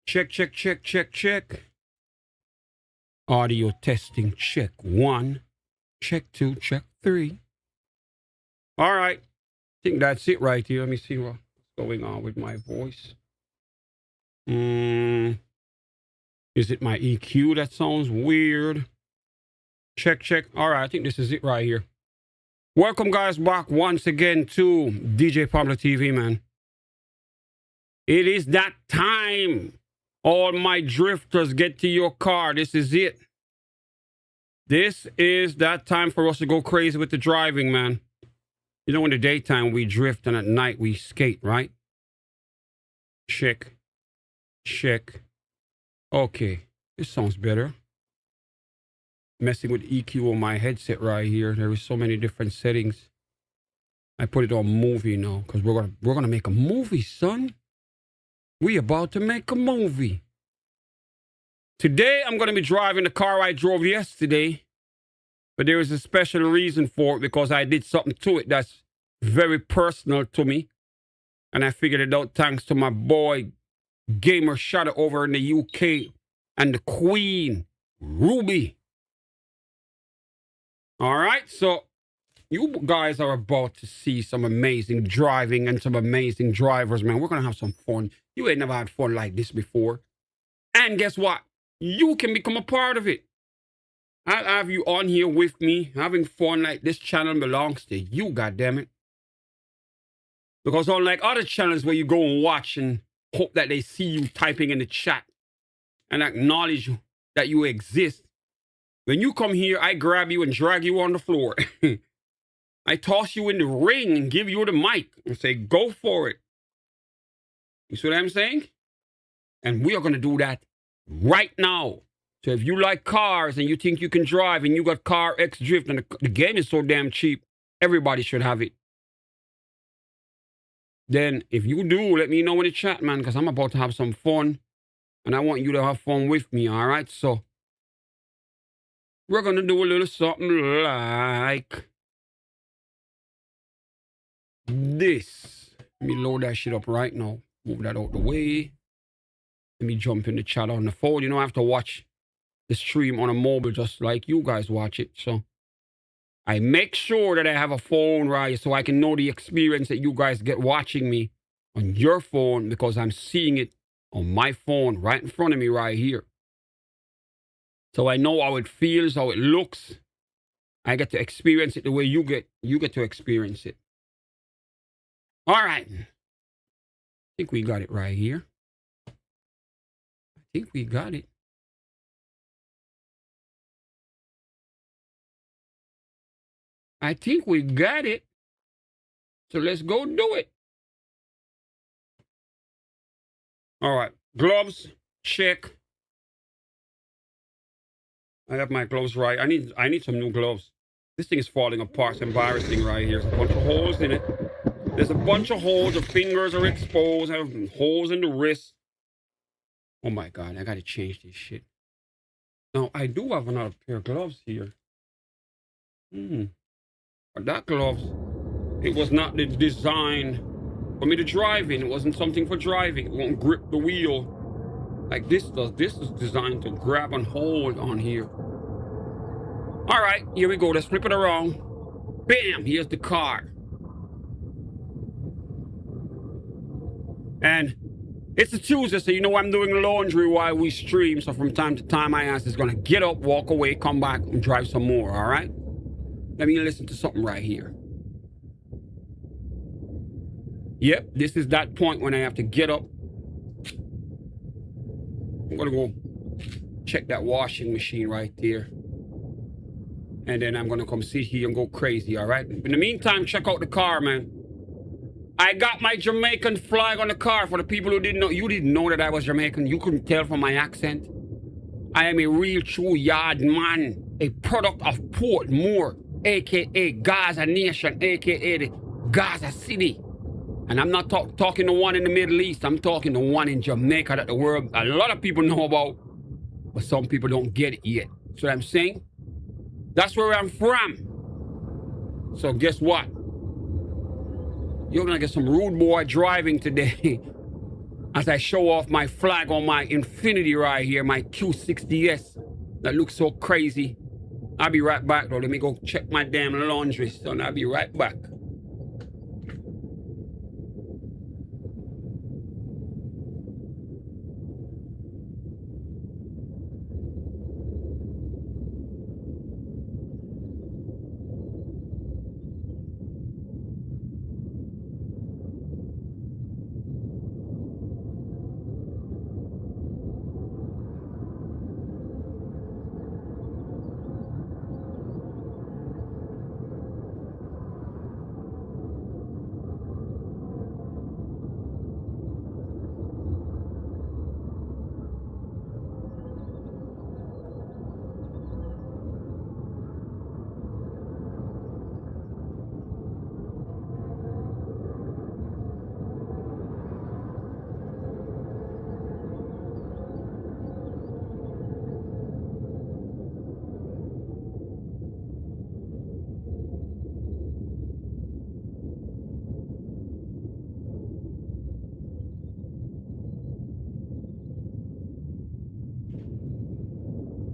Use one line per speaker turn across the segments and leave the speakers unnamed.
Check, check, check, check, check. Audio testing, check 1. Check 2, check 3. All right. I think that's it right here. Let me see what's going on with my voice. Is it my EQ that sounds weird? Check, check. All right, I think this is it right here. Welcome, guys, back once again to DJPABLOTV, man. It is that time. All my drifters, get to your car. This is it. This is that time for us to go crazy with the driving, man. You know, in the daytime, we drift, and at night, we skate, right? Check. Check. Okay. This sounds better. Messing with EQ on my headset right here. There is so many different settings. I put it on movie now because we're gonna make a movie, son. We about to make a movie. Today I'm gonna be driving the car I drove yesterday, but there is a special reason for it because I did something to it that's very personal to me, and I figured it out thanks to my boy Gamer Shadow over in the UK and the Queen Ruby. All right, so you guys are about to see some amazing driving and some amazing drivers, man. We're going to have some fun. You ain't never had fun like this before. And guess what? You can become a part of it. I'll have you on here with me, having fun like this channel belongs to you, goddammit. Because unlike other channels where you go and watch and hope that they see you typing in the chat and acknowledge that you exist, when you come here, I grab you and drag you on the floor. I toss you in the ring and give you the mic and say, go for it. You see what I'm saying? And we are going to do that right now. So if you like cars and you think you can drive and you got CARX Drift and the game is so damn cheap, everybody should have it. Then if you do, let me know in the chat, man, because I'm about to have some fun. And I want you to have fun with me, all right? So we're going to do a little something like this. Let me load that shit up right now. Move that out the way. Let me jump in the chat on the phone. You know, I have to watch the stream on a mobile just like you guys watch it. So I make sure that I have a phone, right, so I can know the experience that you guys get watching me on your phone because I'm seeing it on my phone right in front of me right here. So I know how it feels, how it looks. I get to experience it the way you get to experience it. All right. I think we got it right here. I think we got it. I think we got it. So let's go do it. All right. Gloves, check. I have my gloves right. I need some new gloves. This thing is falling apart. It's embarrassing right here. There's a bunch of holes in it. There's a bunch of holes. The fingers are exposed. I have holes in the wrist. Oh my God, I gotta change this shit. Now, I do have another pair of gloves here. But that gloves, it was not the design for me to drive in. It wasn't something for driving. It won't grip the wheel like this does. This is designed to grab and hold on here. All right, here we go. Let's flip it around. Bam, here's the car. And it's a Tuesday, so you know I'm doing laundry while we stream. So from time to time, my ass is going to get up, walk away, come back, and drive some more, all right? Let me listen to something right here. Yep, this is that point when I have to get up. I'm going to go check that washing machine right there. And then I'm going to come sit here and go crazy, all right? In the meantime, check out the car, man. I got my Jamaican flag on the car for the people who didn't know. You didn't know that I was Jamaican. You couldn't tell from my accent. I am a real true yard man. A product of Port Moore, a.k.a. Gaza Nation, a.k.a. the Gaza City. And I'm not talking the one in the Middle East. I'm talking the one in Jamaica that the world, a lot of people know about, but some people don't get it yet. So what I'm saying? That's where I'm from. So guess what? You're gonna get some rude boy driving today. as I show off my flag on my Infinity right here, my Q60S that looks so crazy. I'll be right back though. Let me go check my damn laundry, son. I'll be right back.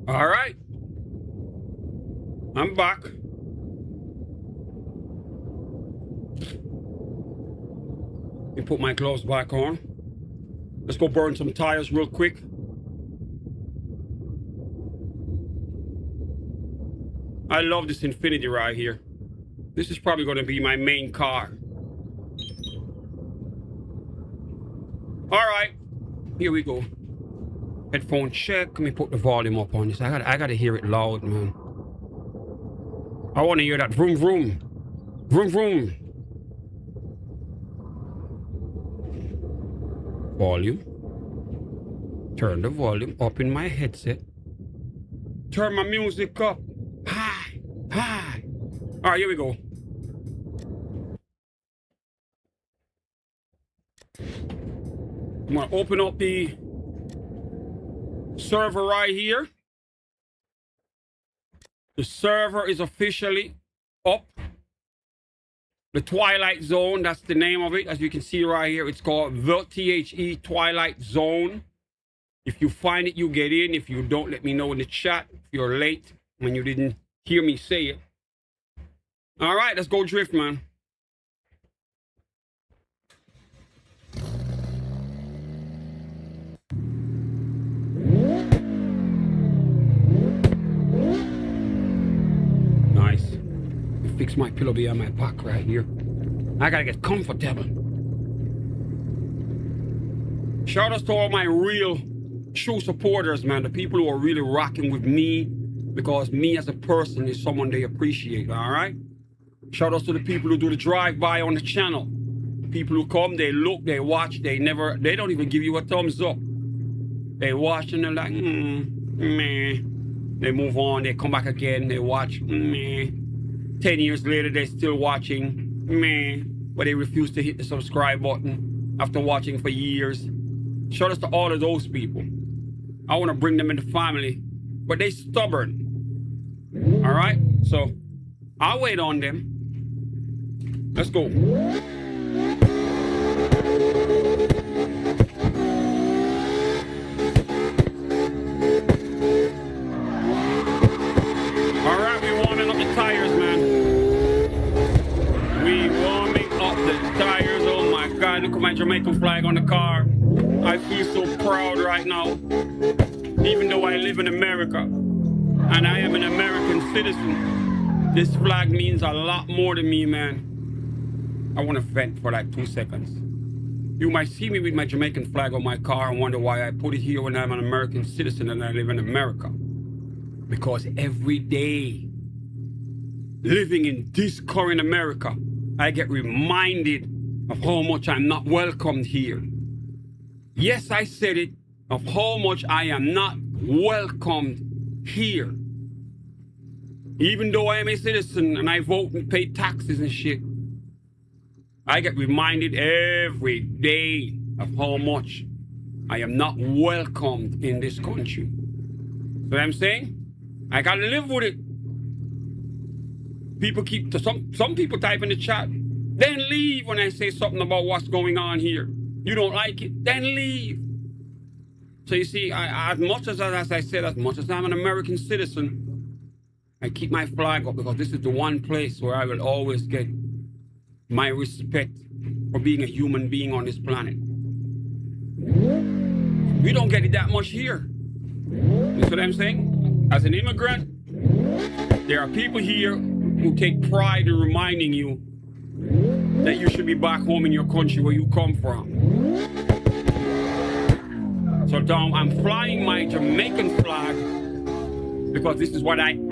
All right, I'm back. Let me put my gloves back on. Let's go burn some tires real quick. I love this Infinity right here. This is probably going to be my main car. All right, here we go. Headphone check. Let me put the volume up on this. I gotta hear it loud, man. I want to hear that vroom vroom, vroom vroom. Volume. Turn the volume up in my headset. Turn my music up. High, high. All right, here we go. I'm gonna open up the server right here. The server is officially up. The Twilight Zone, that's the name of it. As you can see right here, it's called the THE Twilight Zone. If you find it, you get in. If you don't, let me know in the chat. If you're late when you didn't hear me say it. All right, let's go drift, man. Nice. Fix my pillow behind my back right here. I gotta get comfortable. Shout out to all my real, true supporters, man. The people who are really rocking with me, because me as a person is someone they appreciate, all right? Shout out to the people who do the drive-by on the channel. People who come, they look, they watch, they don't even give you a thumbs up. They watch and they're like, meh. They move on, they come back again, they watch, meh. 10 years later, they're still watching, meh. But they refuse to hit the subscribe button after watching for years. Shout out to all of those people. I want to bring them in the family, but they stubborn. All right, so I'll wait on them. Let's go. All right, we warming up the tires, man. We warming up the tires. Oh my God, look at my Jamaican flag on the car. I feel so proud right now. Even though I live in America and I am an American citizen, this flag means a lot more to me, man. I want to vent for like 2 seconds. You might see me with my Jamaican flag on my car and wonder why I put it here when I'm an American citizen and I live in America. Because every day, living in this current America, I get reminded of how much I'm not welcomed here. Yes, I said it, of how much I am not welcomed here. Even though I am a citizen and I vote and pay taxes and shit, I get reminded every day of how much I am not welcomed in this country. So what I'm saying? I gotta live with it. People some people type in the chat, then leave when I say something about what's going on here. You don't like it? Then leave. So you see, as much as I said, as much as I'm an American citizen, I keep my flag up because this is the one place where I will always get my respect for being a human being on this planet. We don't get it that much here. You see what I'm saying? As an immigrant, there are people here who take pride in reminding you that you should be back home in your country where you come from. So Dom, I'm flying my Jamaican flag because this is what I am.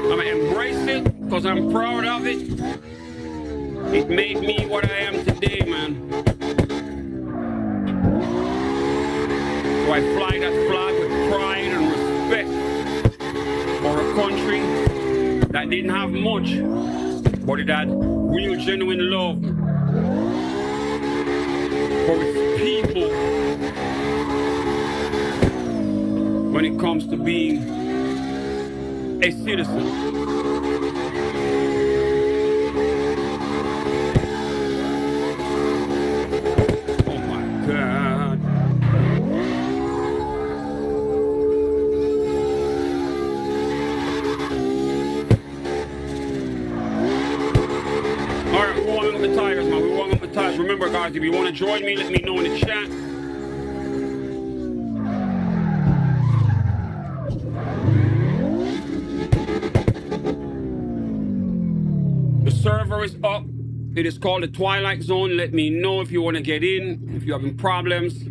I'm gonna embrace it because I'm proud of it. It made me what I am today, man. So I fly that flag with pride and respect for a country that didn't have much, but it had real genuine love for its people when it comes to being a citizen. Oh my God. All right, we're warming up the tires, man. We're warming up the tires. Remember, guys, if you want to join me, let me know in the chat. The server is up. It is called the Twilight Zone. Let me know if you want to get in, if you're having problems.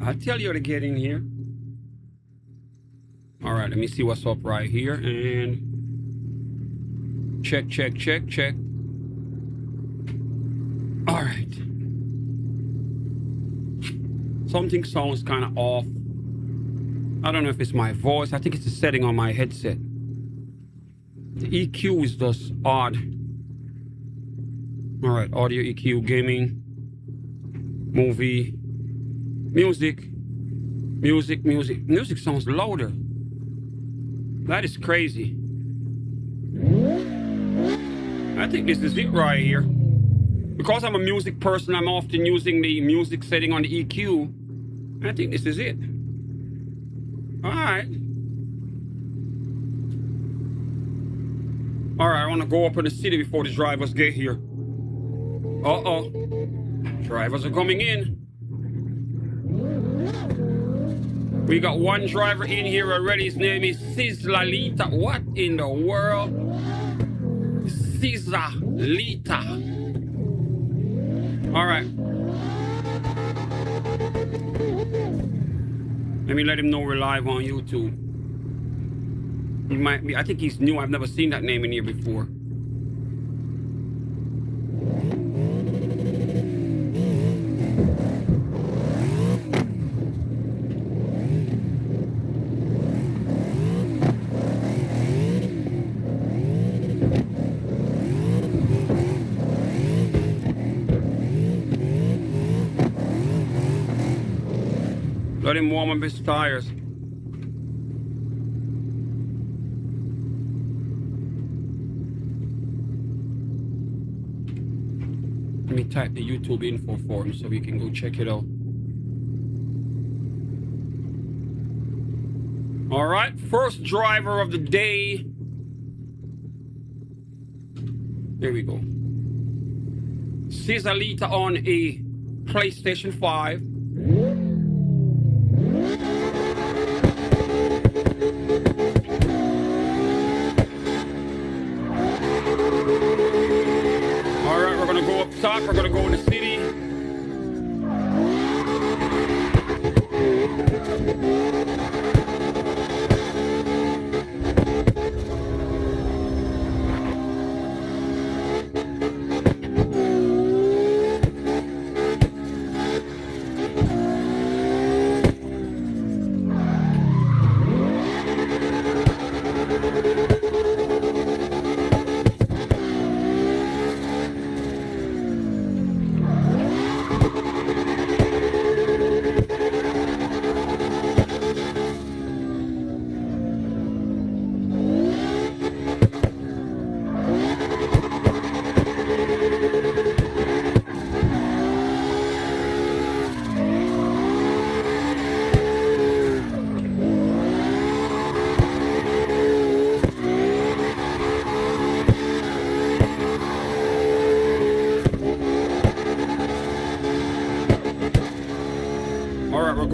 I'll tell you how to get in here. All right, let me see what's up right here. And check. All right. Something sounds kind of off. I don't know if it's my voice. I think it's a setting on my headset. The EQ is just odd. All right, audio EQ, gaming, movie, music sounds louder. That is crazy. I think this is it right here. Because I'm a music person, I'm often using the music setting on the EQ. I think this is it. All right. All right, I want to go up in the city before the drivers get here. Uh-oh. Drivers are coming in. We got one driver in here already. His name is Sizzlalita. What in the world? Sizzlalita. All right. Let me let him know we're live on YouTube. He might be, I think he's new. I've never seen that name in here before. Let him warm up his tires. Let me type the YouTube info for him so we can go check it out. All right, first driver of the day. There we go. Sizzlalita on a PlayStation 5. We're gonna go in the city.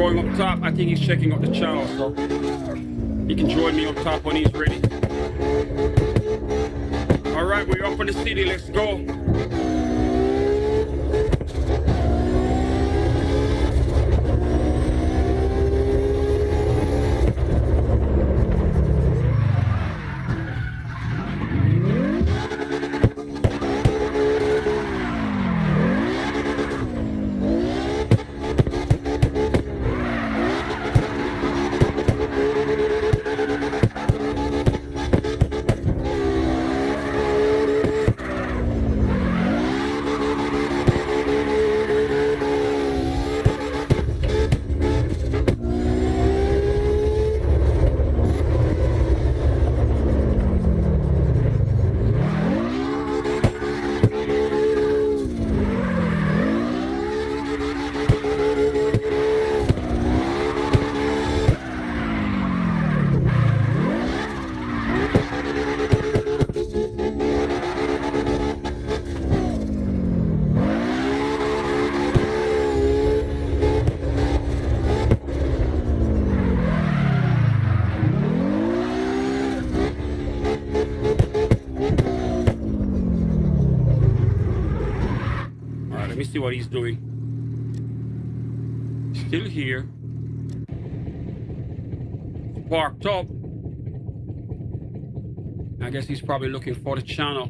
going up top. I think he's checking out the channel, so he can join me up top when he's ready. All right, we're up in the city. Let's go. Let me see what he's doing. Still here. Parked up. I guess he's probably looking for the channel.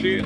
shit.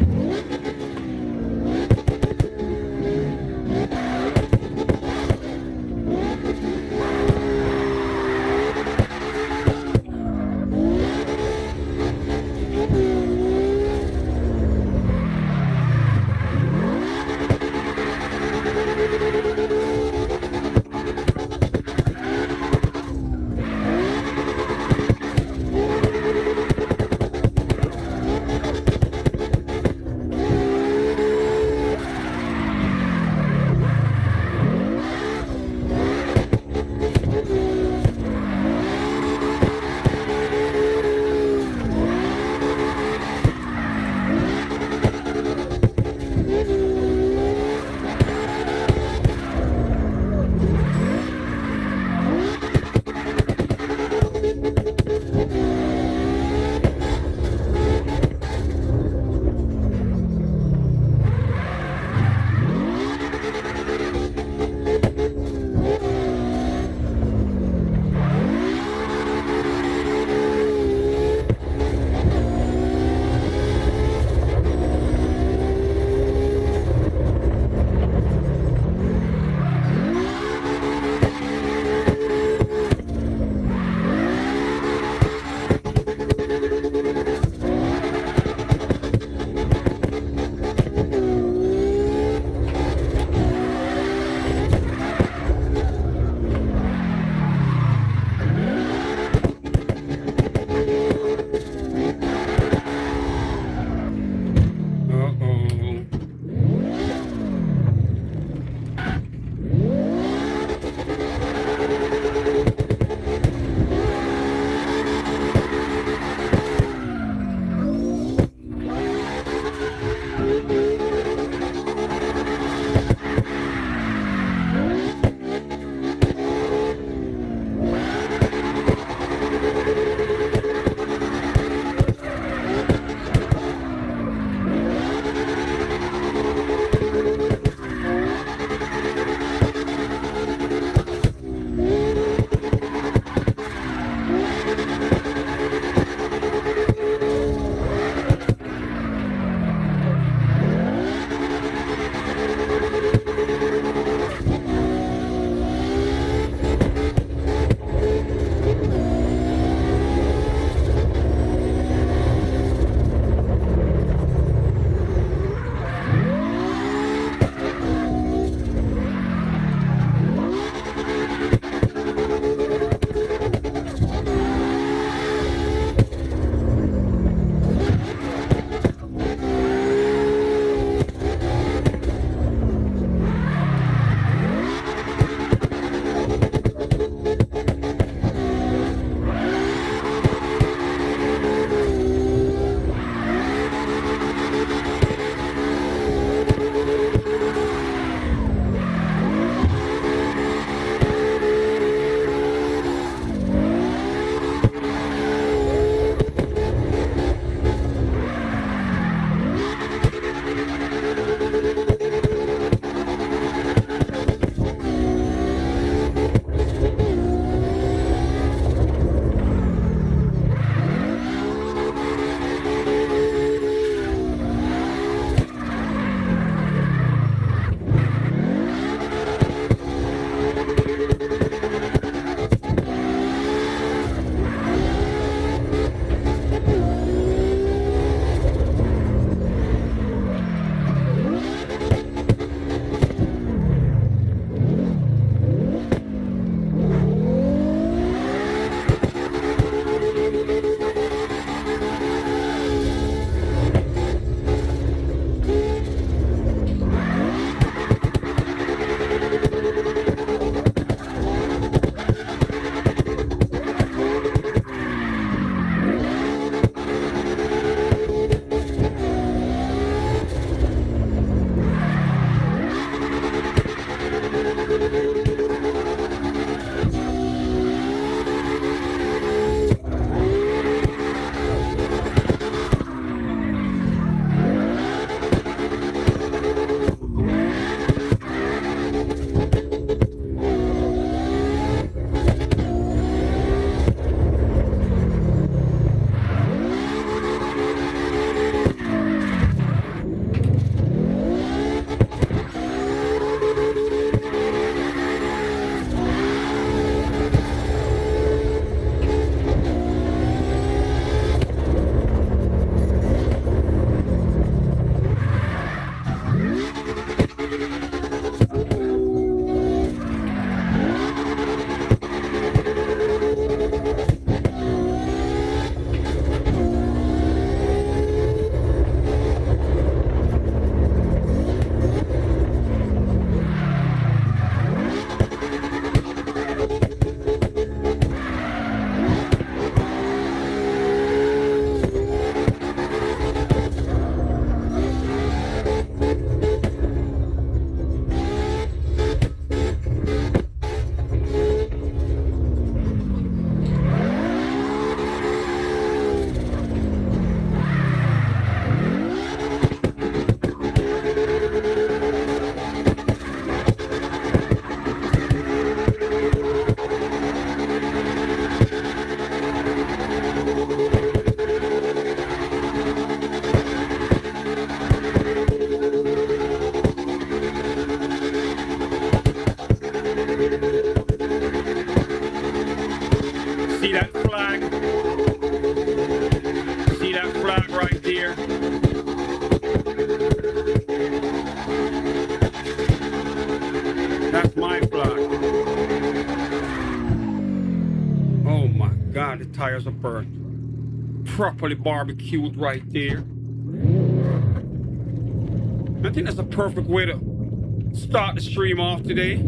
tires are burnt. Properly barbecued right there. I think that's a perfect way to start the stream off today.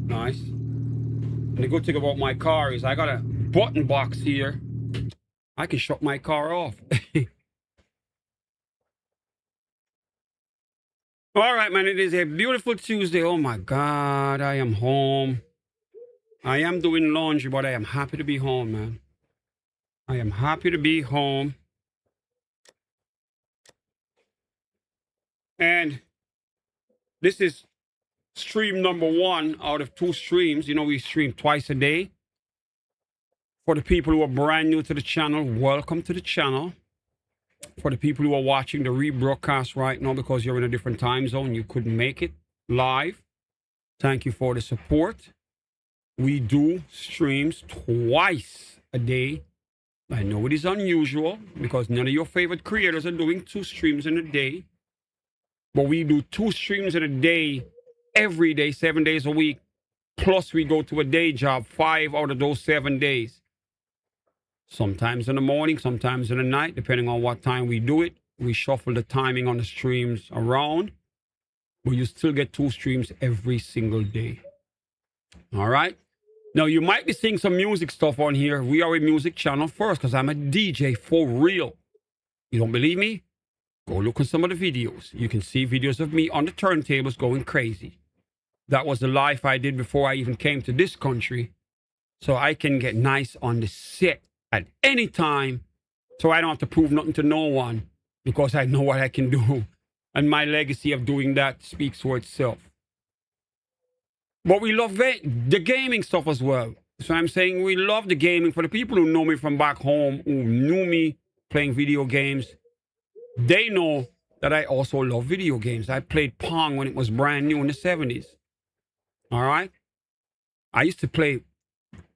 Nice. And the good thing about my car is I got a button box here. I can shut my car off. All right, man. It is a beautiful Tuesday. Oh my God, I am home. I am doing laundry, but I am happy to be home, man. I am happy to be home. And this is stream number 1 out of 2 streams. You know, we stream twice a day. For the people who are brand new to the channel, welcome to the channel. For the people who are watching the rebroadcast right now because you're in a different time zone, you couldn't make it live, thank you for the support. We do streams twice a day. I know it is unusual because none of your favorite creators are doing 2 streams in a day. But we do 2 streams in a day, every day, 7 days a week. Plus we go to a day job 5 out of those 7 days. Sometimes in the morning, sometimes in the night, depending on what time we do it. We shuffle the timing on the streams around. But you still get 2 streams every single day. All right? Now, you might be seeing some music stuff on here. We are a music channel first because I'm a DJ for real. You don't believe me? Go look at some of the videos. You can see videos of me on the turntables going crazy. That was the life I did before I even came to this country. So I can get nice on the set at any time. So I don't have to prove nothing to no one because I know what I can do. And my legacy of doing that speaks for itself. But we love the gaming stuff as well. So I'm saying we love the gaming. For the people who know me from back home, who knew me playing video games, they know that I also love video games. I played Pong when it was brand new in the 70s. All right? I used to play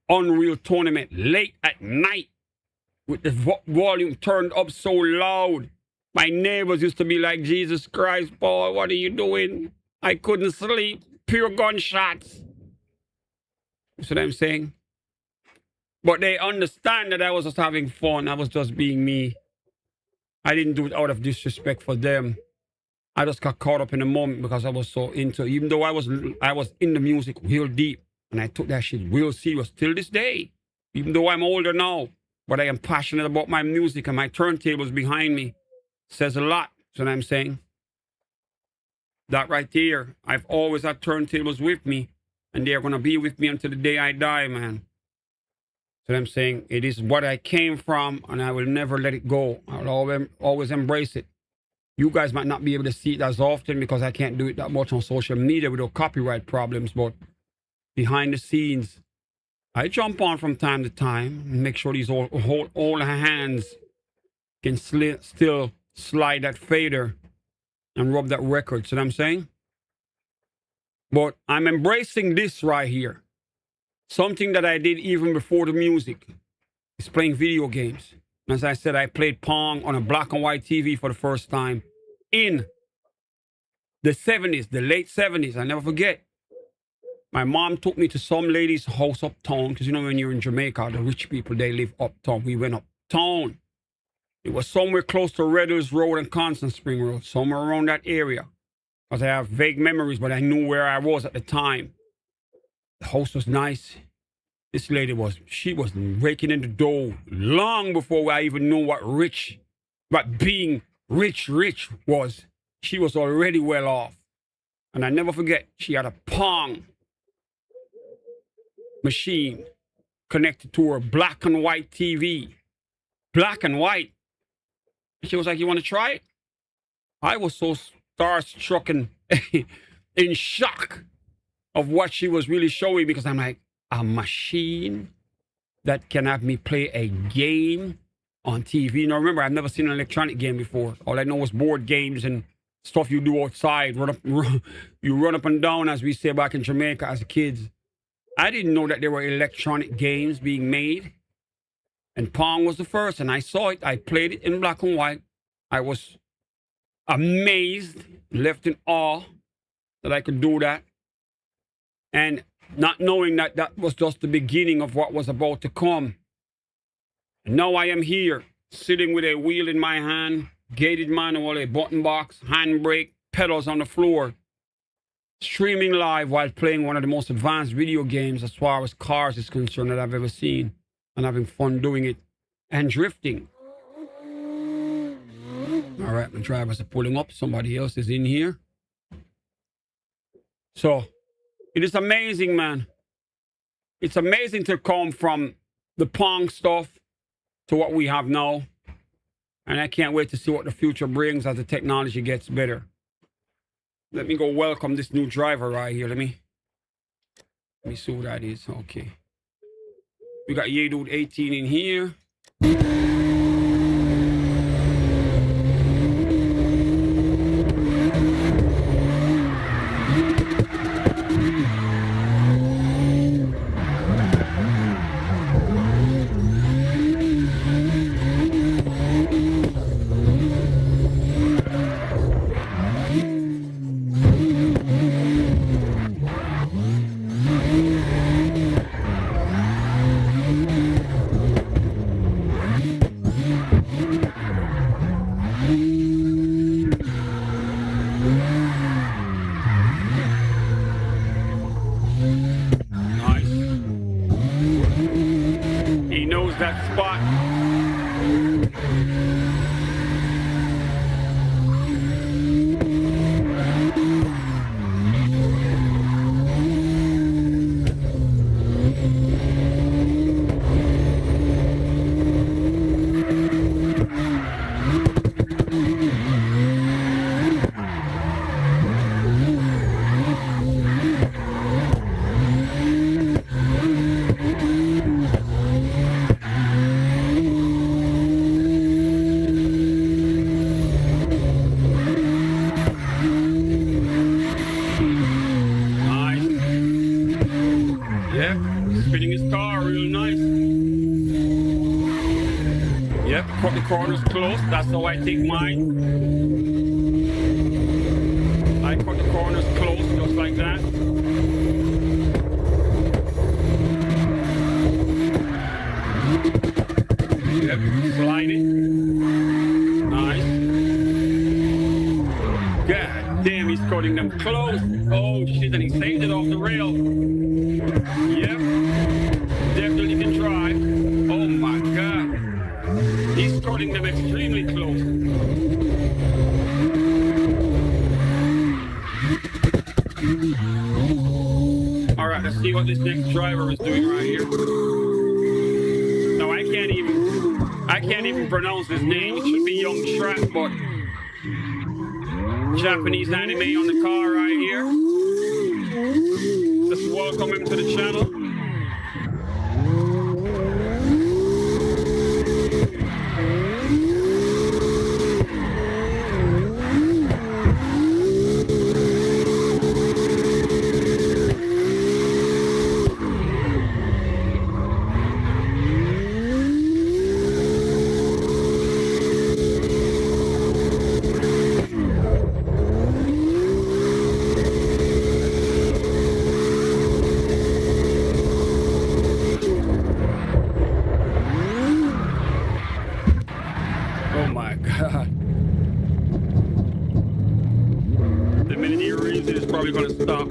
Unreal Tournament late at night with the volume turned up so loud. My neighbors used to be like, Jesus Christ, boy, what are you doing? I couldn't sleep. Pure gunshots. You see what I'm saying? But they understand that I was just having fun. I was just being me. I didn't do it out of disrespect for them. I just got caught up in the moment because I was so into it. Even though I was in the music real deep. And I took that shit real serious till this day. Even though I'm older now. But I am passionate about my music and my turntables behind me. Says a lot. You know what I'm saying? That right there. I've always had turntables with me. And they're going to be with me until the day I die, man. So I'm saying it is what I came from, and I will never let it go. I'll always embrace it. You guys might not be able to see it as often because I can't do it that much on social media without copyright problems, but behind the scenes, I jump on from time to time and make sure these old hands can still slide that fader and rub that record. See what I'm saying? But I'm embracing this right here. Something that I did even before the music is playing video games. As I said, I played Pong on a black and white TV for the first time in the 70s, the late 70s. I never forget. My mom took me to some lady's house uptown, because you know when you're in Jamaica, the rich people, they live uptown. We went uptown. It was somewhere close to Red Hills Road and Constant Spring Road, somewhere around that area. Because I have vague memories, but I knew where I was at the time. The house was nice. This lady she was raking in the dough long before I even knew what being rich was. She was already well off. And I never forget, she had a Pong machine connected to her black and white TV. Black and white. And she was like, you want to try it? I was so starstruck and in shock of what she was really showing, because I'm like, a machine that can have me play a game on TV. Now remember, I've never seen an electronic game before. All I know was board games and stuff you do outside. You run up and down, as we say back in Jamaica as kids. I didn't know that there were electronic games being made. And Pong was the first, and I saw it. I played it in black and white. I was amazed, left in awe that I could do that. And not knowing that that was just the beginning of what was about to come. And now I am here, sitting with a wheel in my hand, gated manual, a button box, handbrake, pedals on the floor, streaming live while playing one of the most advanced video games as far as cars is concerned that I've ever seen, and having fun doing it and drifting. All right, my drivers are pulling up. Somebody else is in here. So it is amazing, man. It's amazing to come from the Pong stuff to what we have now. And I can't wait to see what the future brings as the technology gets better. Let me go welcome this new driver right here. Let me see who that is. Okay. We got Dude 18 in here. That spot. Spinning his car real nice. Yep, cut the corners close. That's how I take mine. I cut the corners close, just like that. Yep, slide it. Nice. God damn, he's cutting them close. Oh shit, and he saved it off the rail. Yep. Definitely can drive. Oh my God. He's cutting them extremely close. All right, let's see what this next driver is doing right here. No, I can't even pronounce his name. It should be Young Shrap, but Japanese anime on the car right here. Let's welcome him to the channel. Oh my God. The minute he reads it, it's probably going to stop.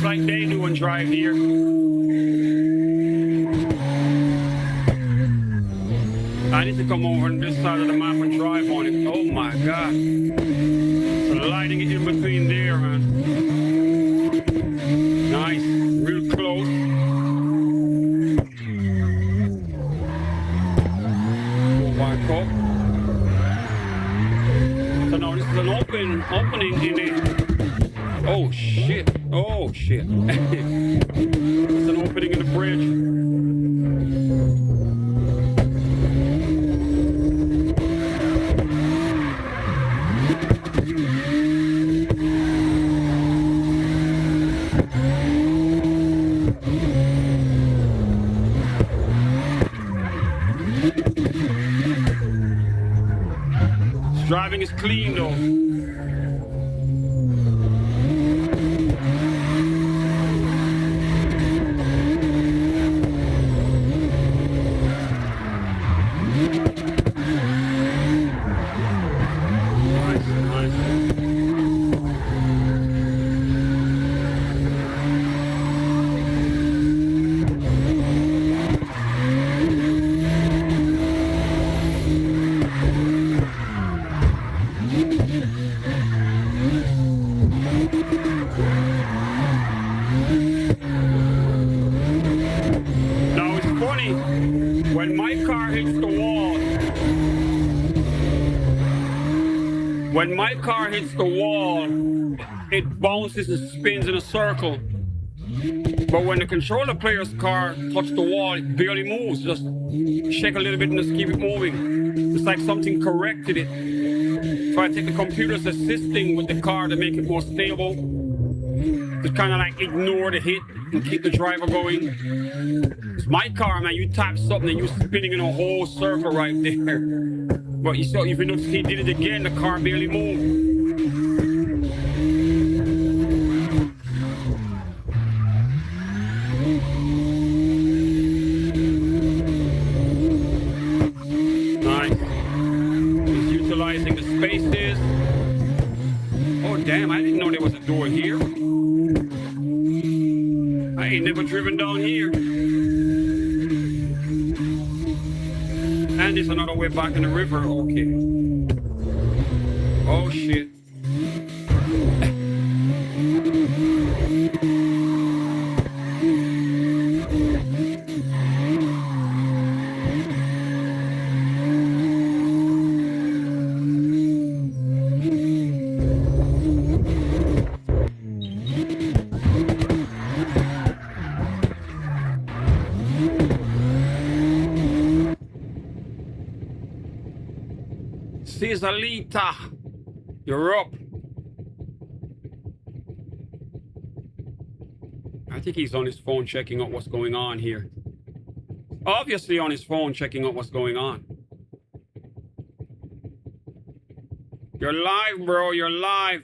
like they do and drive here. I need to come over on this side of the map and drive on it. Oh my God. Sliding it in between there, man. Nice. Real close. Go back up. So now this is an opening in it. Oh shit. Oh shit. It's an opening in the bridge. Driving is clean though. When my car hits the wall, it bounces and spins in a circle. But when the controller player's car touches the wall, it barely moves. Just shake a little bit and just keep it moving. It's like something corrected it. So I think the computer's assisting with the car to make it more stable. To kind of like ignore the hit and keep the driver going. It's my car, man. You tap something and you're spinning in a whole circle right there. But you saw, if you notice, he did it again. The car barely moved. Nice. He's utilizing the spaces. Oh damn! I didn't know there was a door here. I ain't never driven down here. And there's another way back in the river. Okay. Oh shit. Caesarita, you're up. I think he's on his phone checking out what's going on here. Obviously on his phone checking out what's going on. You're live, bro. You're live.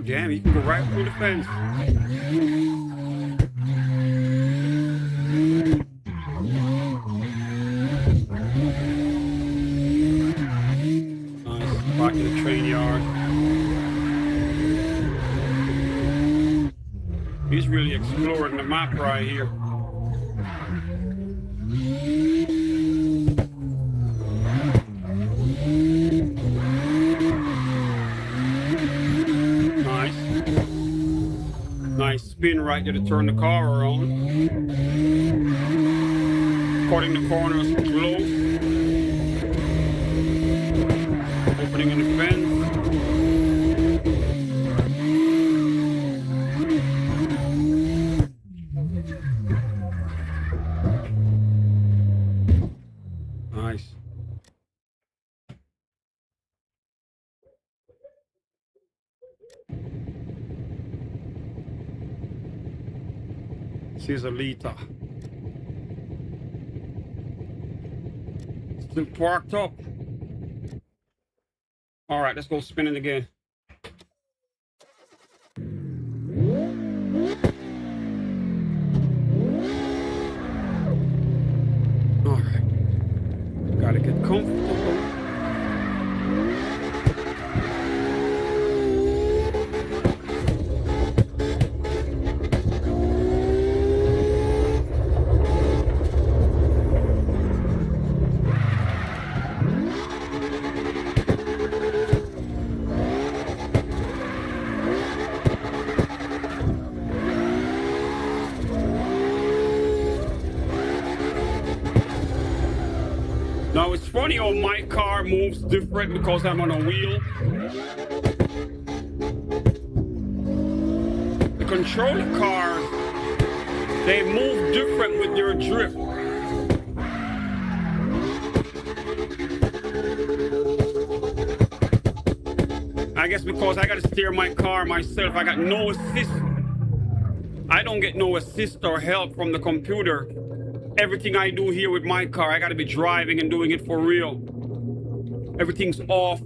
Damn, you can go right through the fence. Nice. Back to the train yard. He's really exploring the map right here. Nice spin right there to turn the car around. Cutting the corners close. Opening in the fence. This is Alita. Still parked up. All right, let's go spinning again. All right, gotta get comfortable. Now it's funny how my car moves different because I'm on a wheel. The controller cars, they move different with their drift. I guess because I got to steer my car myself, I got no assist. I don't get no assist or help from the computer. Everything I do here with my car, I got to be driving and doing it for real. Everything's off.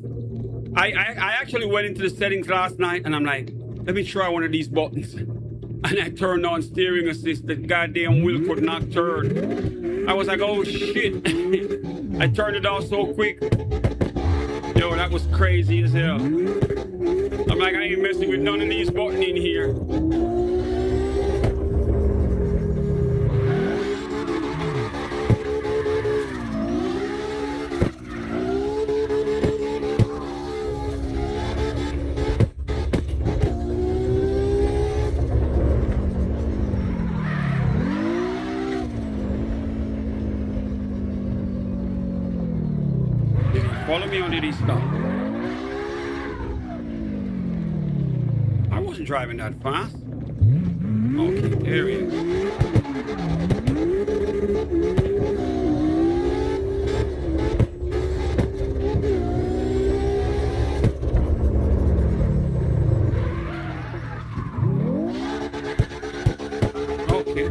I actually went into the settings last night and I'm like, let me try one of these buttons. And I turned on steering assist. The goddamn wheel could not turn. I was like, oh shit. I turned it off so quick. Yo, that was crazy as hell. I'm like, I ain't messing with none of these buttons in here. Follow me, or did he stop? I wasn't driving that fast. Okay, there he is. Okay,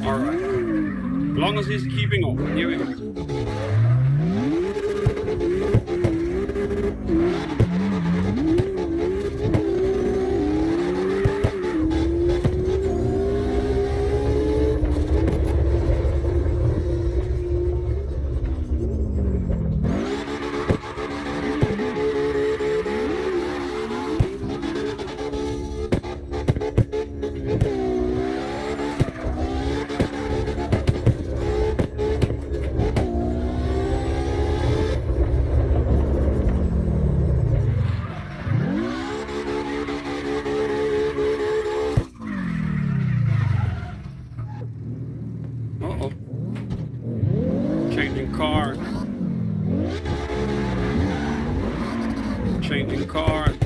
all right. As long as he's keeping up. Here we go. Uh-oh. Changing cars. Changing cars.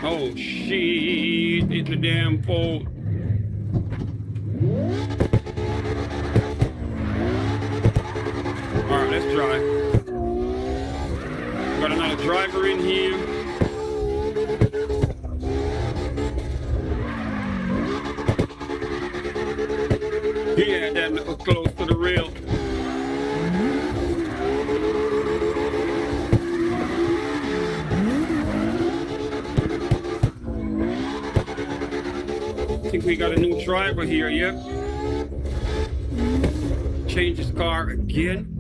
Oh shit, hit the damn pole. Alright, let's drive. Got another driver in here. Yeah, that was close to the rail. I think we got a new driver here, yep. Change his car again.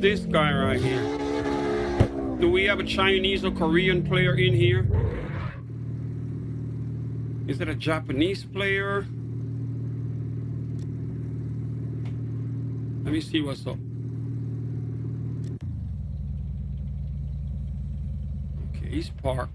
this guy right here? Do we have a Chinese or Korean player in here? Is it a Japanese player? Let me see what's up. Okay, he's parked.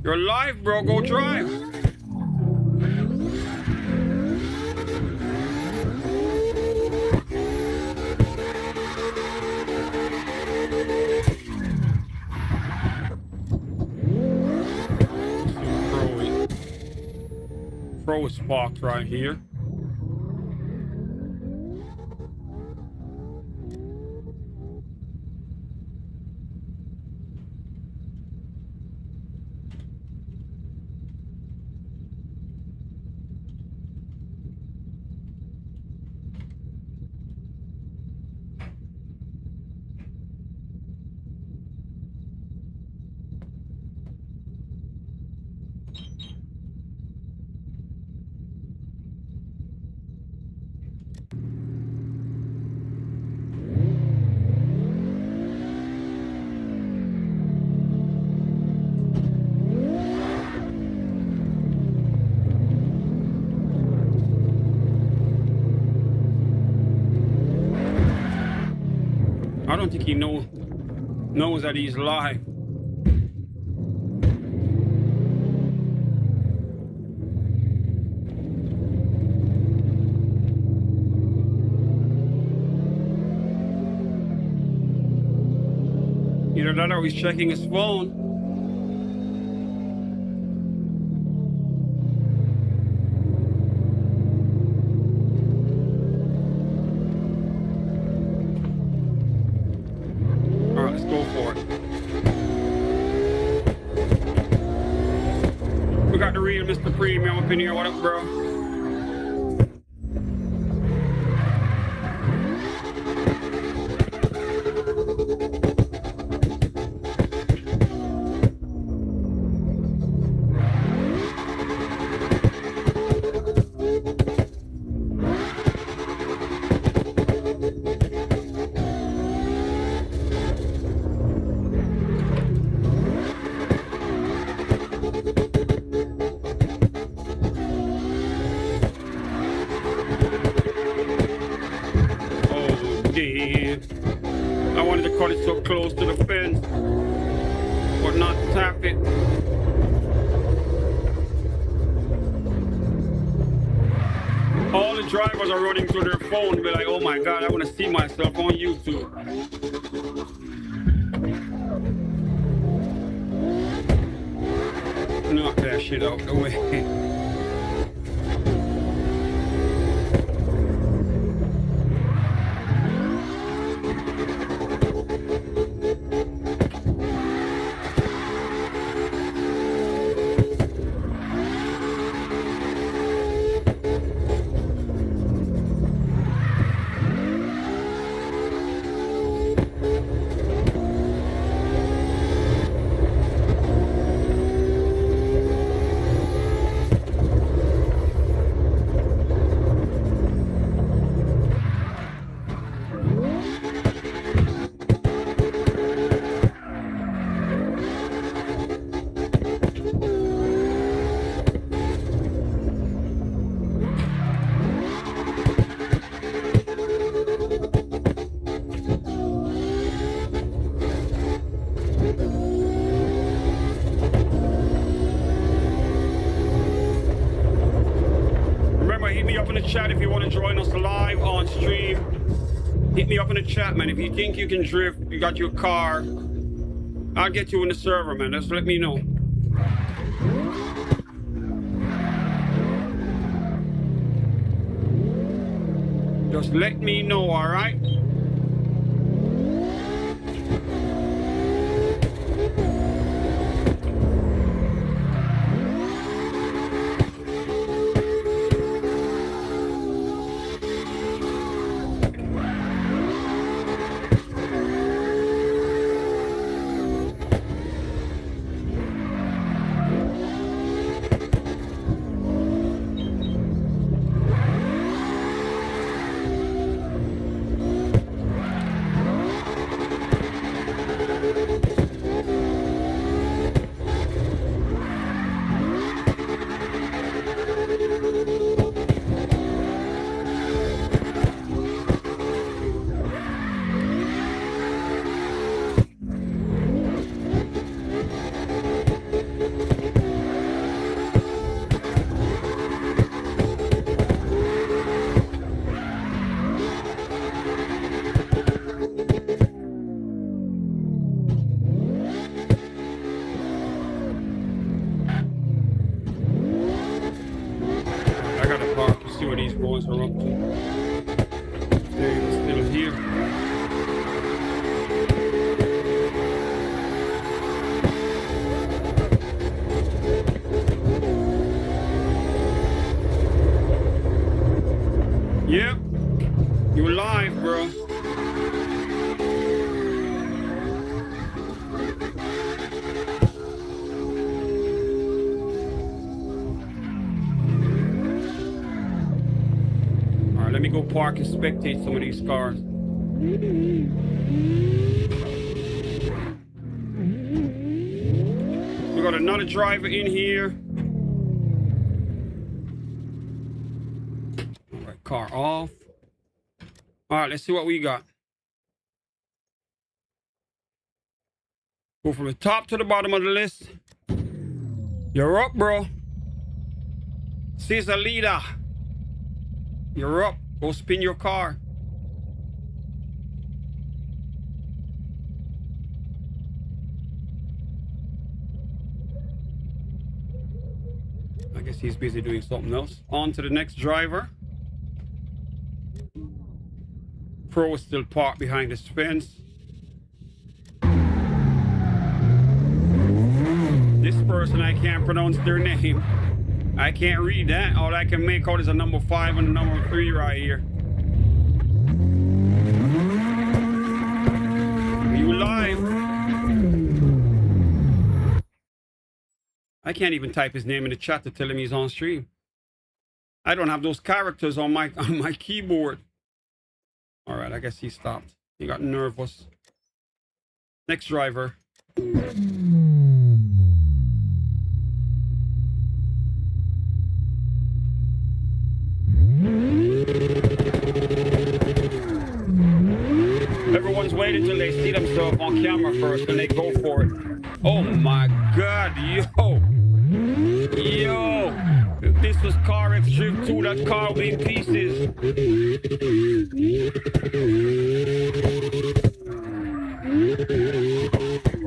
You're live, bro. Go drive. Pro is parked right here. I don't think he knows that he's live. Either that or he's checking his phone. Mr. Premium up in here. What up, bro? I wanted to cut it so close to the fence, but not tap it. All the drivers are running to their phone, be like, oh my God, I want to see myself on YouTube. Knock that shit out the way. Chat if you want to join us live on stream. Hit me up in the chat, man. If you think you can drift, you got your car, I'll get you in the server, man. Just let me know. Just let me know, all right? to. They're still here. Yep, you're live, bro. Let me go park and spectate some of these cars. We got another driver in here. All right, car off. All right, let's see what we got. Go from the top to the bottom of the list. You're up, bro. Caesar leader. You're up. Go spin your car. I guess he's busy doing something else. On to the next driver. Pro is still parked behind this fence. This person, I can't pronounce their name. I can't read that. All I can make out is a number 5 and a number 3 right here. Are you live? I can't even type his name in the chat to tell him he's on stream. I don't have those characters on my keyboard. All right, I guess he stopped. He got nervous. Next driver. Everyone's waiting till they see themselves on camera first and they go for it. Oh my God, yo. Yo. If this was CARX Drift 2, that car would be in pieces.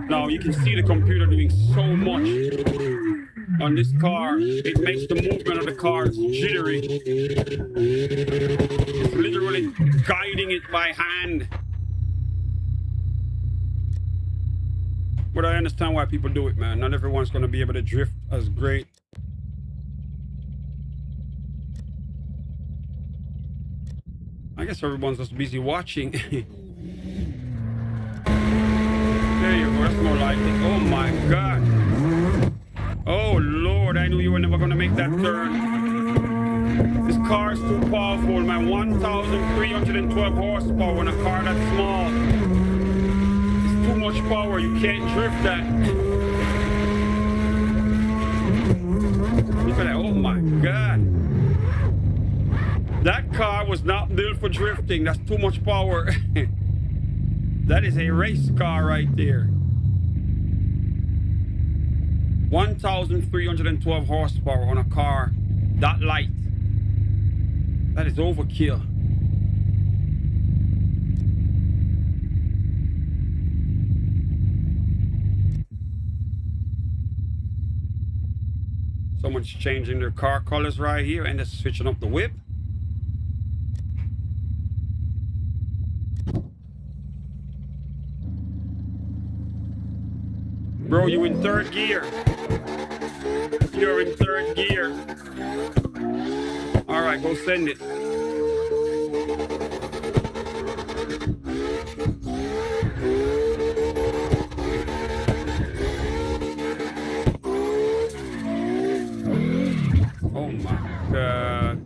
Now you can see the computer doing so much on this car. It makes the movement of the car jittery. It's literally guiding it by hand. But I understand why people do it, man. Not everyone's going to be able to drift as great. I guess everyone's just busy watching. There you go. That's more like it. Oh my God. Oh Lord, I knew you were never going to make that turn. This car is too powerful, man. 1,312 horsepower on a car that small. Too much power, you can't drift that. Look at that, oh my God. That car was not built for drifting. That's too much power. That is a race car right there. 1,312 horsepower on a car that light. That is overkill. Someone's changing their car colors right here and they're switching up the whip. Bro, you in third gear. You're in third gear. All right, go send it. Oh my God.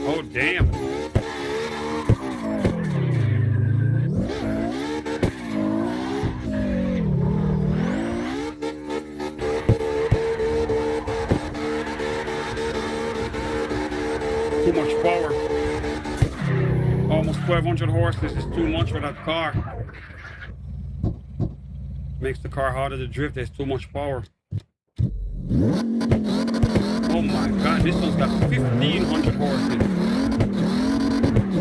Oh, damn. Too much power. Almost 1200 horses is too much for that car. Makes the car harder to drift. There's too much power. Oh my God, this one's got 1500 horses.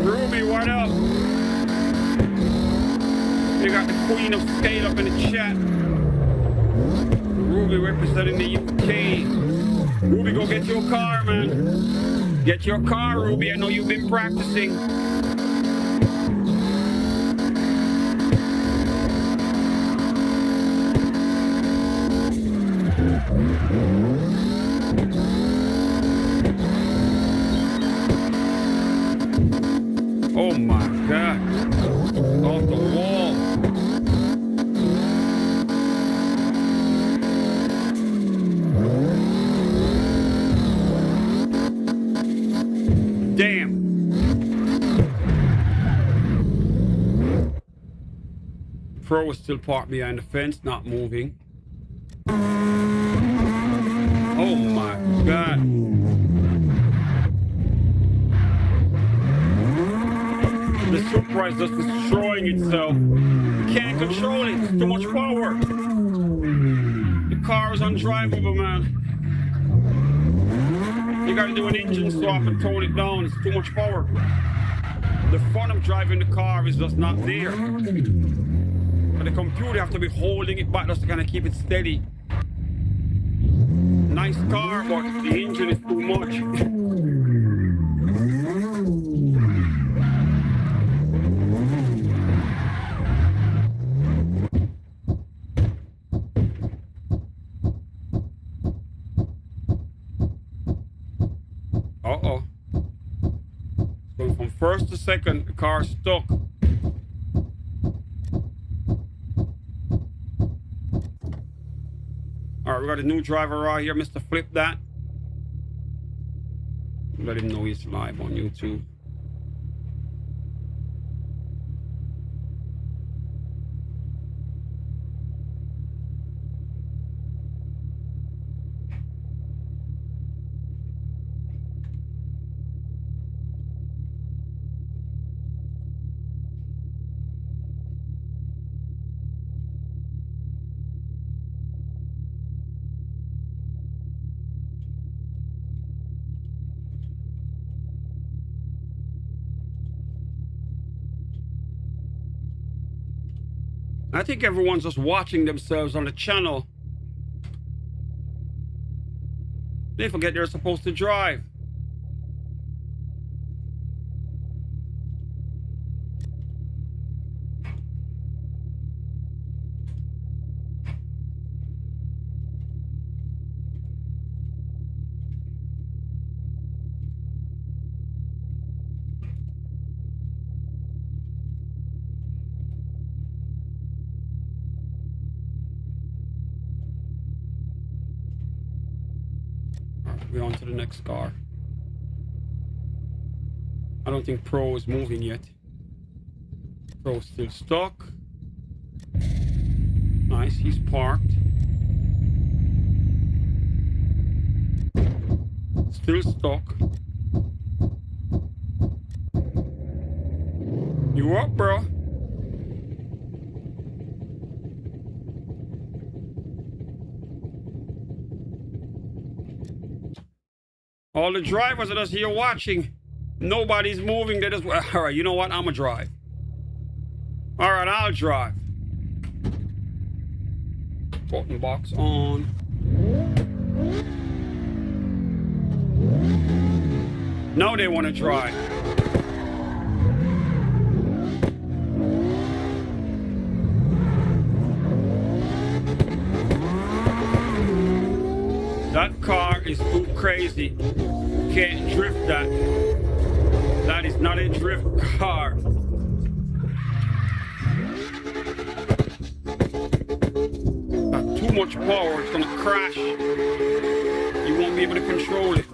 Ruby, what up? You got the Queen of Scale up in the chat. Ruby representing the UK. Ruby, go get your car, man. Get your car, Ruby. I know you've been practicing. Oh my God. Off the wall. Damn. Pro is still parked behind the fence, not moving. Oh my God. The Supra is just destroying itself. You can't control it. It's too much power. The car is undrivable, man. You gotta do an engine swap and tone it down. It's too much power. The fun of driving the car is just not there. But the computer have to be holding it back just to kind of keep it steady. Nice car, but the engine is too much. Uh-oh. Going from first to second, the car's stuck. All right, we got a new driver right here, Mr. Flip That. Let him know he's live on YouTube. I think everyone's just watching themselves on the channel. They forget they're supposed to drive. We're on to the next car. I don't think Pro is moving yet. Pro is still stuck. Nice, he's parked. Still stuck. You up, bro? All the drivers are just here watching. Nobody's moving. They just, all right, you know what? I'm gonna drive. All right, I'll drive. Button box on. Now they want to drive. That car is too crazy. Can't drift that. That is not a drift car. Got too much power. It's gonna crash. You won't be able to control it.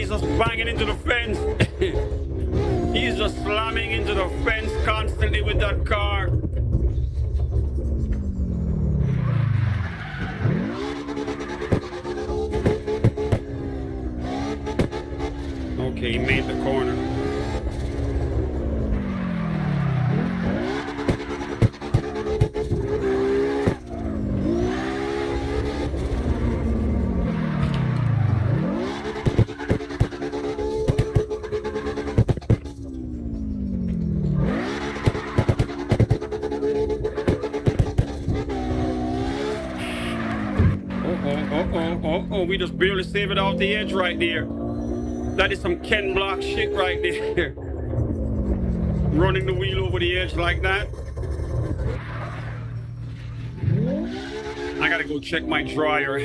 he's just banging into the fence. He's just slamming into the fence constantly with that car. Okay, he made the corner. Oh, we just barely saved it off the edge right there. That is some Ken Block shit right there. Running the wheel over the edge like that. I gotta go check my dryer.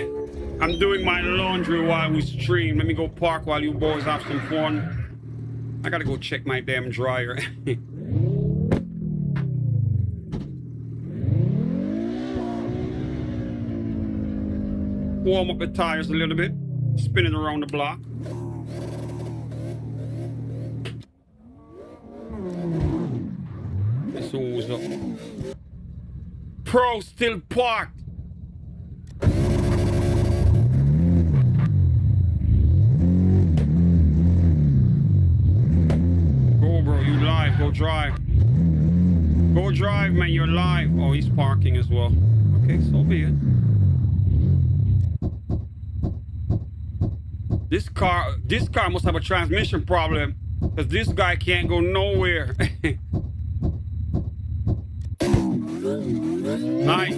I'm doing my laundry while we stream. Let me go park while you boys have some fun. I gotta go check my damn dryer. Warm up the tires a little bit. Spinning around the block. This always up. Pro still parked. Go, bro, you live. Go drive. Go drive, man. You're live. Oh, he's parking as well. Okay, so be it. This car must have a transmission problem, because this guy can't go nowhere. Nice.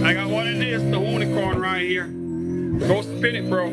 I got one of this, the unicorn right here. Go spin it, bro.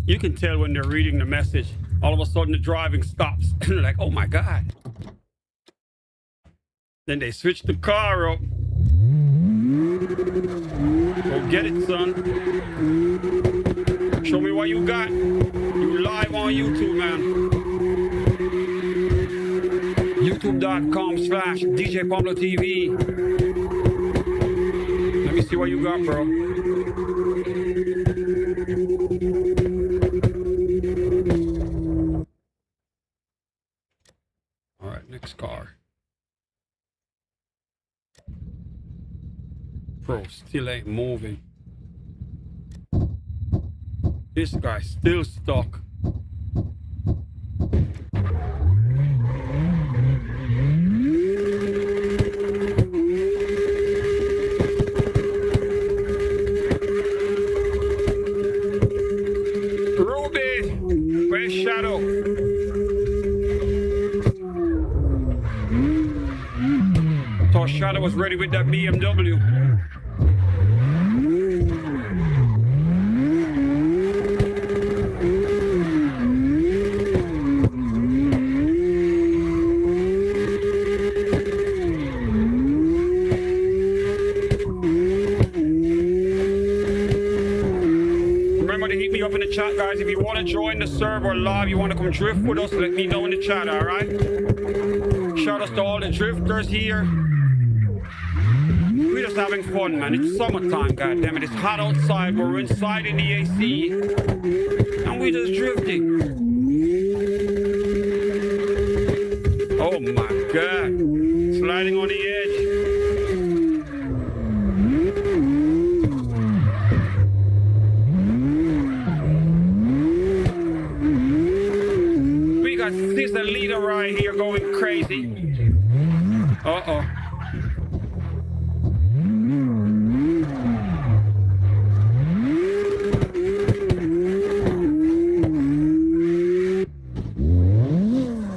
You can tell when they're reading the message. All of a sudden the driving stops. And they're like, oh my God. Then they switch the car up. Go get it, son. Show me what you got. You live on YouTube, man. YouTube.com/DJPABLOTV. Let me see what you got, bro. All right, next car. Bro, still ain't moving. This guy's still stuck. Ruby, where's Shadow? Thought Shadow was ready with that BMW. Hit me up in the chat, guys. If you want to join the server live, you want to come drift with us, let me know in the chat, all right? Shout out to all the drifters here. We're just having fun, man. It's summertime, goddammit. It's hot outside, but we're inside in the AC, and we're just drifting. Oh my God. Sliding on the edge. There's a leader right here going crazy. Uh-oh.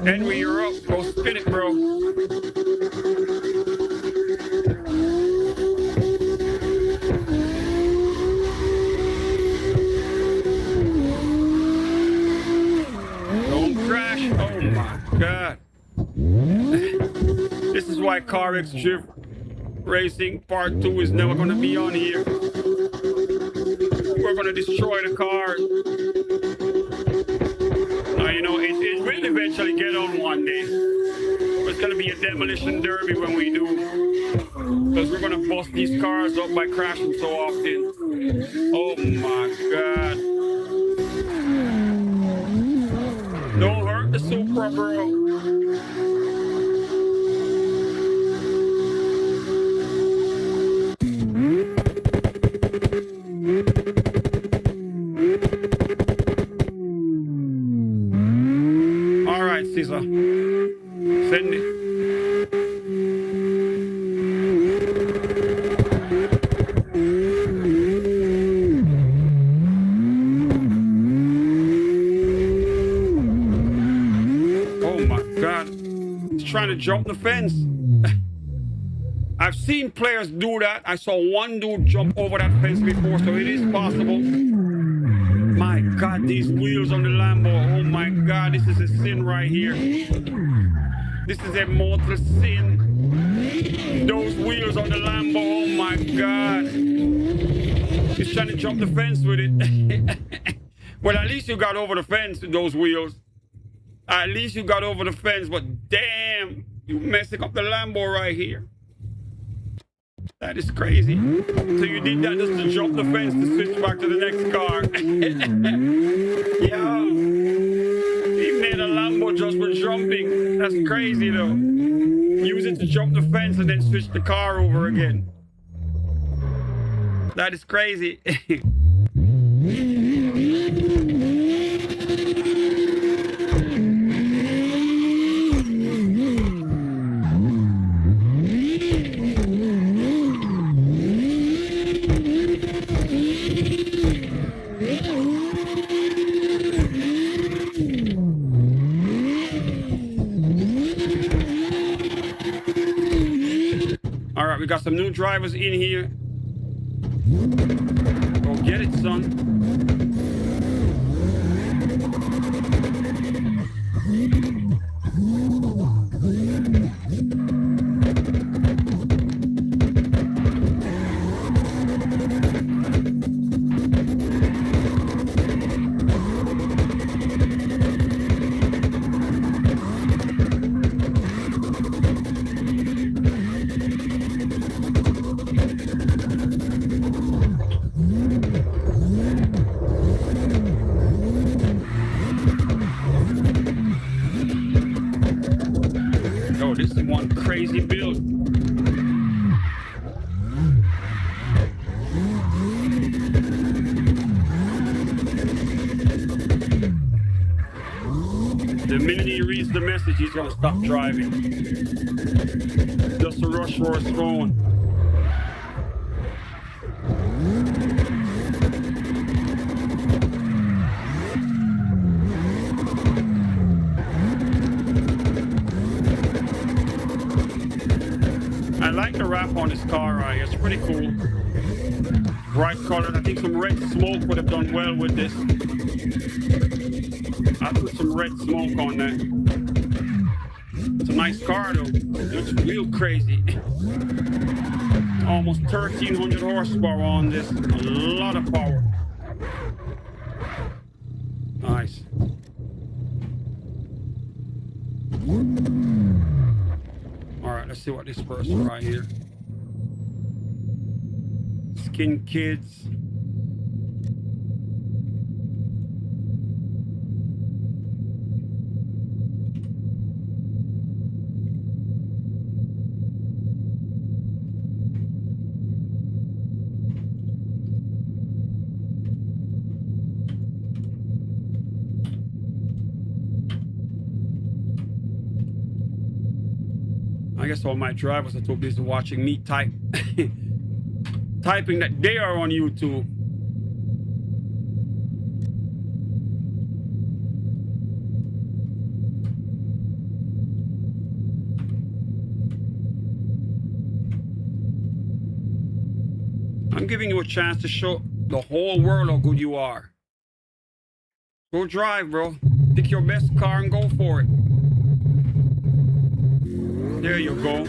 Henry, you're up. Go spin it, bro. God. This is why CARX Drift Racing Part 2 is never going to be on here. We're going to destroy the car. You know, it will eventually get on one day. It's going to be a demolition derby when we do. Because we're going to bust these cars up by crashing so often. Oh my God. Don't hurt the Supra, bro. All right, Caesar. Send it. Trying to jump the fence. I've seen players do that. I saw one dude jump over that fence before, so it is possible. My God, these wheels on the Lambo. Oh my God, this is a sin right here. This is a mortal sin. Those wheels on the Lambo. Oh my God. He's trying to jump the fence with it. Well, at least you got over the fence with those wheels. At least you got over the fence, but damn, you messing up the Lambo right here. That is crazy. So you did that just to jump the fence to switch back to the next car. Yo, he made a Lambo just for jumping. That's crazy though. Use it to jump the fence and then switch the car over again. That is crazy. All right, we got some new drivers in here. Go get it, son. Yo, this is one crazy build. The minute he reads the message, he's gonna stop driving. Just a rush for his phone. I like the wrap on this car right here. It's pretty cool. Bright colors. I think some red smoke would have done well with this. I put some red smoke on that. It's a nice car though. It looks real crazy. Almost 1,300 horsepower on this. A lot of power. Nice. Alright, let's see what this person right here. Skin Kids. I guess all my drivers are too busy watching me type. Typing that they are on YouTube. I'm giving you a chance to show the whole world how good you are. Go drive, bro. Pick your best car and go for it. There you go.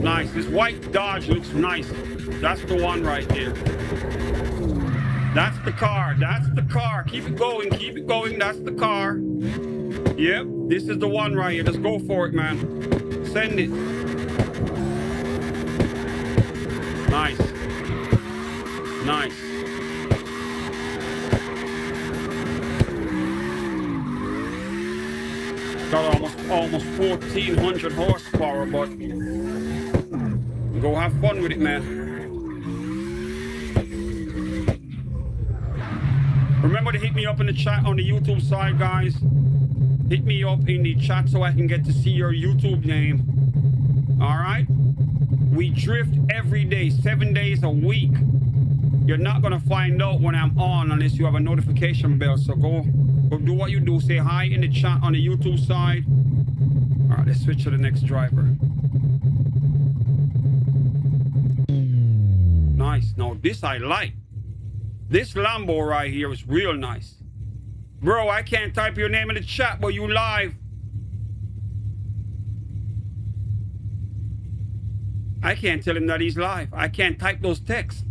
Nice. This white Dodge looks nice. That's the one right there. That's the car. That's the car. Keep it going. Keep it going. That's the car. Yep. This is the one right here. Just go for it, man. Send it. Nice. Nice. Got almost 1,400 horsepower, but go have fun with it, man. Remember to hit me up in the chat on the YouTube side, guys. Hit me up in the chat so I can get to see your YouTube name. All right? We drift every day, 7 days a week. You're not going to find out when I'm on unless you have a notification bell. So go do what you do. Say hi in the chat on the YouTube side. All right, let's switch to the next driver. Nice. Now, this I like. This Lambo right here is real nice. Bro, I can't type your name in the chat, but you live. I can't tell him that he's live. I can't type those texts.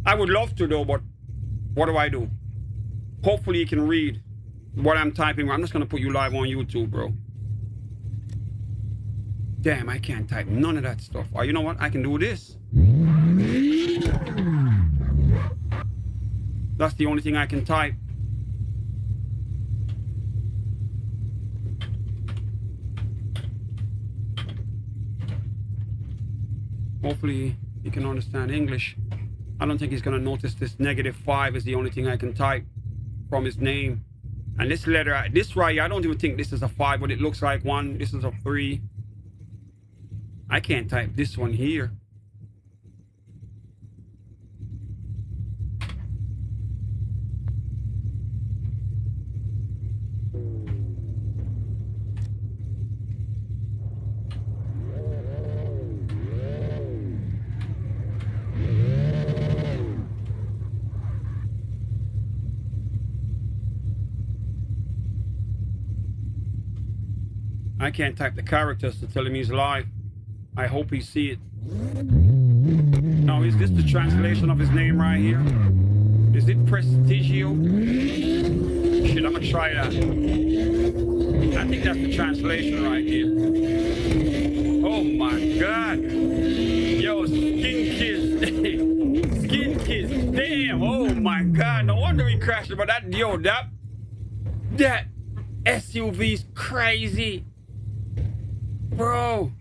I would love to, though, but what do I do? Hopefully you can read what I'm typing. I'm just going to put you live on YouTube, bro. Damn, I can't type none of that stuff. Oh, you know what? I can do this. That's the only thing I can type. Hopefully he can understand English. I don't think he's going to notice this -5 is the only thing I can type from his name. And this letter, this right here, I don't even think this is a 5, but it looks like one. This is a 3. I can't type this one here. I can't type the characters to tell him he's live. I hope he see it. Now, is this the translation of his name right here? Is it Prestigio? Shit, I'm gonna try that. I think that's the translation right here. Oh my God. Yo, Skin Kids. Skin Kids. Damn, oh my God. No wonder he crashed it, but that SUV's crazy. Bro.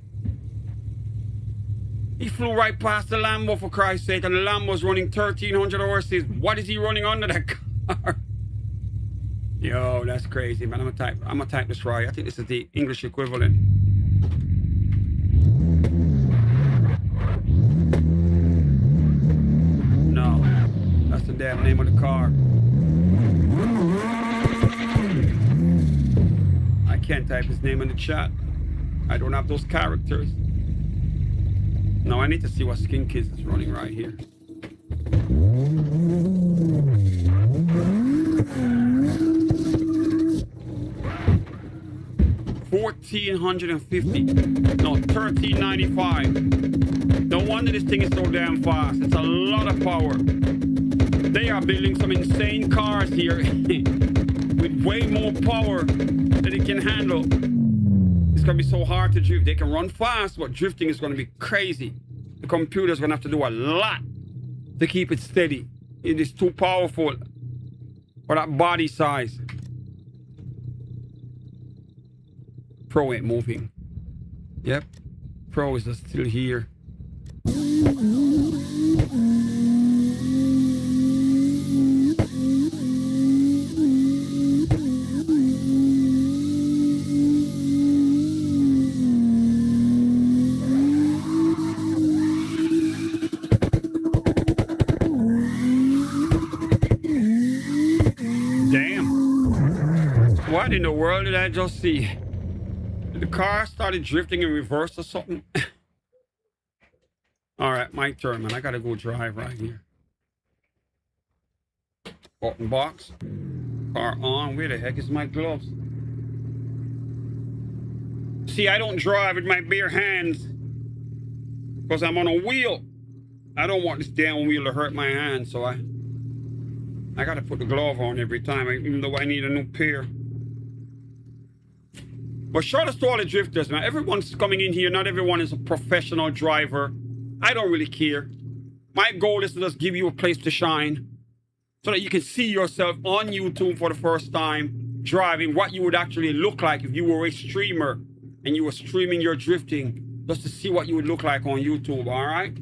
He flew right past the Lambo, for Christ's sake, and the Lambo's running 1,300 horses. What is he running under that car? Yo, that's crazy, man. I'm gonna type this right. I think this is the English equivalent. No, that's the damn name of the car. I can't type his name in the chat. I don't have those characters. No, I need to see what Skin Kids is running right here. $1,450. No, $1,395. No wonder this thing is so damn fast. It's a lot of power. They are building some insane cars here with way more power than it can handle. It's gonna be so hard to drift. They can run fast, but drifting is gonna be crazy. The computer's gonna have to do a lot to keep it steady. It is too powerful for that body size. Pro ain't moving. Yep, Pro is just still here. What in the world did I just see? Did the car started drifting in reverse or something? All right, my turn, man. I gotta go drive right here. Button box. Car on. Where the heck is my gloves? See, I don't drive with my bare hands because I'm on a wheel. I don't want this damn wheel to hurt my hand, so I gotta put the glove on every time, even though I need a new pair. But shout out to all the drifters, man. Everyone's coming in here. Not everyone is a professional driver. I don't really care. My goal is to just give you a place to shine so that you can see yourself on YouTube for the first time driving, what you would actually look like if you were a streamer and you were streaming your drifting, just to see what you would look like on YouTube, all right?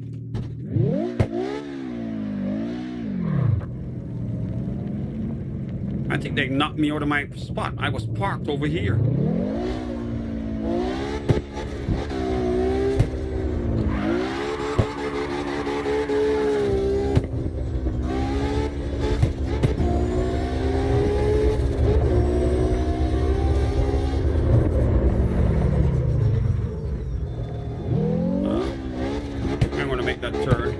I think they knocked me out of my spot. I was parked over here. I'm gonna make that turn.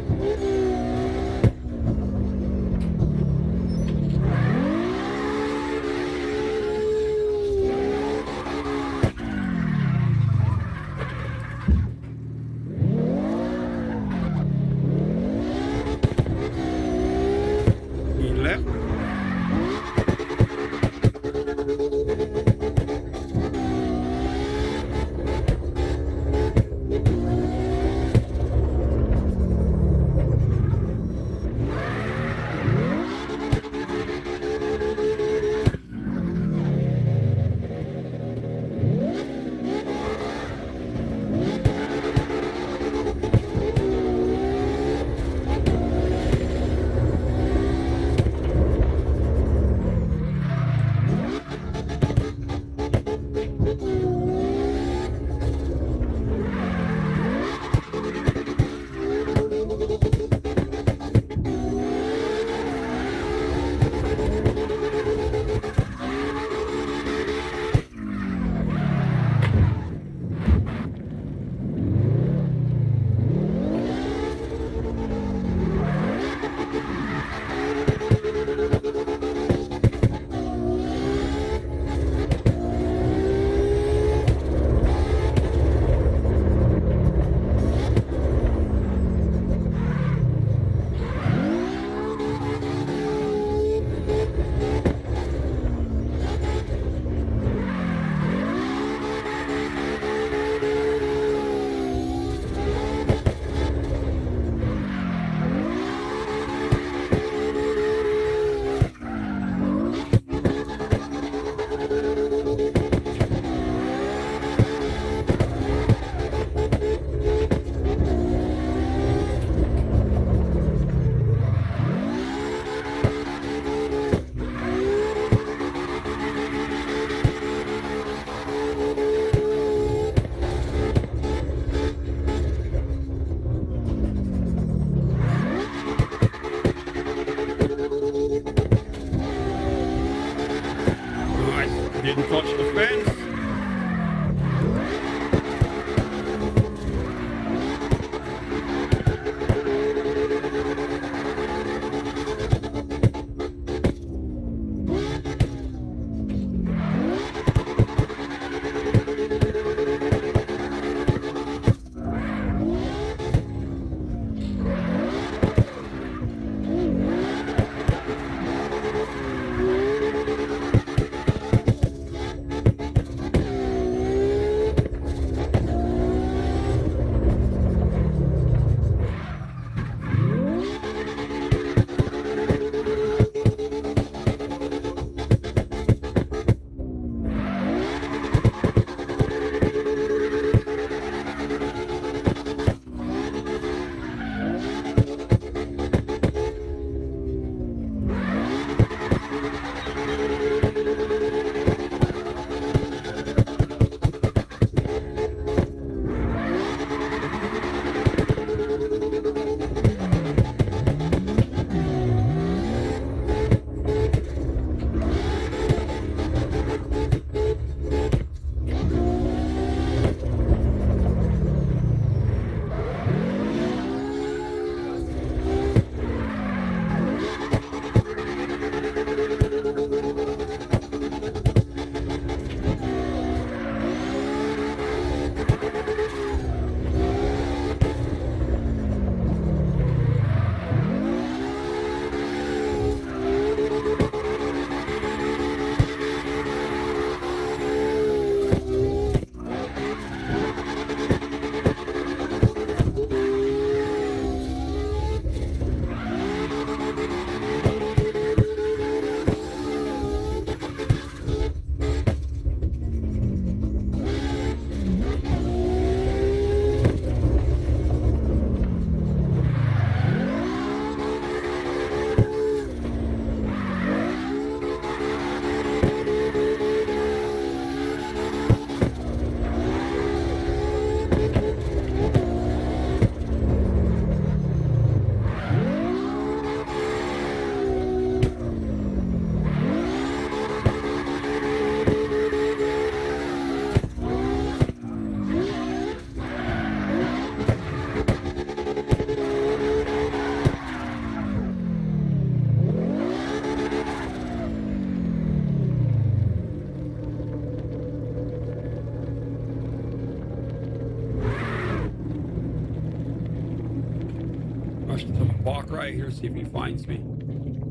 park right here, see if he finds me.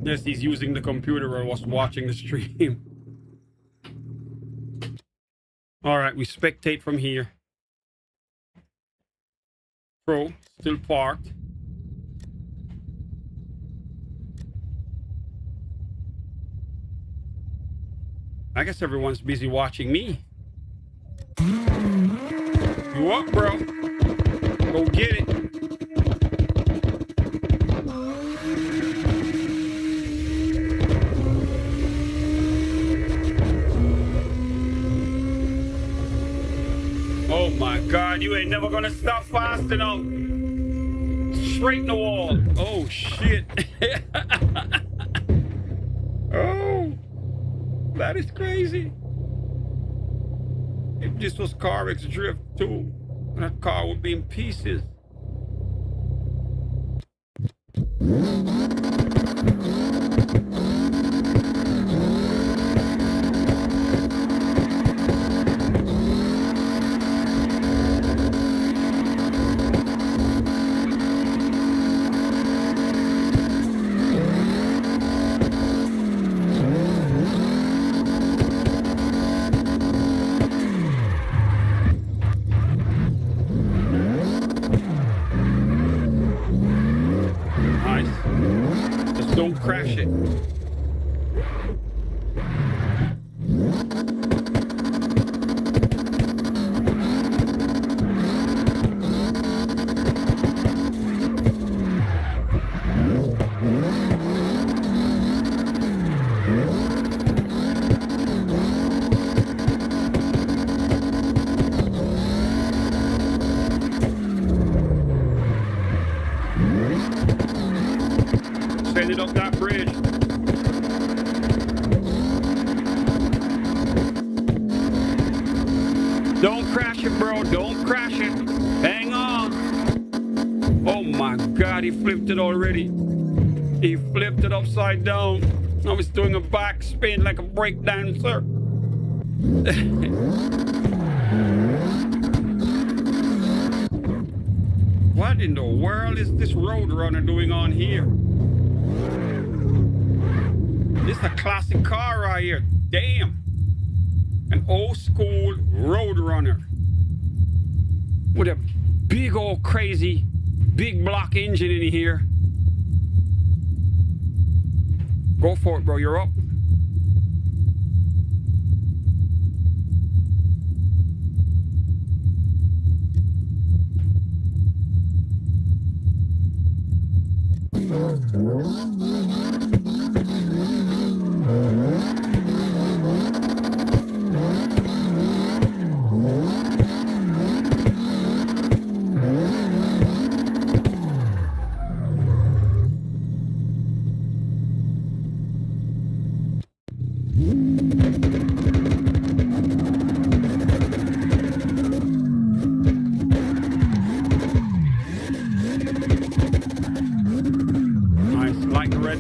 Yes, he's using the computer or was watching the stream. All right, we spectate from here. Pro, still parked. I guess everyone's busy watching me. You up, bro? Go get it. Oh my God, you ain't never gonna stop fast enough. Straight in the wall. Oh shit. Oh, that is crazy. If this was CARX drift too, that car would be in pieces. Don't crash it. Send it up that bridge. Don't crash it, bro. Don't crash it. Hang on. Oh my God, he flipped it already. He flipped it upside down. Now he's doing a back spin like a break dancer. What in the world is this Roadrunner doing on here? This is a classic car right here. Damn. An old school Roadrunner. With a big old crazy big block engine in here. Go for it, bro. You're up.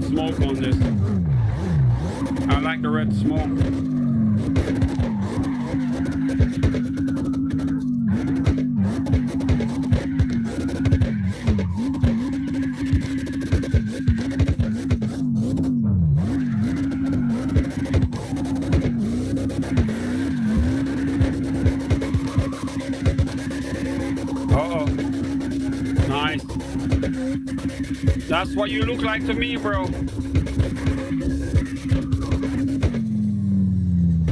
Smoke on this. I like the red smoke. Uh-oh. Nice. That's what you look like to me, bro.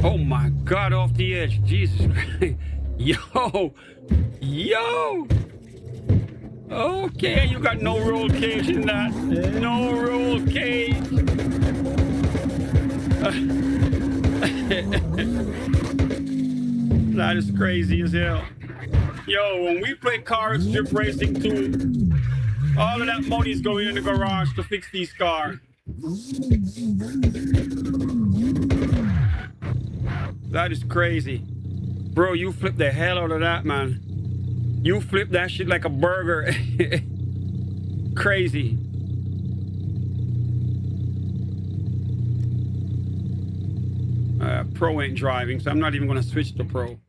Oh my God, off the edge. Jesus Christ. Yo. Yo. Okay, you got no roll cage in that. No roll cage. That is crazy as hell. Yo, when we play CARX Strip Racing 2, all of that money is going in the garage to fix these cars. That is crazy. Bro, you flipped the hell out of that, man. You flipped that shit like a burger. Crazy. Pro ain't driving, so I'm not even going to switch to Pro.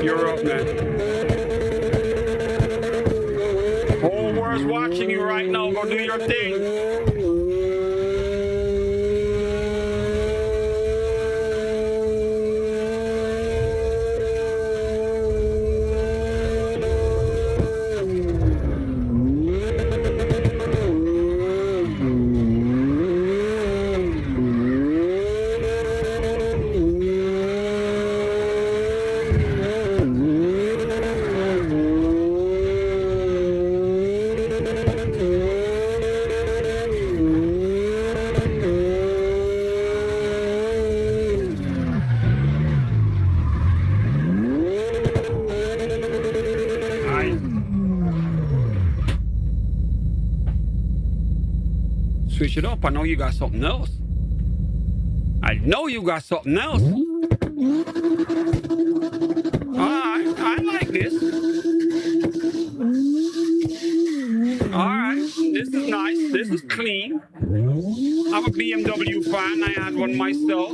You're up, man. Whole world viewers watching you right now. Go do your thing. Switch it up. I know you got something else. I know you got something else. I like this. All right, this is nice. This is clean. I'm a BMW fan. I had one myself.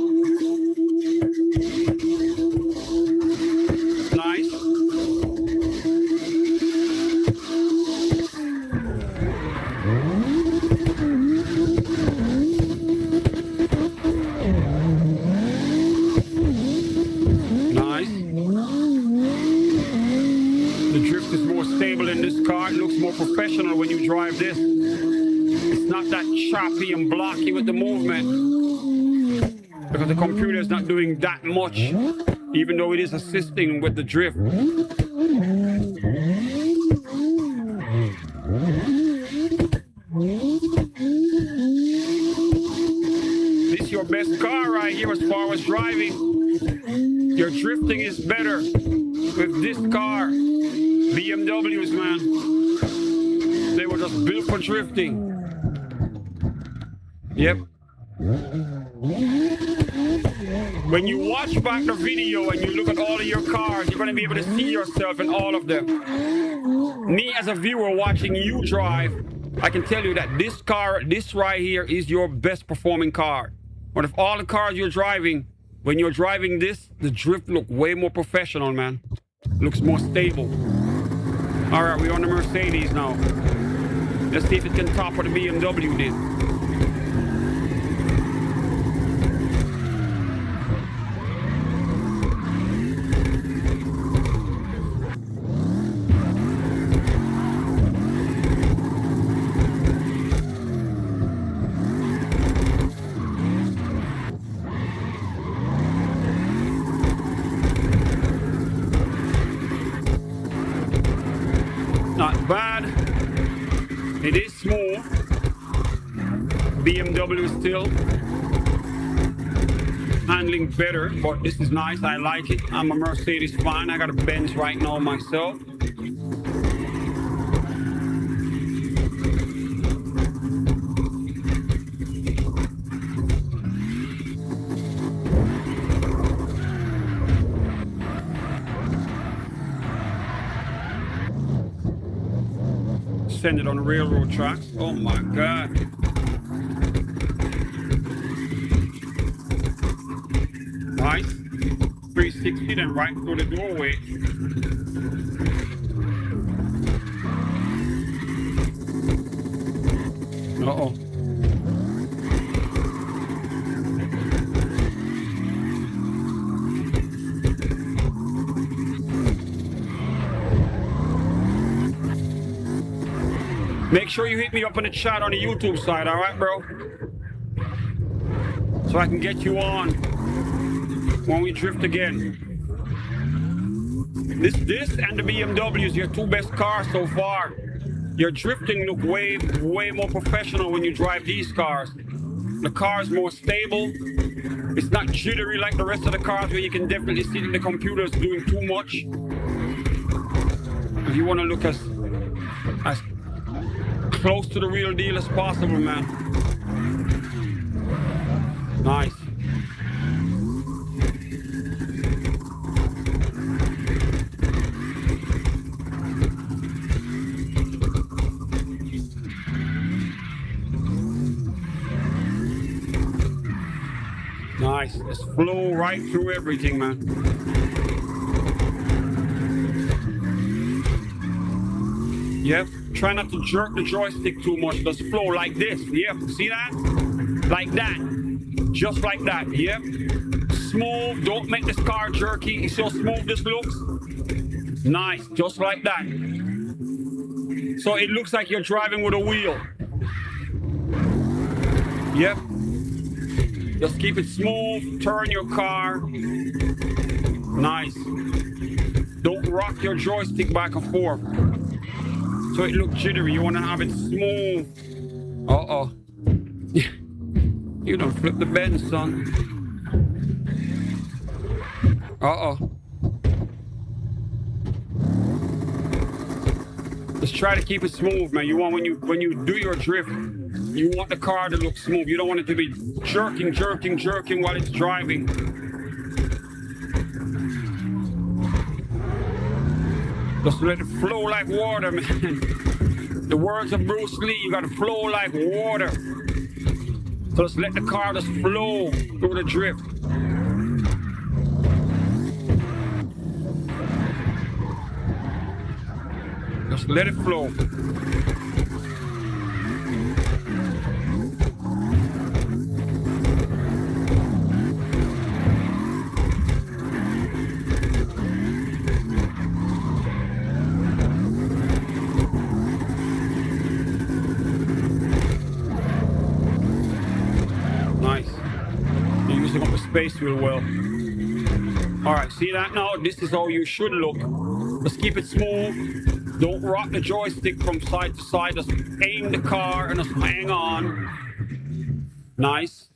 Nice. Stable in this car. It looks more professional when you drive this. It's not that choppy and blocky with the movement because the computer is not doing that much, even though it is assisting with the drift. This is your best car right here as far as driving. Your drifting is better with this car. BMWs, man. They were just built for drifting. Yep. When you watch back the video and you look at all of your cars, you're going to be able to see yourself in all of them. Me as a viewer watching you drive, I can tell you that this car, this right here, is your best performing car. But of all the cars you're driving, when you're driving this, the drift look way more professional, man. Looks more stable. All right, we're on the Mercedes now. Let's see if it can top what the BMW did. Not bad. It is smooth. BMW still handling better, but this is nice. I like it. I'm a Mercedes fan. I got a Benz right now myself. Send it on the railroad tracks. Oh my God. Nice. 360 then right through the doorway. Uh-oh. Make sure you hit me up in the chat on the YouTube side, all right, bro? So I can get you on when we drift again. This and the BMW is your two best cars so far. Your drifting look way more professional when you drive these cars. The car is more stable. It's not jittery like the rest of the cars where you can definitely see that the computer is doing too much. If you want to look as close to the real deal as possible, man. Nice. Nice. Just flow right through everything, man. Yep. Try not to jerk the joystick too much. Just flow like this. Yep. See that? Like that. Just like that. Yep. Smooth. Don't make this car jerky. You see how smooth this looks? Nice. Just like that. So it looks like you're driving with a wheel. Yep. Just keep it smooth. Turn your car. Nice. Don't rock your joystick back and forth. So it looks jittery. You want to have it smooth. Uh-oh. You don't flip the bend, son. Uh-oh. Just try to keep it smooth, man. You want when you do your drift, you want the car to look smooth. You don't want it to be jerking while it's driving. Just let it flow like water, man. The words of Bruce Lee, you gotta flow like water. So just let the car just flow through the drift. Just let it flow. Nice. You're using up the space real well. All right, see that now? This is how you should look. Just keep it smooth. Don't rock the joystick from side to side. Just aim the car and just hang on. Nice.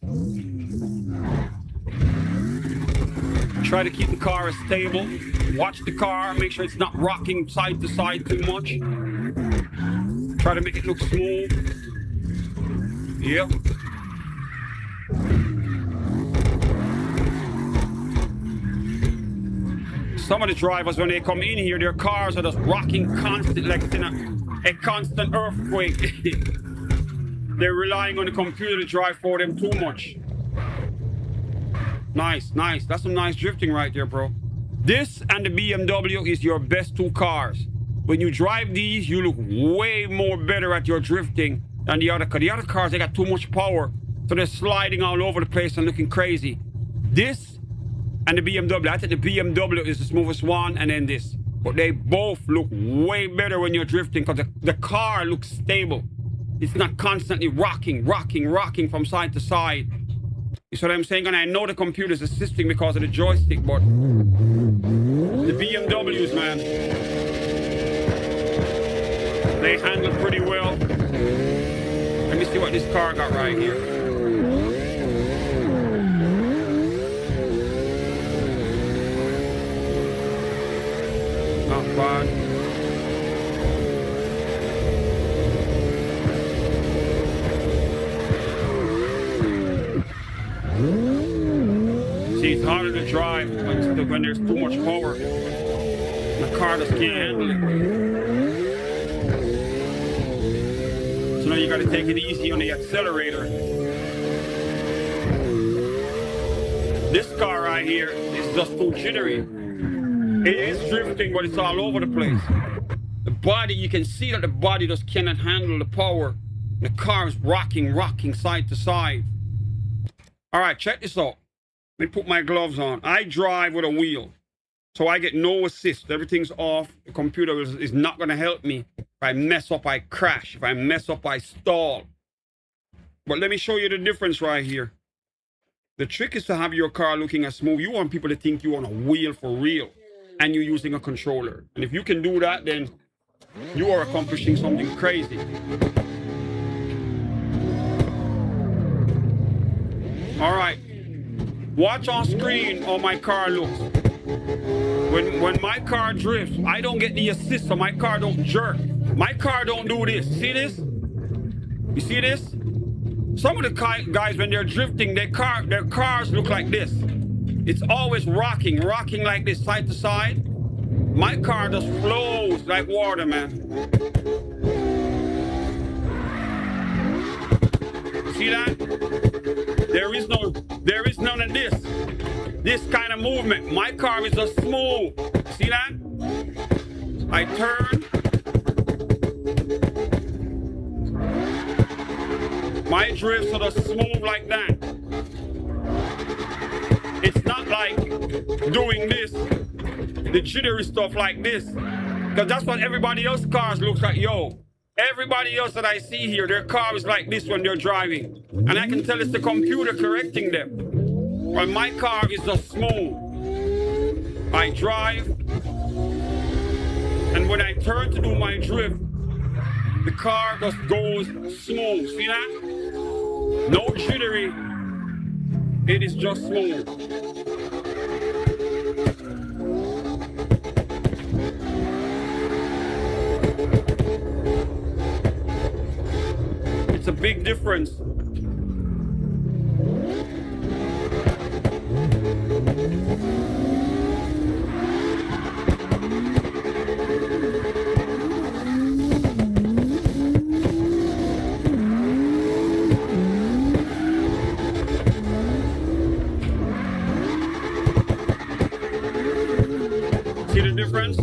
Try to keep the car stable. Watch the car. Make sure it's not rocking side to side too much. Try to make it look smooth. Yep. Some of the drivers, when they come in here, their cars are just rocking constantly, like it's in a constant earthquake. They're relying on the computer to drive for them too much. Nice, nice. That's some nice drifting right there, bro. This and the BMW is your best two cars. When you drive these, you look way more better at your drifting than the other cars. The other cars, they got too much power, so they're sliding all over the place and looking crazy. This and the BMW, I think the BMW is the smoothest one, and then this. But they both look way better when you're drifting because the car looks stable. It's not constantly rocking from side to side. You see what I'm saying? And I know the computer's assisting because of the joystick, but the BMWs, man, they handle pretty well. Let me see what this car got right here. Not bad. See, it's harder to drive when there's too much power. The car just can't handle it. So now you got to take it easy on the accelerator. This car right here is just too jittery. It is drifting, but it's all over the place. The body, you can see that the body just cannot handle the power. The car is rocking side to side. All right, check this out. Let me put my gloves on. I drive with a wheel, so I get no assist. Everything's off. The computer is not going to help me. If I mess up, I crash. If I mess up, I stall. But let me show you the difference right here. The trick is to have your car looking as smooth. You want people to think you're on a wheel for real, and you're using a controller. And if you can do that, then you are accomplishing something crazy. All right. Watch on screen how my car looks. When my car drifts, I don't get the assist, so my car don't jerk. My car don't do this. See this? You see this? Some of the guys, when they're drifting, their cars look like this. It's always rocking like this, side to side. My car just flows like water, man. See that? There is none of this kind of movement. My car is just smooth. See that? I turn, My drifts are just smooth like that. It's not like doing this, the jittery stuff like this. Because that's what everybody else's cars looks like. Yo, everybody else that I see here, their car is like this when they're driving. And I can tell it's the computer correcting them. But my car is just smooth. I drive, and when I turn to do my drift, the car just goes smooth. See that? No jittery. It is just smooth. It's a big difference. See the difference?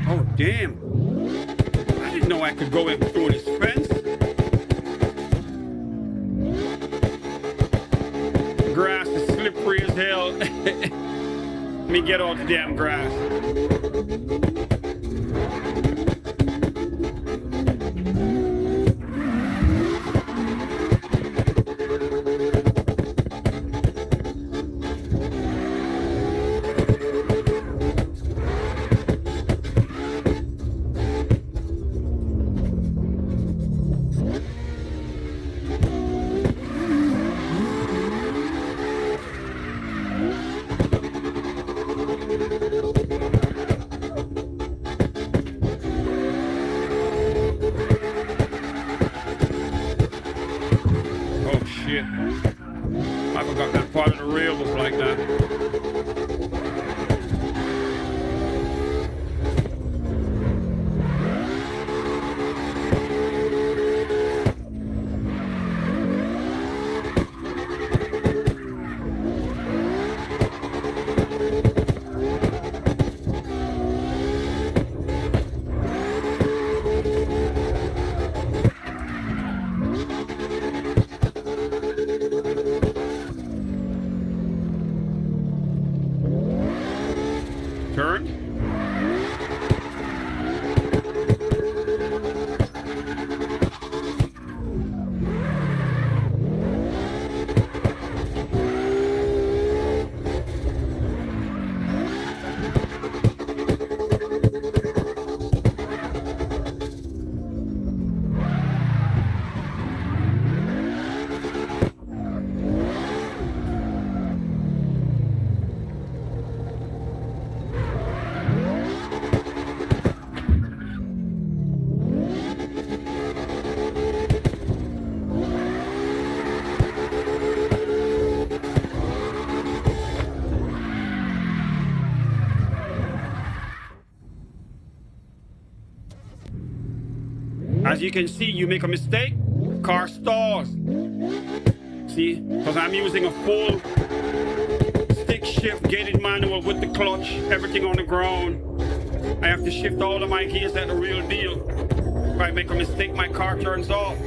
Oh, damn. I didn't know I could go in through this fence. Grass is slippery as hell. Let me get all the damn grass. Oh shit. I forgot that part of the rail was like that. Turn. As you can see, you make a mistake, car stalls. See, because I'm using a full stick shift gated manual with the clutch, everything on the ground. I have to shift all of my gears at the real deal. If I make a mistake, my car turns off.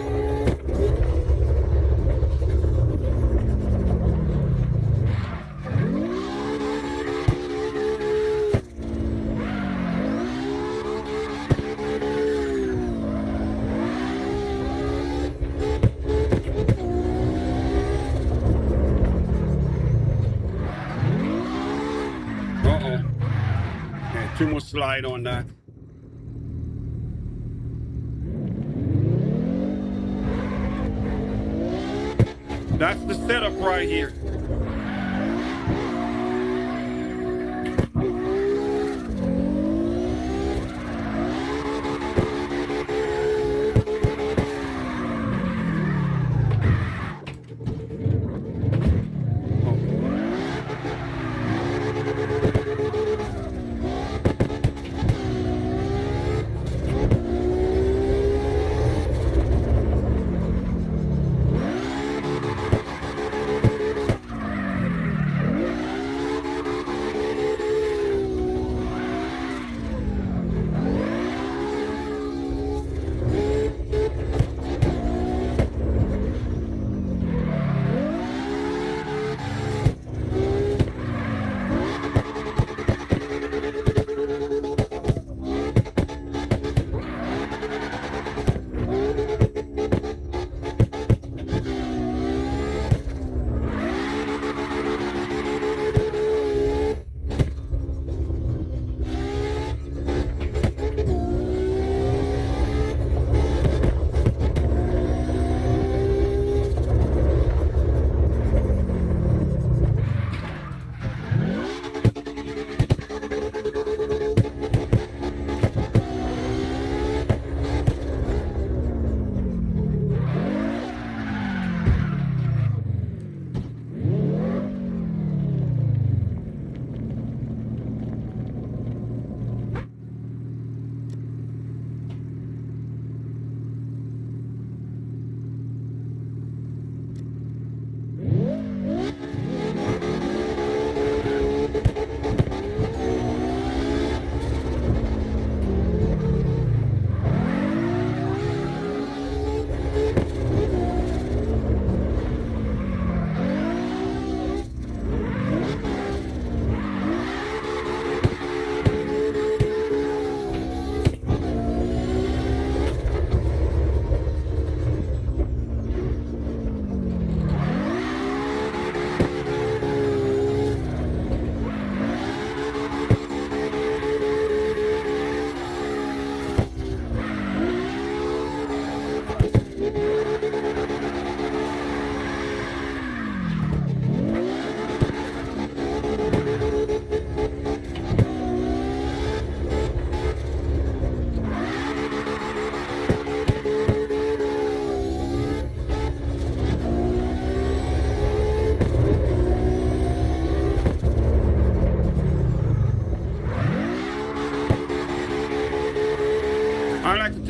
Too much slide on that. That's the setup right here.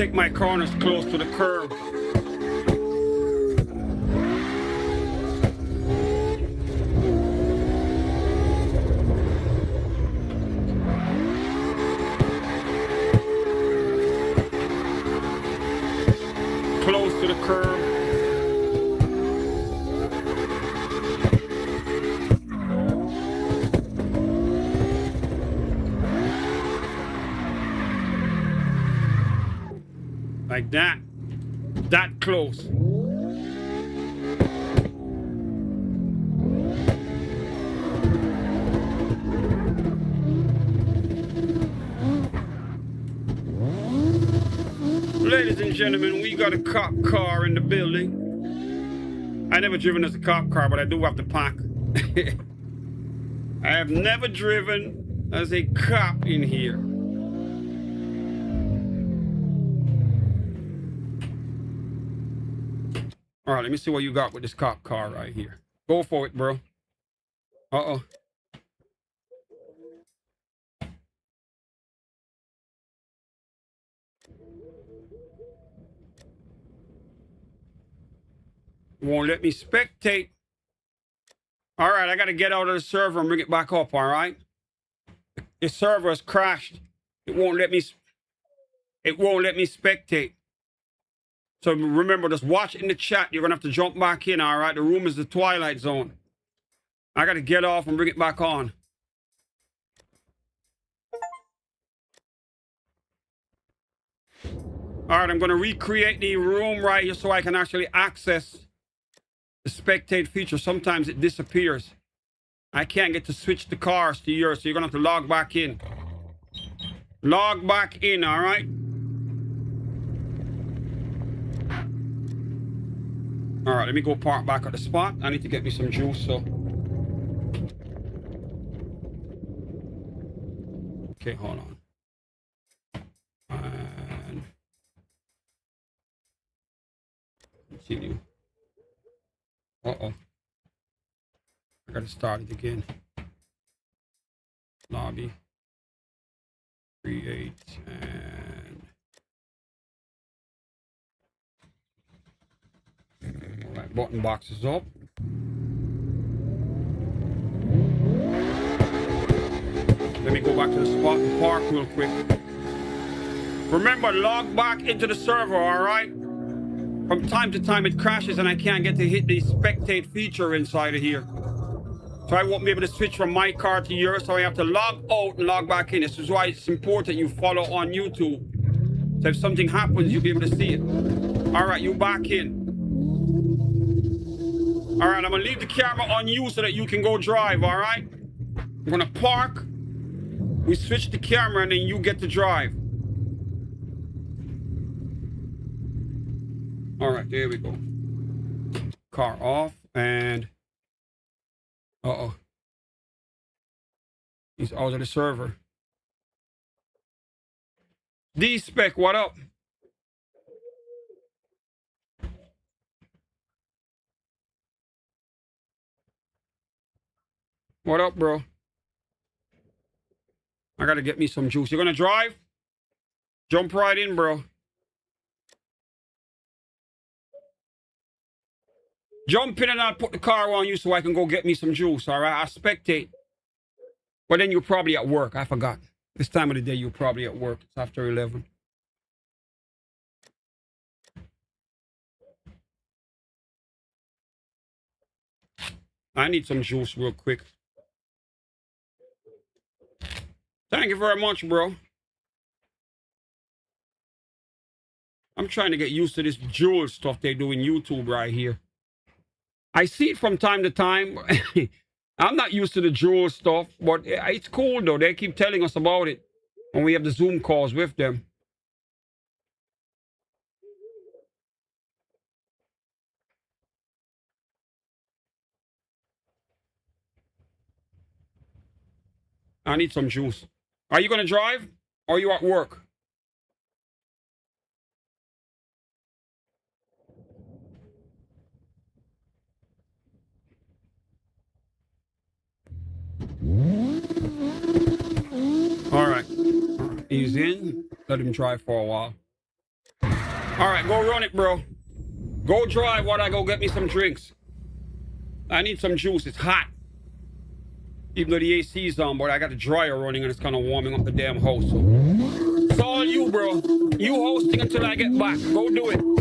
take my corners close to the curb. Close to the curb. Like that. That close. Ladies and gentlemen, we got a cop car in the building. I never driven as a cop car, but I do have the pack. I have never driven as a cop in here. All right, let me see what you got with this cop car right here. Go for it, bro. Uh-oh. Won't let me spectate. All right, I got to get out of the server and bring it back up, all right? The server has crashed. It won't let me spectate. So remember, just watch in the chat. You're going to have to jump back in, all right? The room is the Twilight Zone. I got to get off and bring it back on. All right, I'm going to recreate the room right here so I can actually access the spectate feature. Sometimes it disappears. I can't get to switch the cars to yours, so you're going to have to log back in. Log back in, all right? All right, let me go park back at the spot. I need to get me some juice, so. Okay, hold on. And continue. Uh-oh. I gotta start it again. Lobby. Create and all right, button box is up. Let me go back to the spot and park real quick. Remember, log back into the server, all right? From time to time it crashes and I can't get to hit the spectate feature inside of here. So I won't be able to switch from my car to yours, so I have to log out and log back in. This is why it's important you follow on YouTube. So if something happens, you'll be able to see it. All right, you back in. All right, I'm gonna leave the camera on you so that you can go drive, all right? I'm gonna park. We switch the camera and then you get to drive. All right, there we go. Car off and uh-oh. He's out of the server. D-Spec, what up? What up, bro? I gotta get me some juice. You're gonna drive? Jump right in, bro. Jump in and I'll put the car on you so I can go get me some juice, all right? I'll spectate. But then you're probably at work. I forgot. This time of the day, you're probably at work. It's after 11. I need some juice real quick. Thank you very much, bro. I'm trying to get used to this jewel stuff they do in YouTube right here. I see it from time to time. I'm not used to the jewel stuff, but it's cool, though. They keep telling us about it when we have the Zoom calls with them. I need some juice. Are you going to drive? Or are you at work? All right. He's in. Let him drive for a while. All right, go run it, bro. Go drive while I go get me some drinks. I need some juice. It's hot. Even though the AC is on, but I got the dryer running and it's kind of warming up the damn house. So it's all you, bro. You hosting until I get back. Go do it.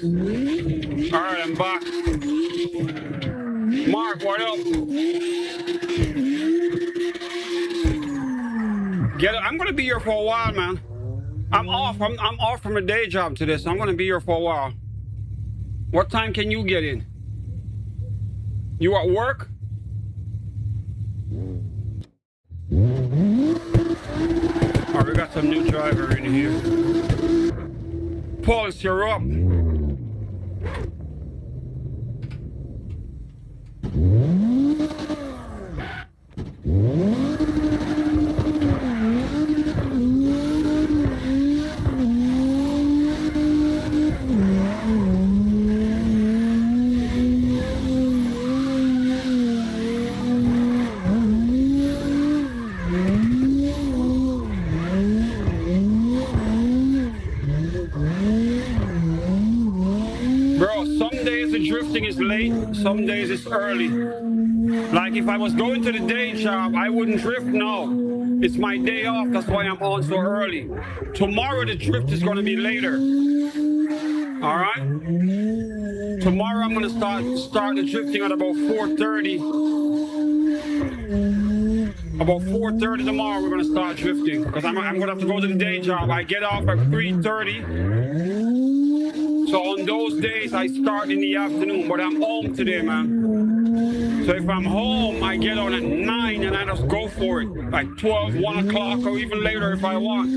Nice. All right, I'm back. Mark, what up? I'm gonna be here for a while, man. I'm off. I'm off from a day job today, so I'm gonna be here for a while. What time can you get in? You at work? All right, we got some new driver in here. Pulse, you're up. Is late, some days it's early. Like if I was going to the day job, I wouldn't drift now. It's my day off, that's why I'm on so early. Tomorrow the drift is going to be later. All right? Tomorrow I'm going to start the drifting at about 4:30. About 4:30 tomorrow we're going to start drifting because I'm going to have to go to the day job. I get off at 3:30. So on those days, I start in the afternoon, but I'm home today, man. So if I'm home, I get on at 9 and I just go for it. Like 12, 1 o'clock, or even later if I want.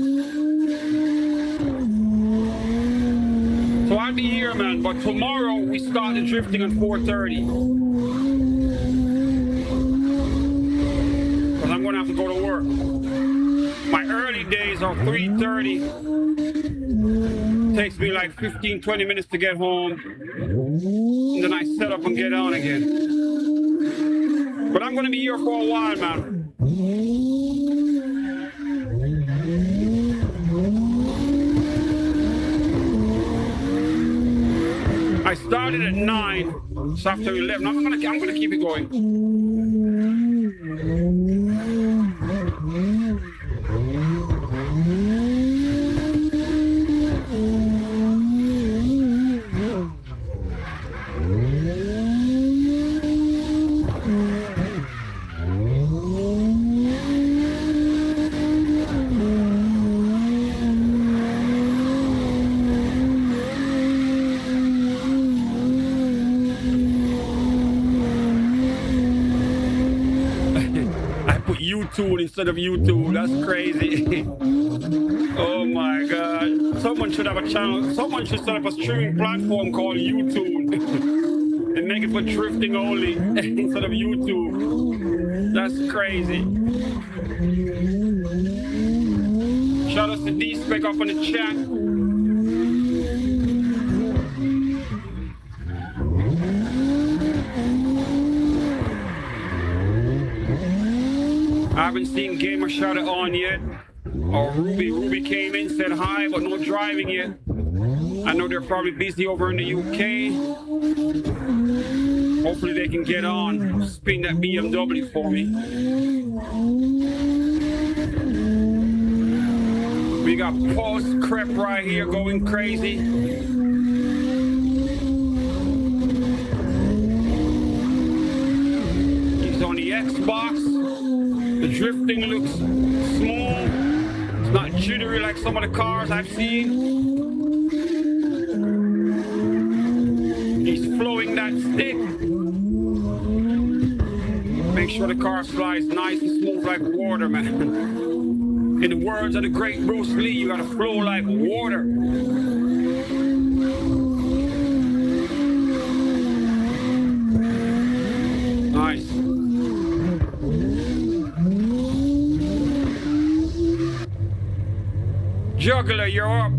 So I'll be here, man. But tomorrow, we start the drifting at 4:30. Because I'm going to have to go to work. My early days are 3:30. Takes me like 15, 20 minutes to get home. And then I set up and get on again. But I'm going to be here for a while, man. I started at 9. It's after 11. I'm going to keep it going. YouTube instead of YouTube. That's crazy. Oh my God. Someone should have a channel. Someone should set up a streaming platform called YouTube and make it for drifting only instead of YouTube. That's crazy. Shout out to D-Spec up on the chat. I haven't seen Gamer Shot It on yet. Or Ruby. Ruby came in, said hi, but no driving yet. I know they're probably busy over in the UK. Hopefully they can get on, spin that BMW for me. We got Post Crep right here going crazy. He's on the Xbox. The drifting looks smooth. It's not jittery like some of the cars I've seen. He's flowing that stick. Make sure the car slides nice and smooth like water, man. In the words of the great Bruce Lee, you gotta flow like water. Nice. Juggler, you're up.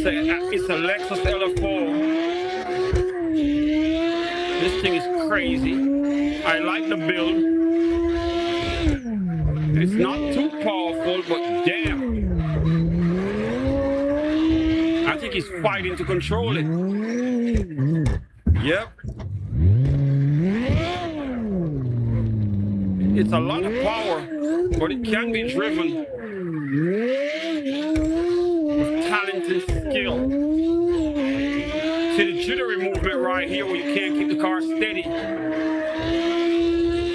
It's a Lexus LF4. This thing is crazy. I like the build. It's not too powerful, but damn. I think he's fighting to control it. Yep. It's a lot of power, but it can be driven with talent and skill. See the jittery movement right here where you can't keep the car steady.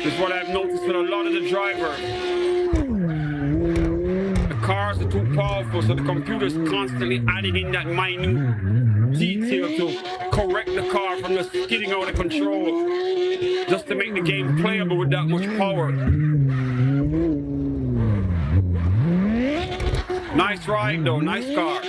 Is what I've noticed with a lot of the drivers. The cars are too powerful, so the computer's constantly adding in that minute detail to correct the car from just skidding out of control, just to make the game playable with that much power. Nice ride though, nice car.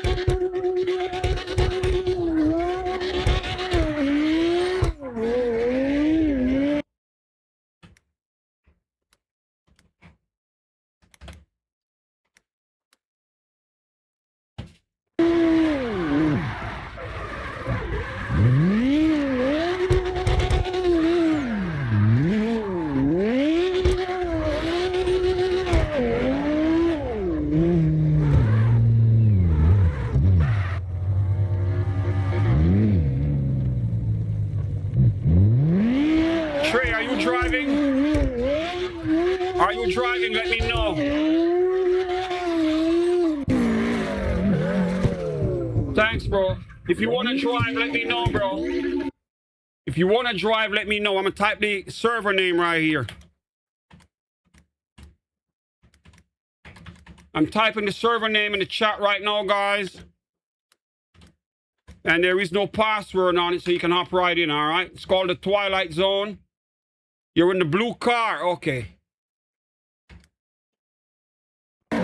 Are you driving? Let me know. Thanks, bro. If you want to drive, let me know, bro. If you want to drive, let me know. I'm going to type the server name right here. I'm typing the server name in the chat right now, guys. And there is no password on it, so you can hop right in, all right? It's called the Twilight Zone. You're in the blue car. Okay. I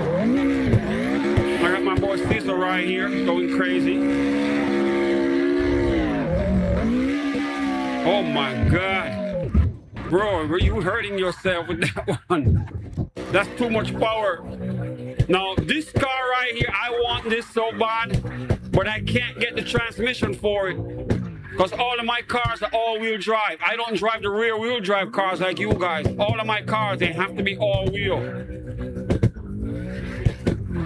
got my boy Cesar right here going crazy. Oh my God. Bro, were you hurting yourself with that one? That's too much power. Now, this car right here, I want this so bad, but I can't get the transmission for it. Because all of my cars are all-wheel drive. I don't drive the rear-wheel drive cars like you guys. All of my cars, they have to be all-wheel.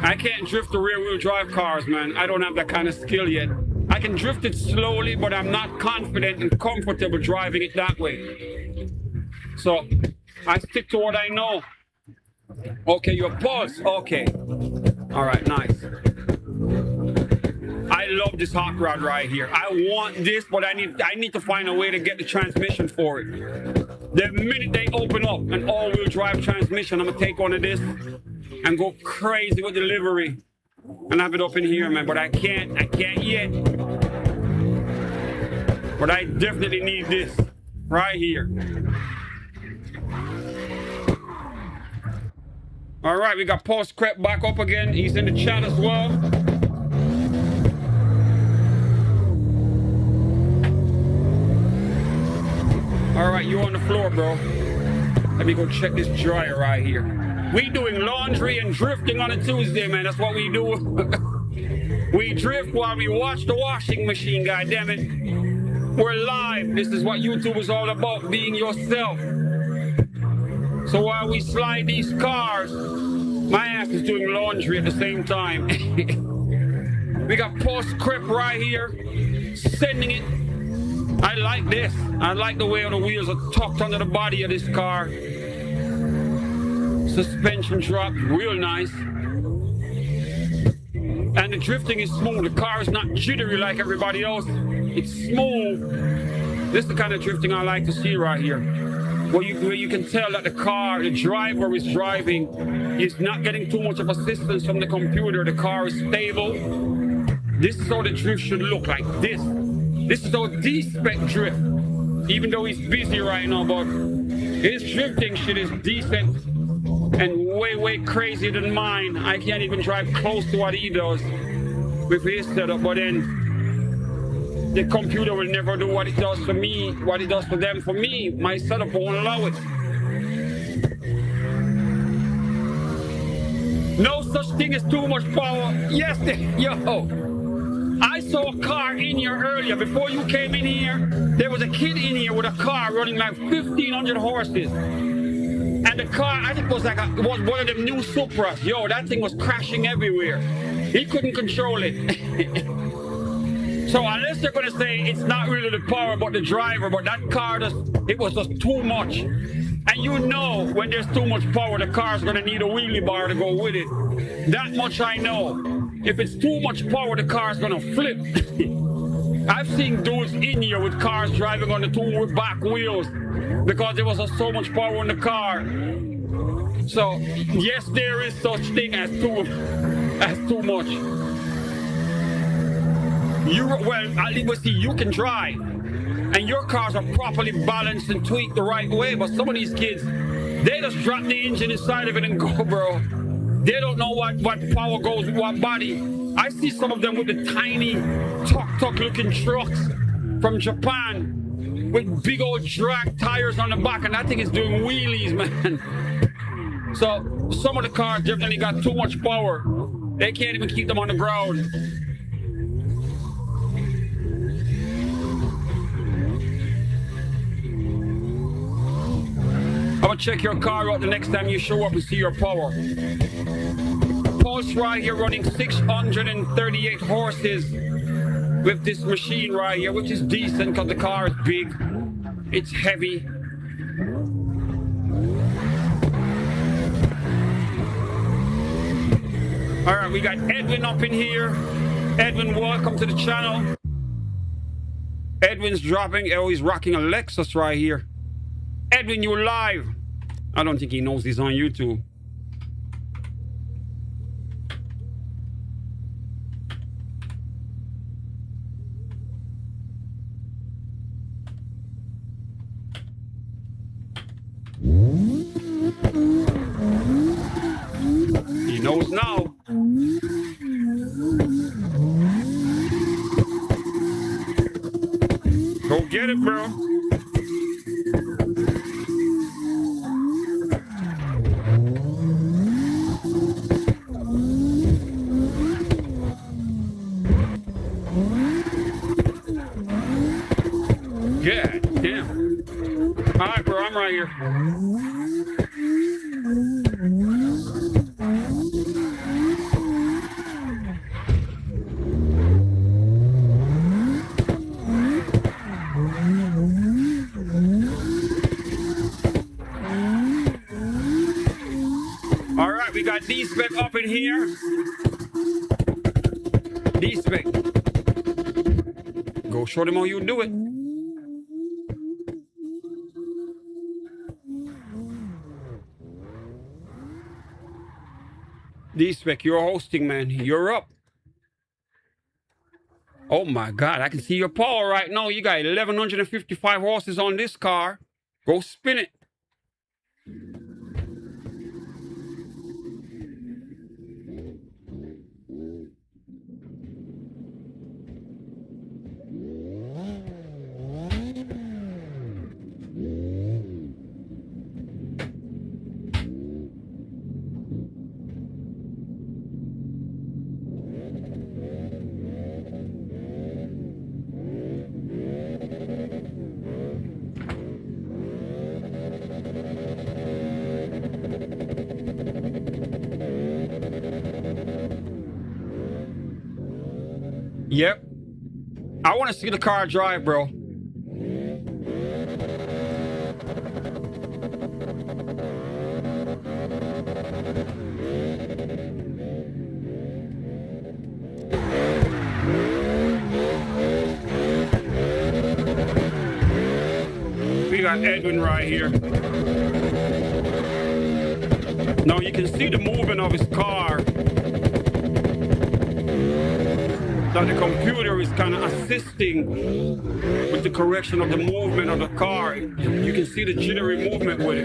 I can't drift the rear-wheel drive cars, man. I don't have that kind of skill yet. I can drift it slowly, but I'm not confident and comfortable driving it that way. So, I stick to what I know. Okay, you're paused. Okay. All right, nice. I love this hot rod right here. I want this, but I need to find a way to get the transmission for it. The minute they open up an all-wheel drive transmission, I'm gonna take one of this and go crazy with delivery and have it up in here, man. But I can't yet. But I definitely need this right here. All right, we got Post crept back up again. He's in the chat as well. All right, you on the floor, bro. Let me go check this dryer right here. We doing laundry and drifting on a Tuesday, man. That's what we do. We drift while we watch the washing machine, goddammit. We're live. This is what YouTube is all about, being yourself. So while we slide these cars, my ass is doing laundry at the same time. We got Postscript right here, sending it. I like this. I like the way the wheels are tucked under the body of this car. Suspension drop, real nice. And the drifting is smooth. The car is not jittery like everybody else. It's smooth. This is the kind of drifting I like to see right here. Where you can tell that the driver is driving. He's not getting too much of assistance from the computer. The car is stable. This is how the drift should look, like this. This is how D-Spec drift. Even though he's busy right now, but his drifting shit is decent and way crazier than mine. I can't even drive close to what he does with his setup, but then the computer will never do what it does for me, what it does for them. For me, my setup won't allow it. No such thing as too much power. Yes, yo. I saw a car in here earlier. Before you came in here, there was a kid in here with a car running like 1,500 horses. And the car, I think it was was one of them new Supras. Yo, that thing was crashing everywhere. He couldn't control it. So unless they're gonna say it's not really the power but the driver, but that car it was just too much. And you know when there's too much power, the car's gonna need a wheelie bar to go with it. That much I know. If it's too much power, the car's gonna flip. I've seen dudes in here with cars driving on the two back wheels because there was so much power in the car. So yes, there is such thing as too much. You can drive, and your cars are properly balanced and tweaked the right way. But some of these kids, they just drop the engine inside of it and go, bro. They don't know what power goes with what body. I see some of them with the tiny tuk-tuk looking trucks from Japan with big old drag tires on the back, and that thing is doing wheelies, man. So some of the cars definitely got too much power. They can't even keep them on the ground. I'm gonna check your car out the next time you show up and see your power. Pulse right here running 638 horses with this machine right here, which is decent because the car is big, it's heavy. All right, we got Edwin up in here. Edwin, welcome to the channel. Edwin's dropping. Oh, he's rocking a Lexus right here. Edwin, you live. I don't think he knows he's on YouTube. He knows now. Go get it, bro. God damn. All right, bro, I'm right here. All right, we got D-Spec up in here. D-Spec. Go show them how you do it. D-Spec, you're hosting, man. You're up. Oh my God, I can see your power right now. You got 1,155 horses on this car. Go spin it. Yep. I want to see the car drive, bro. We got Edwin right here. Now you can see the movement of his car. So the computer is kind of assisting with the correction of the movement of the car. You can see the jittery movement with it.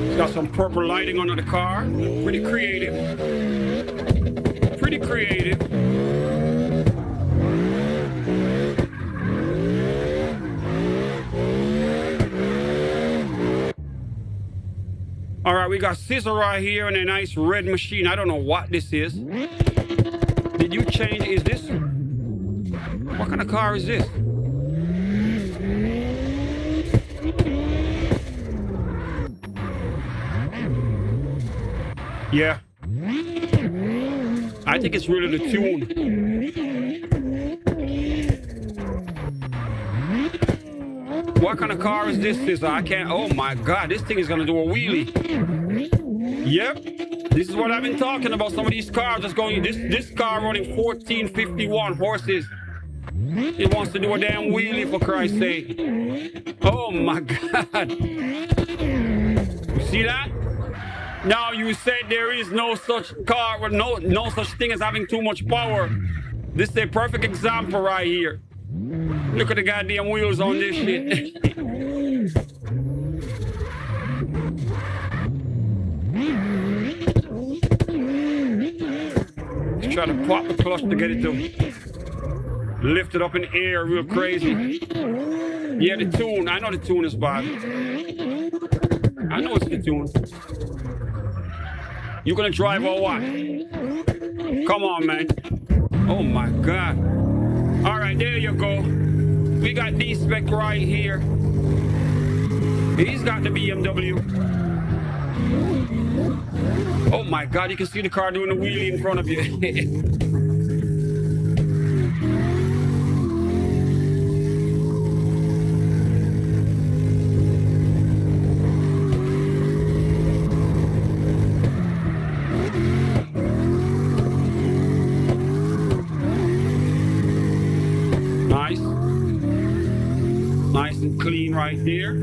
It's got some purple lighting under the car. Pretty creative. Pretty creative. we got scissor right here and a nice red machine. I don't know what this is. Did you change? Is this? What kind of car is this? Yeah. I think it's really the tune. What kind of car is this, sister? I can't. Oh my God, this thing is gonna do a wheelie. Yep. This is what I've been talking about. Some of these cars just going. This car running 1451 horses. It wants to do a damn wheelie, for Christ's sake. Oh my God. You see that? Now you said there is no such car with no such thing as having too much power. This is a perfect example right here. Look at the goddamn wheels on this shit. Just try to pop the clutch to get it to lift it up in the air real crazy. Yeah, the tune. I know the tune is bad. I know it's the tune. You gonna drive or what? Come on, man. Oh my God. All right, there you go. We got D-Spec right here. He's got the BMW. Oh my God, you can see the car doing a wheelie in front of you. Nice and clean right there.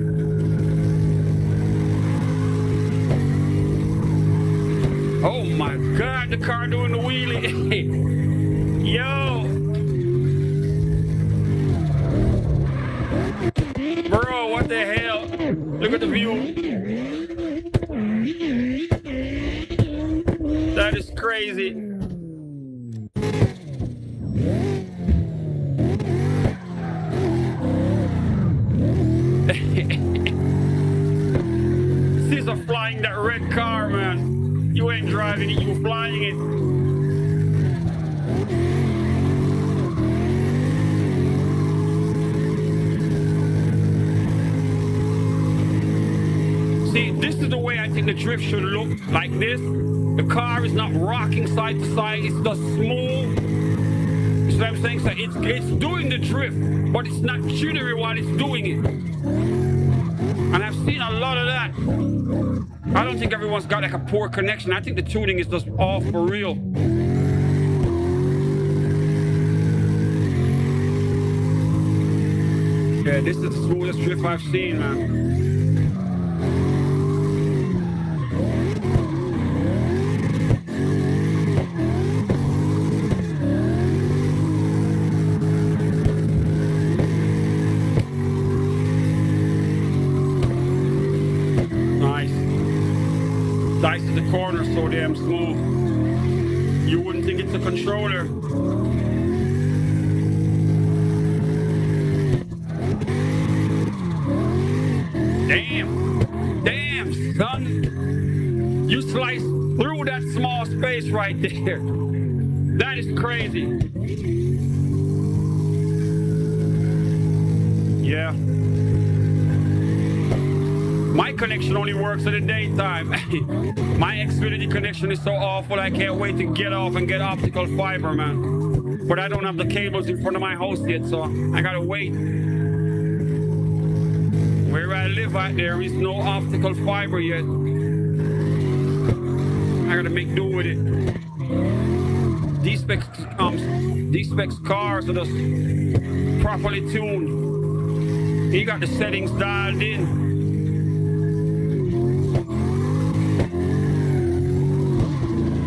Oh my God, the car doing the wheelie. Yo. Bro, what the hell? Look at the view. That is crazy. Caesar flying that red car, man. You ain't driving it, you flying it. See, this is the way I think the drift should look, like this. The car is not rocking side to side, it's just smooth. You see what I'm saying? So it's doing the drift, but it's not jittery while it's doing it. And I've seen a lot of that. I don't think everyone's got like a poor connection. I think the tuning is just all for real. Yeah, this is the smoothest drift I've seen, man. Dice in the corner so damn smooth. You wouldn't think it's a controller. Damn, son. You sliced through that small space right there. That is crazy. Yeah. My connection only works in the daytime. My Xfinity connection is so awful, I can't wait to get off and get optical fiber, man. But I don't have the cables in front of my house yet, so I gotta wait. Where I live out there is no optical fiber yet. I gotta make do with it. D-Spec's cars are just properly tuned. He got the settings dialed in.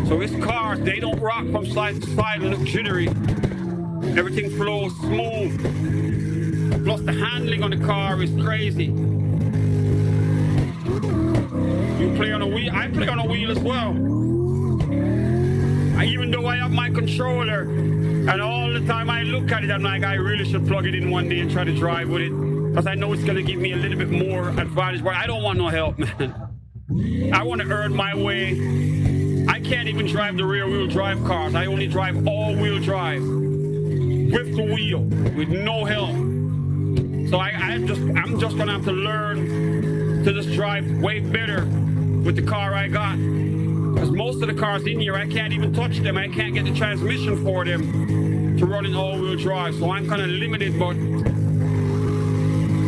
So his cars, they don't rock from side to side and look jittery. Everything flows smooth. Plus the handling on the car is crazy. You play on a wheel, I play on a wheel as well. Even though I have my controller, and all the time I look at it, I'm like, I really should plug it in one day and try to drive with it. Because I know it's going to give me a little bit more advantage, but I don't want no help, man. I want to earn my way. I can't even drive the rear-wheel drive cars. I only drive all-wheel drive with the wheel, with no help. So I'm just gonna have to learn to just drive way better with the car I got. Because most of the cars in here, I can't even touch them. I can't get the transmission for them to run in all-wheel drive. So I'm kind of limited, but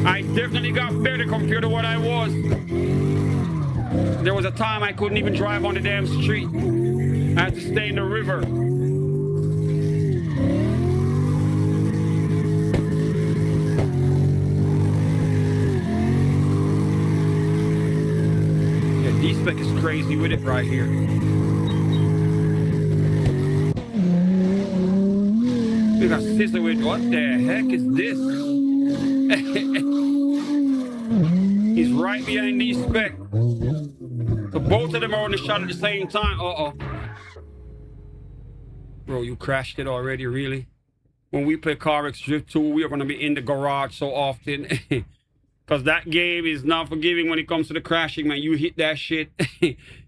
I definitely got better compared to what I was. There was a time I couldn't even drive on the damn street. I had to stay in the river. Yeah, D-Spec is crazy with it right here. We got Scissor with, what the heck is this? He's right behind D-Spec. So both of them are on the shot at the same time. Uh-oh. Bro, you crashed it already, really? When we play CARX Drift 2, we are going to be in the garage so often. Because that game is not forgiving when it comes to the crashing, man. You hit that shit,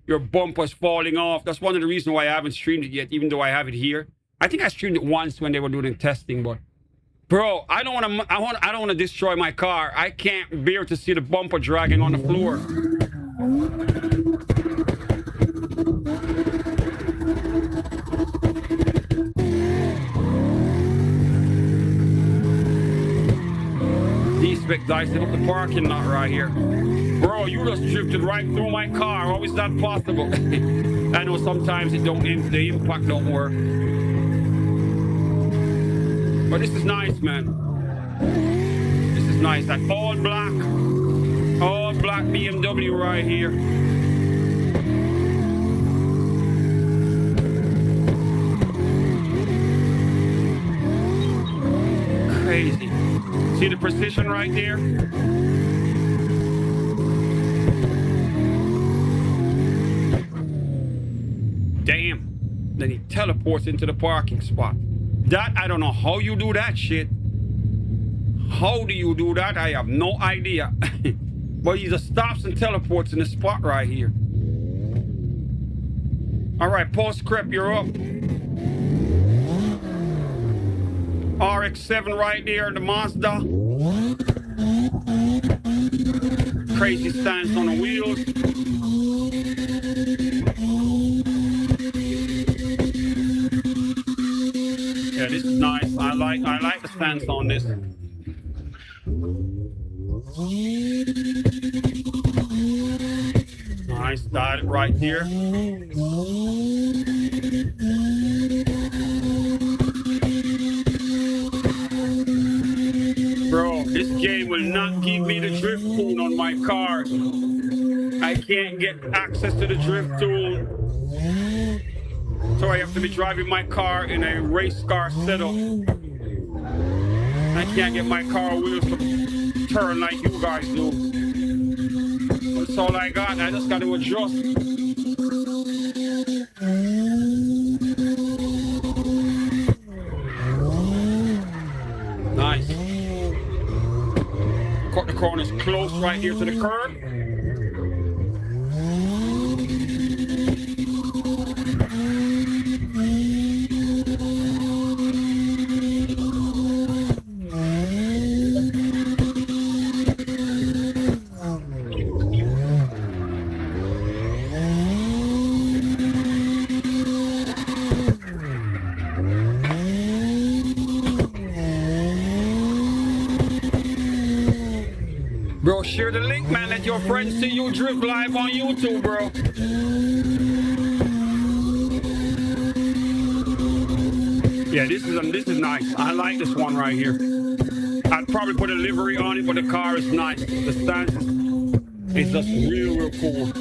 your bumper's falling off. That's one of the reasons why I haven't streamed it yet, even though I have it here. I think I streamed it once when they were doing testing, but... Bro, I don't want to destroy my car. I can't bear to see the bumper dragging on the floor. D-Spec dicing up the parking lot right here. Bro, you just drifted right through my car. How is that possible? I know sometimes it don't, the impact don't work. But this is nice, man. This is nice. That all black BMW right here. Crazy. See the precision right there? Damn. Then he teleports into the parking spot. That, I don't know how you do that shit. How do you do that? I have no idea. But he just stops and teleports in the spot right here. All right, Post-Crep, you're up. RX-7 right there, the Mazda. Crazy stance on the wheels. Yeah, this is nice. I like the stance on this. Nice, got it right here. Bro, this game will not give me the drift tool on my car. I can't get access to the drift tool. So I have to be driving my car in a race car setup. I can't get my car wheels to turn like you guys do. That's all I got. I just got to adjust. Nice. Cut the corners close right here to the curb. Bro, share the link, man. Let your friends see you drift live on YouTube, bro. Yeah, this is nice. I like this one right here. I'd probably put a livery on it, but the car is nice. The stance is just real cool.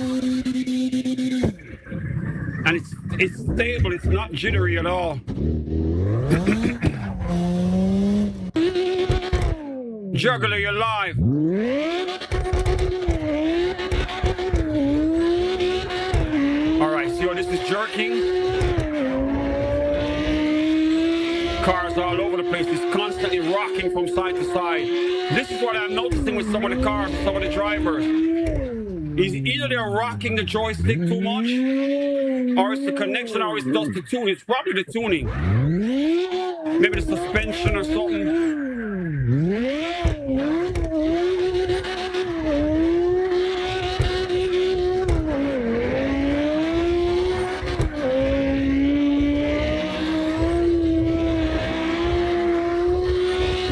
And it's stable. It's not jittery at all. Juggler, you're live. All right, see how this is jerking? Cars all over the place. It's constantly rocking from side to side. This is what I'm noticing with some of the cars, some of the drivers. Is either they're rocking the joystick too much, or it's the connection, or it's just the tuning. It's probably the tuning. Maybe the suspension or something.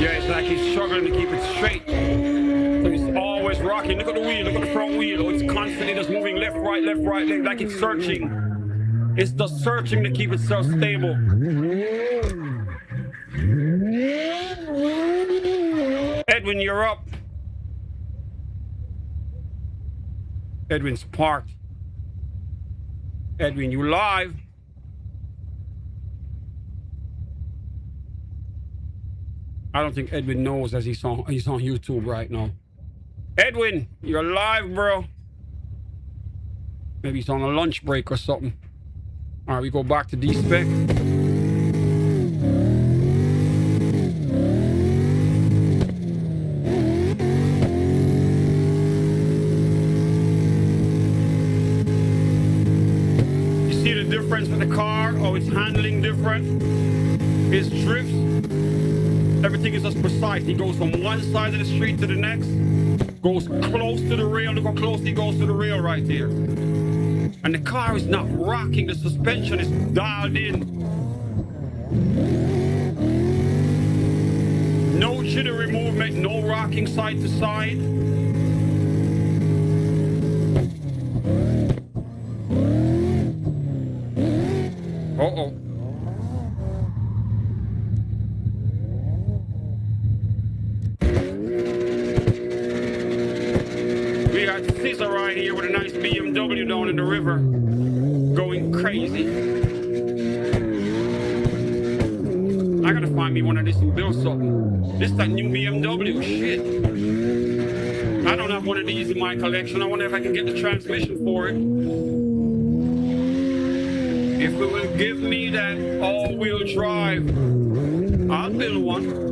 Yeah, it's like he's struggling to keep it straight. So he's always rocking. Look at the wheel, look at the front wheel. Oh, it's constantly just moving left, right, like it's searching. It's just searching to keep itself stable. Edwin, you're up. Edwin's parked. Edwin, you live? I don't think Edwin knows as he's on YouTube right now. Edwin, you're live, bro. Maybe he's on a lunch break or something. All right, we go back to D-Spec. You see the difference with the car? Oh, it's handling different. His drifts. Everything is just precise. He goes from one side of the street to the next. Goes close to the rail. Look how close he goes to the rail right there. And the car is not rocking. The suspension is dialed in. No jittery movement. No rocking side to side. Uh-oh. Right here with a nice BMW down in the river, going crazy. I gotta find me one of this and build something. This that new BMW, shit. I don't have one of these in my collection. I wonder if I can get the transmission for it. If it will give me that all-wheel drive, I'll build one.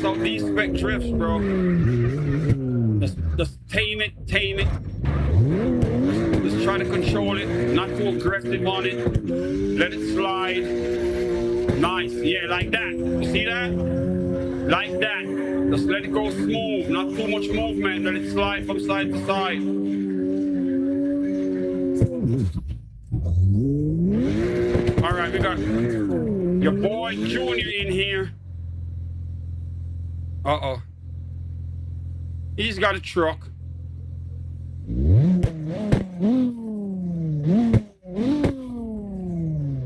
Out these spec drifts, bro. Just tame it. Just try to control it, not too aggressive on it. Let it slide. Nice, yeah, like that. You see that? Like that. Just let it go smooth, not too much movement. Let it slide from side to side. All right, we got your boy Junior in here. Uh-oh. He's got a truck.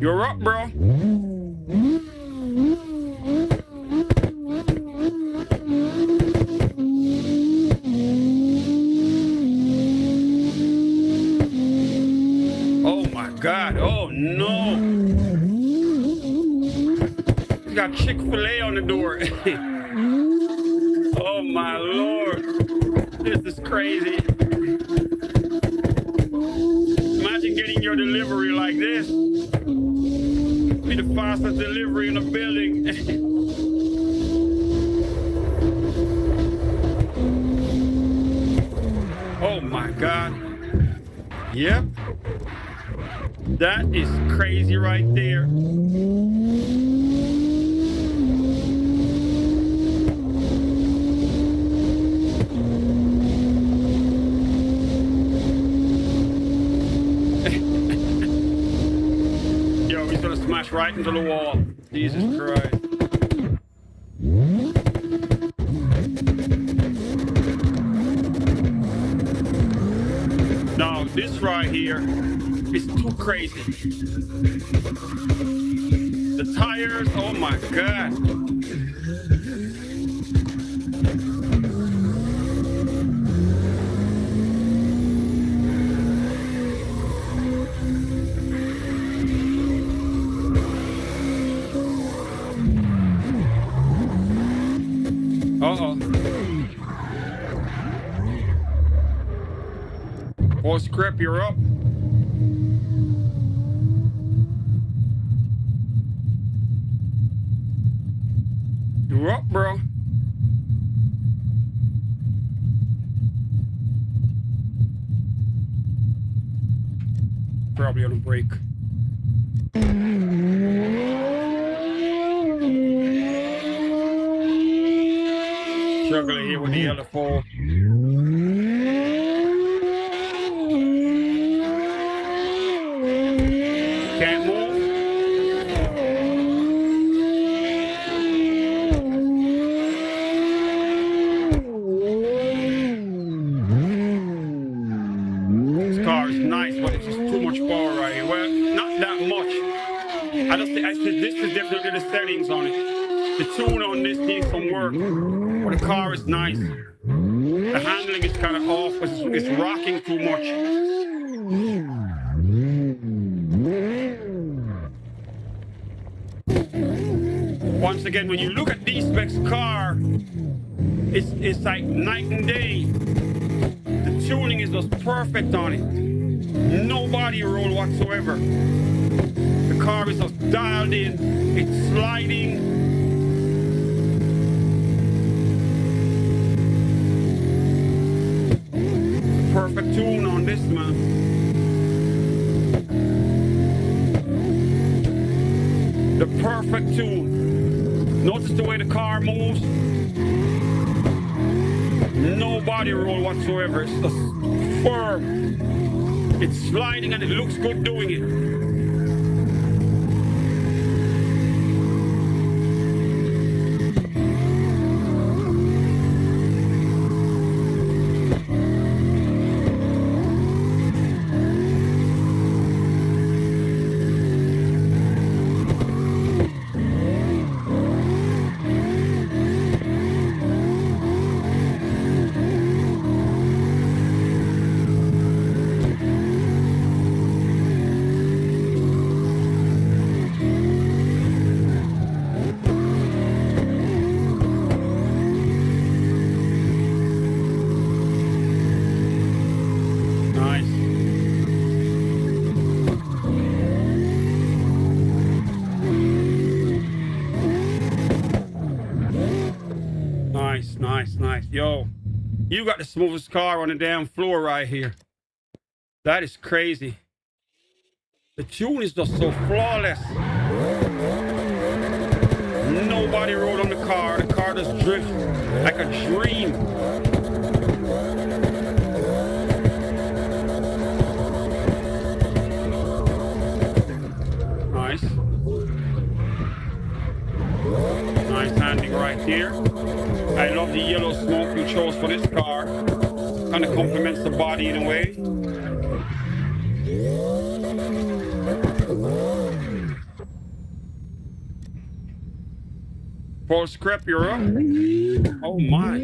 You're up, bro. Oh my God. Oh no. He's got Chick-fil-A on the door. Oh my Lord, this is crazy. Imagine getting your delivery like this. Be the fastest delivery in the building. Oh my God. Yep. That is crazy right there. Smash right into the wall. Jesus Christ. Now, this right here is too crazy. The tires, oh my God. Full script, you're up. You're up, bro. Probably on a break. Struggling here with the yellow fall. Can't move. This car is nice, but it's just too much power right here. Well, not that much. I said this is definitely the settings on it. The tune on this needs some work. But the car is nice. The handling is kind of off, but it's rocking too much. Once again, when you look at D-Spec's car, it's like night and day. The tuning is just perfect on it. No body roll whatsoever. The car is just dialed in. It's sliding. Perfect tune on this, man. The perfect tune. Notice the way the car moves. No body roll whatsoever. It's just firm. It's sliding and it looks good doing it. Nice. Yo, you got the smoothest car on the damn floor right here. That is crazy. The tune is just so flawless. Nobody rode on the car. The car just drifts like a dream. Nice. Nice handling right here. I love the yellow smoke you chose for this car. Kind of complements the body in a way. Full script, you're up. Oh my.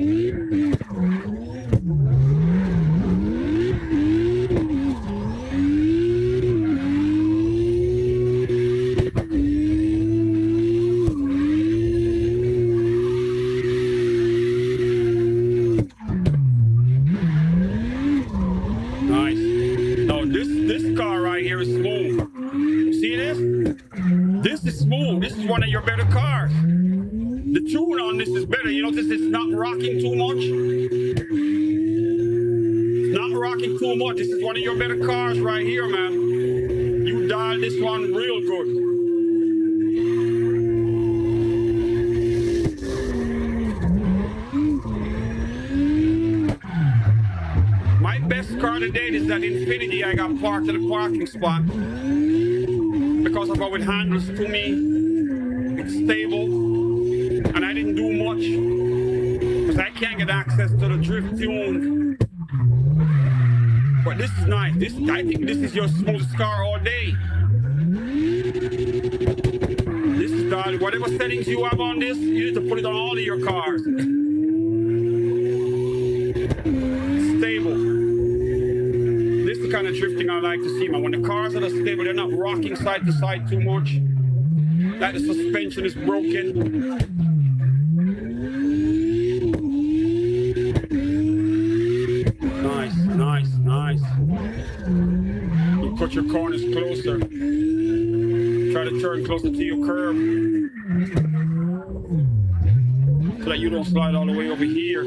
This car right here is smooth. See this? This is smooth. This is one of your better cars. The tune on this is better. You notice it's not rocking too much. It's not rocking too much. This is one of your better cars right here, man. You dialed this one real good. Best car today is that Infinity I got parked in the parking spot because of how it handles to me. It's stable and I didn't do much because I can't get access to the drift tune. But this is nice. I think this is your smoothest car all day. This is darling. Whatever settings you have on this, you need to put it on all of your cars. Stable. Kind of drifting I like to see, man. When the cars are stable, they're not rocking side to side too much. Like the suspension is broken. Nice. Put your corners closer. Try to turn closer to your curb so that you don't slide all the way over here.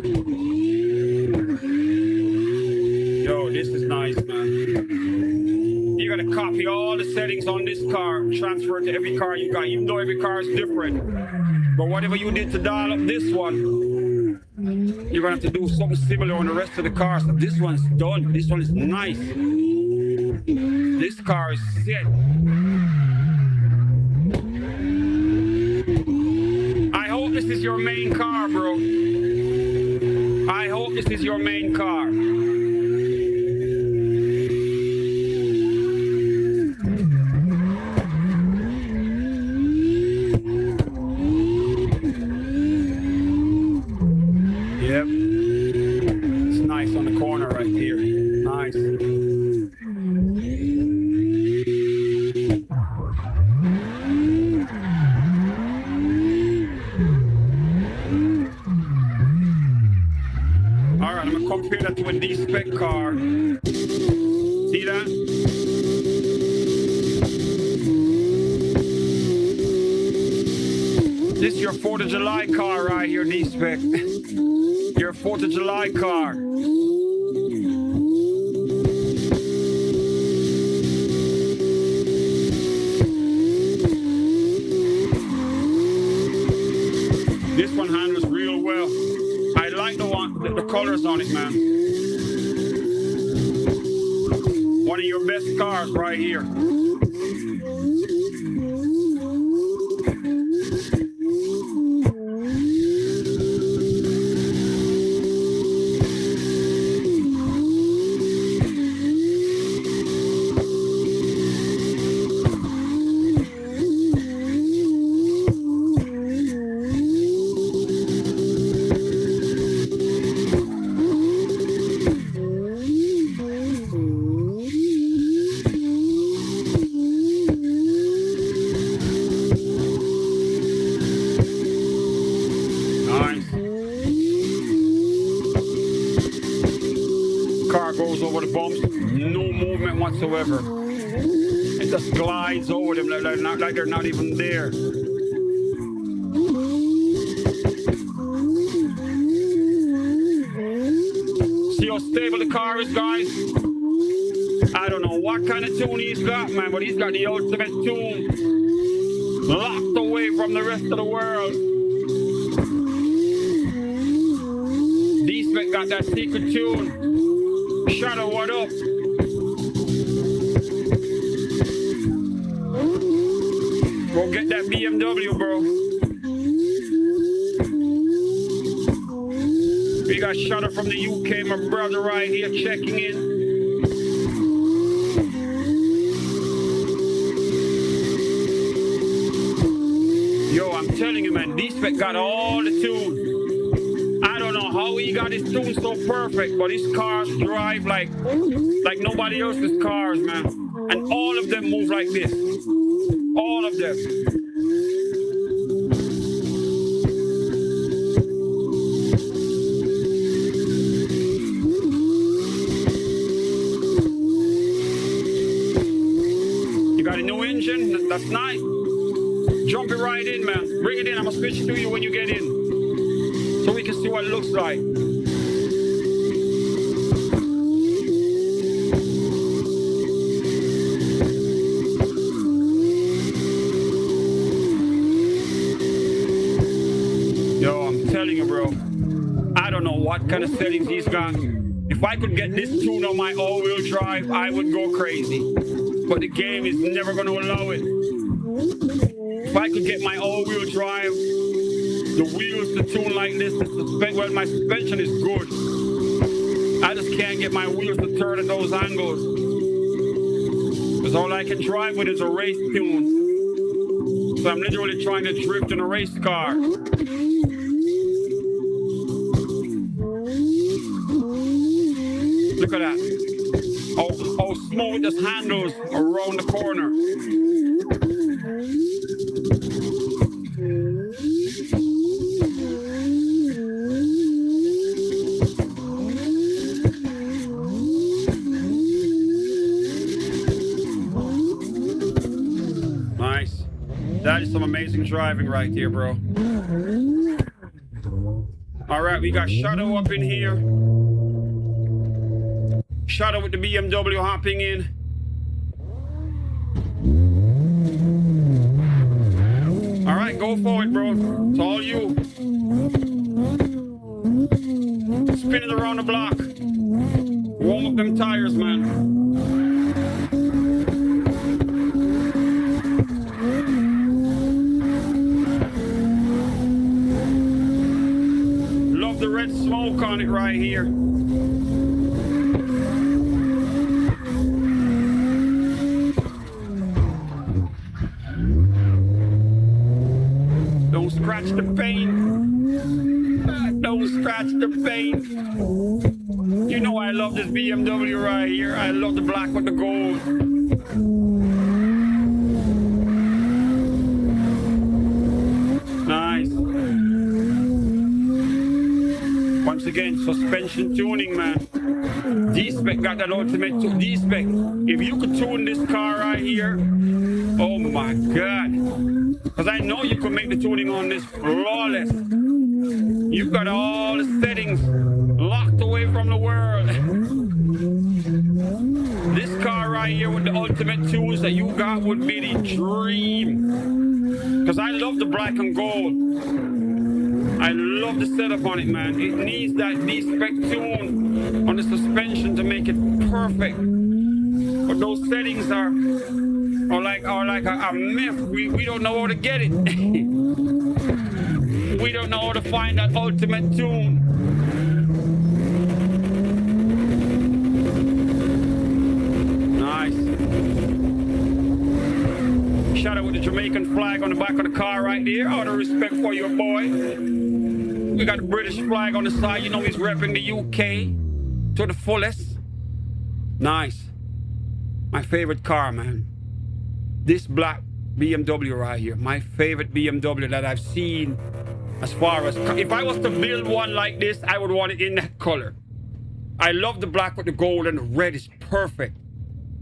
Yo, this is nice, man. You gotta copy all the settings on this car, transfer it to every car you got, even though every car is different. But whatever you did to dial up this one, you're gonna have to do something similar on the rest of the cars. So this one's done. This one is nice. This car is set. I hope this is your main car, bro. I hope this is your main car. Yep. It's nice on the corner right here. Nice. Alright, I'm gonna compare that to a D-spec car. See that? This is your 4th of July car right here, D-spec. Your 4th of July car. This one handles real well. I like the colors on it, man. One of your best cars right here. Car goes over the bumps, no movement whatsoever. It just glides over them like they're not even there. See how stable the car is, guys? I don't know what kind of tune he's got, man, but he's got the ultimate tune. Locked away from the rest of the world. D-Spec got that secret tune. Shadow, what up? Go get that BMW, bro. We got Shadow from the UK, my brother right here checking in. Yo, I'm telling you, man, D-Spec got all the tunes. I don't know how he got his tune so perfect, but his cars drive like nobody else's cars, man. And all of them move like this. All of them. You got a new engine? That's nice. Jump it right in, man. Bring it in. I'm gonna switch to you when you get in, so we can see what it looks like. Yo, I'm telling you, bro, I don't know what kind of settings he's got. If I could get this tune on my all-wheel drive, I would go crazy. But the game is never going to allow it. If I could get my all-wheel drive, the wheels to tune like this, well, my suspension is good. I just can't get my wheels to turn at those angles. Because all I can drive with is a race tune. So I'm literally trying to drift in a race car. Look at that. How smooth this handles around the corner. some amazing driving right here, bro. All right, we got Shadow up in here. Shadow with the BMW hopping in. All right, go for it, bro. It's all you. Spinning around the block. Warm up them tires, man. Love the red smoke on it right here. Don't scratch the paint. Don't scratch the paint. You know I love this BMW right here. I love the black with the gold. Nice. Once again, suspension tuning, man. D-Spec got that ultimate D-Spec. If you could tune this car right here, oh my God. Because I know you could make the tuning on this flawless. You got all the settings locked away from the world. This car right here with the ultimate tunes that you got would be the dream. Because I love the black and gold. I love the setup on it, man. It needs that D-Spec tune on the suspension to make it perfect. But those settings are like a myth. We don't know how to get it. We don't know how to find that ultimate tune. Nice. Shout out with the Jamaican flag on the back of the car right there. All the respect for your boy. We got the British flag on the side. You know he's repping the UK to the fullest. Nice. My favorite car, man. This black BMW right here. My favorite BMW that I've seen. As far as, if I was to build one like this, I would want it in that color. I love the black with the gold, and the red is perfect.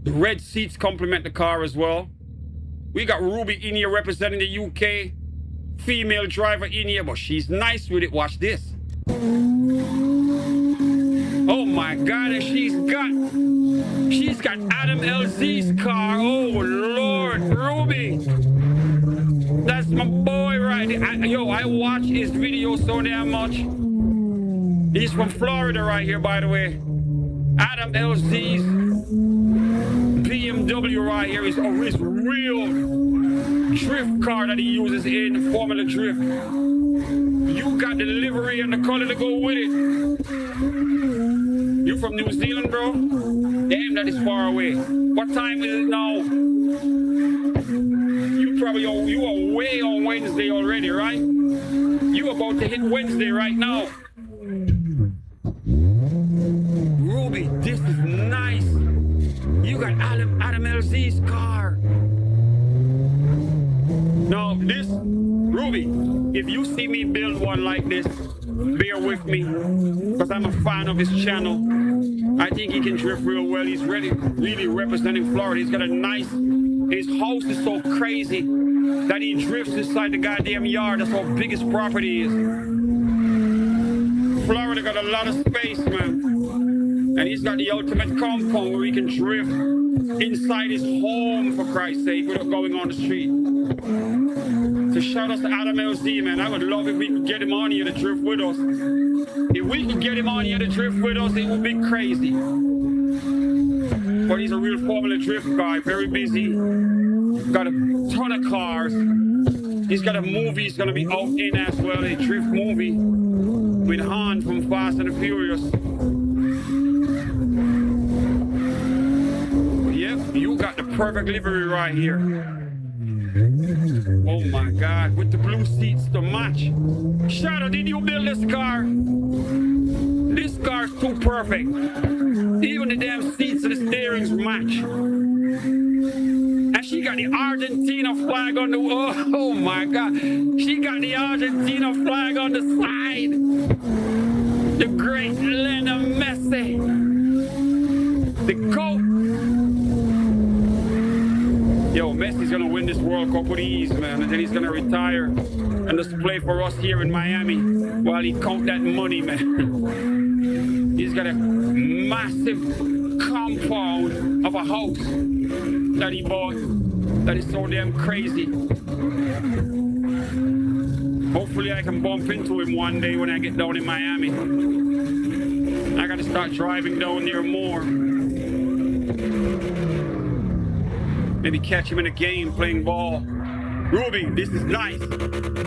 The red seats complement the car as well. We got Ruby in here representing the UK. Female driver in here, but she's nice with it. Watch this. Oh my God, and she's got Adam LZ's car. Oh Lord, Ruby. That's my boy right there. I watch his videos so damn much. He's from Florida right here, by the way. Adam LZ's BMW right here is his real drift car that he uses in Formula Drift. You got the livery and the color to go with it. You from New Zealand, bro? Damn, that is far away. What time is it now? You are way on Wednesday already, right? You about to hit Wednesday right now. Ruby, this is nice. You got Adam LZ's car. Now, this, Ruby, if you see me build one like this, bear with me, because I'm a fan of his channel. I think he can drift real well. He's really representing Florida. He's got a nice, his house is so crazy that he drifts inside the goddamn yard. That's how big his property is. Florida got a lot of space, man. And he's got the ultimate compound where he can drift inside his home, for Christ's sake, without going on the street. So shout out to Adam LZ, man. I would love if we could get him on here to drift with us. If we could get him on here to drift with us, it would be crazy. But he's a real Formula Drift guy, very busy. Got a ton of cars. He's got a movie he's going to be out in as well, a drift movie with Han from Fast and the Furious. Yep, you got the perfect livery right here. Oh my God, with the blue seats to match. Shadow, did you build this car? This car's too perfect. Even the damn seats and the steerings match. And she got the Argentina flag on the, oh my God. She got the Argentina flag on the side. The great Lena Messi. The GOAT. Yo, Messi's gonna win this World Cup with ease, man, and then he's gonna retire and just play for us here in Miami while he count that money, man. He's got a massive compound of a house that he bought that is so damn crazy. Hopefully I can bump into him one day when I get down in Miami. I gotta start driving down there more. Maybe catch him in a game playing ball. Ruby, this is nice.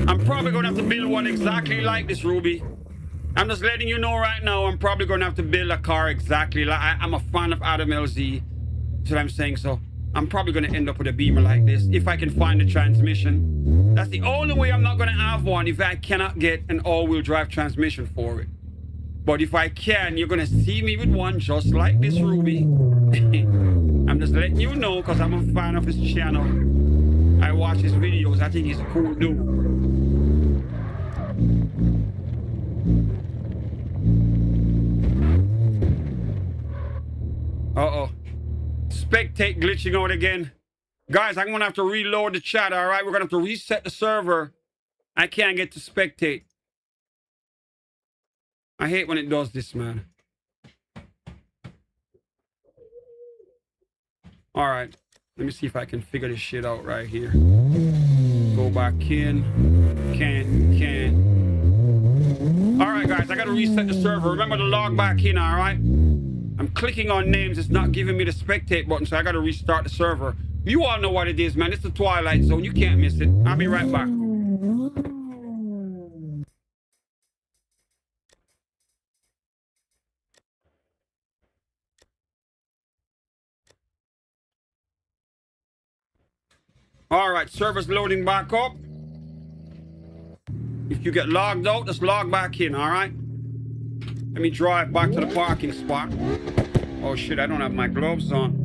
I'm probably gonna have to build one exactly like this, Ruby. I'm just letting you know right now, I'm probably gonna have to build a car exactly like I'm a fan of Adam LZ. That's what I'm saying. So I'm probably gonna end up with a Beamer like this if I can find a transmission. That's the only way I'm not gonna have one if I cannot get an all-wheel drive transmission for it. But if I can, you're gonna see me with one just like this, Ruby. I'm just letting you know because I'm a fan of his channel. I watch his videos. I think he's a cool dude. Uh-oh. Spectate glitching out again. Guys, I'm going to have to reload the chat, all right? We're going to have to reset the server. I can't get to spectate. I hate when it does this, man. All right. Let me see if I can figure this shit out right here. Go back in. Can't. All right, guys. I got to reset the server. Remember to log back in, all right? I'm clicking on names. It's not giving me the spectate button, so I got to restart the server. You all know what it is, man. It's the Twilight Zone. You can't miss it. I'll be right back. All right, server's loading back up. If you get logged out, just log back in, all right? Let me drive back to the parking spot. Oh shit, I don't have my gloves on.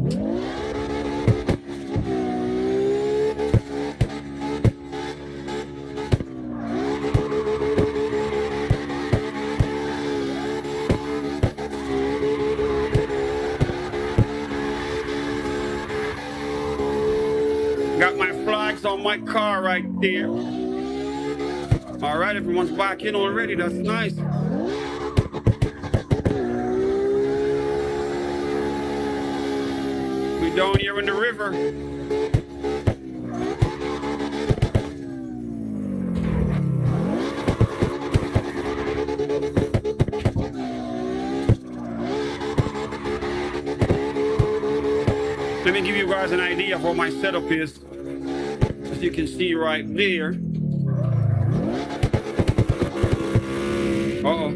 Got my flags on my car right there. All right, everyone's back in already. That's nice. We down here in the river. Let me give you guys an idea of what my setup is. As you can see right there. Uh-oh.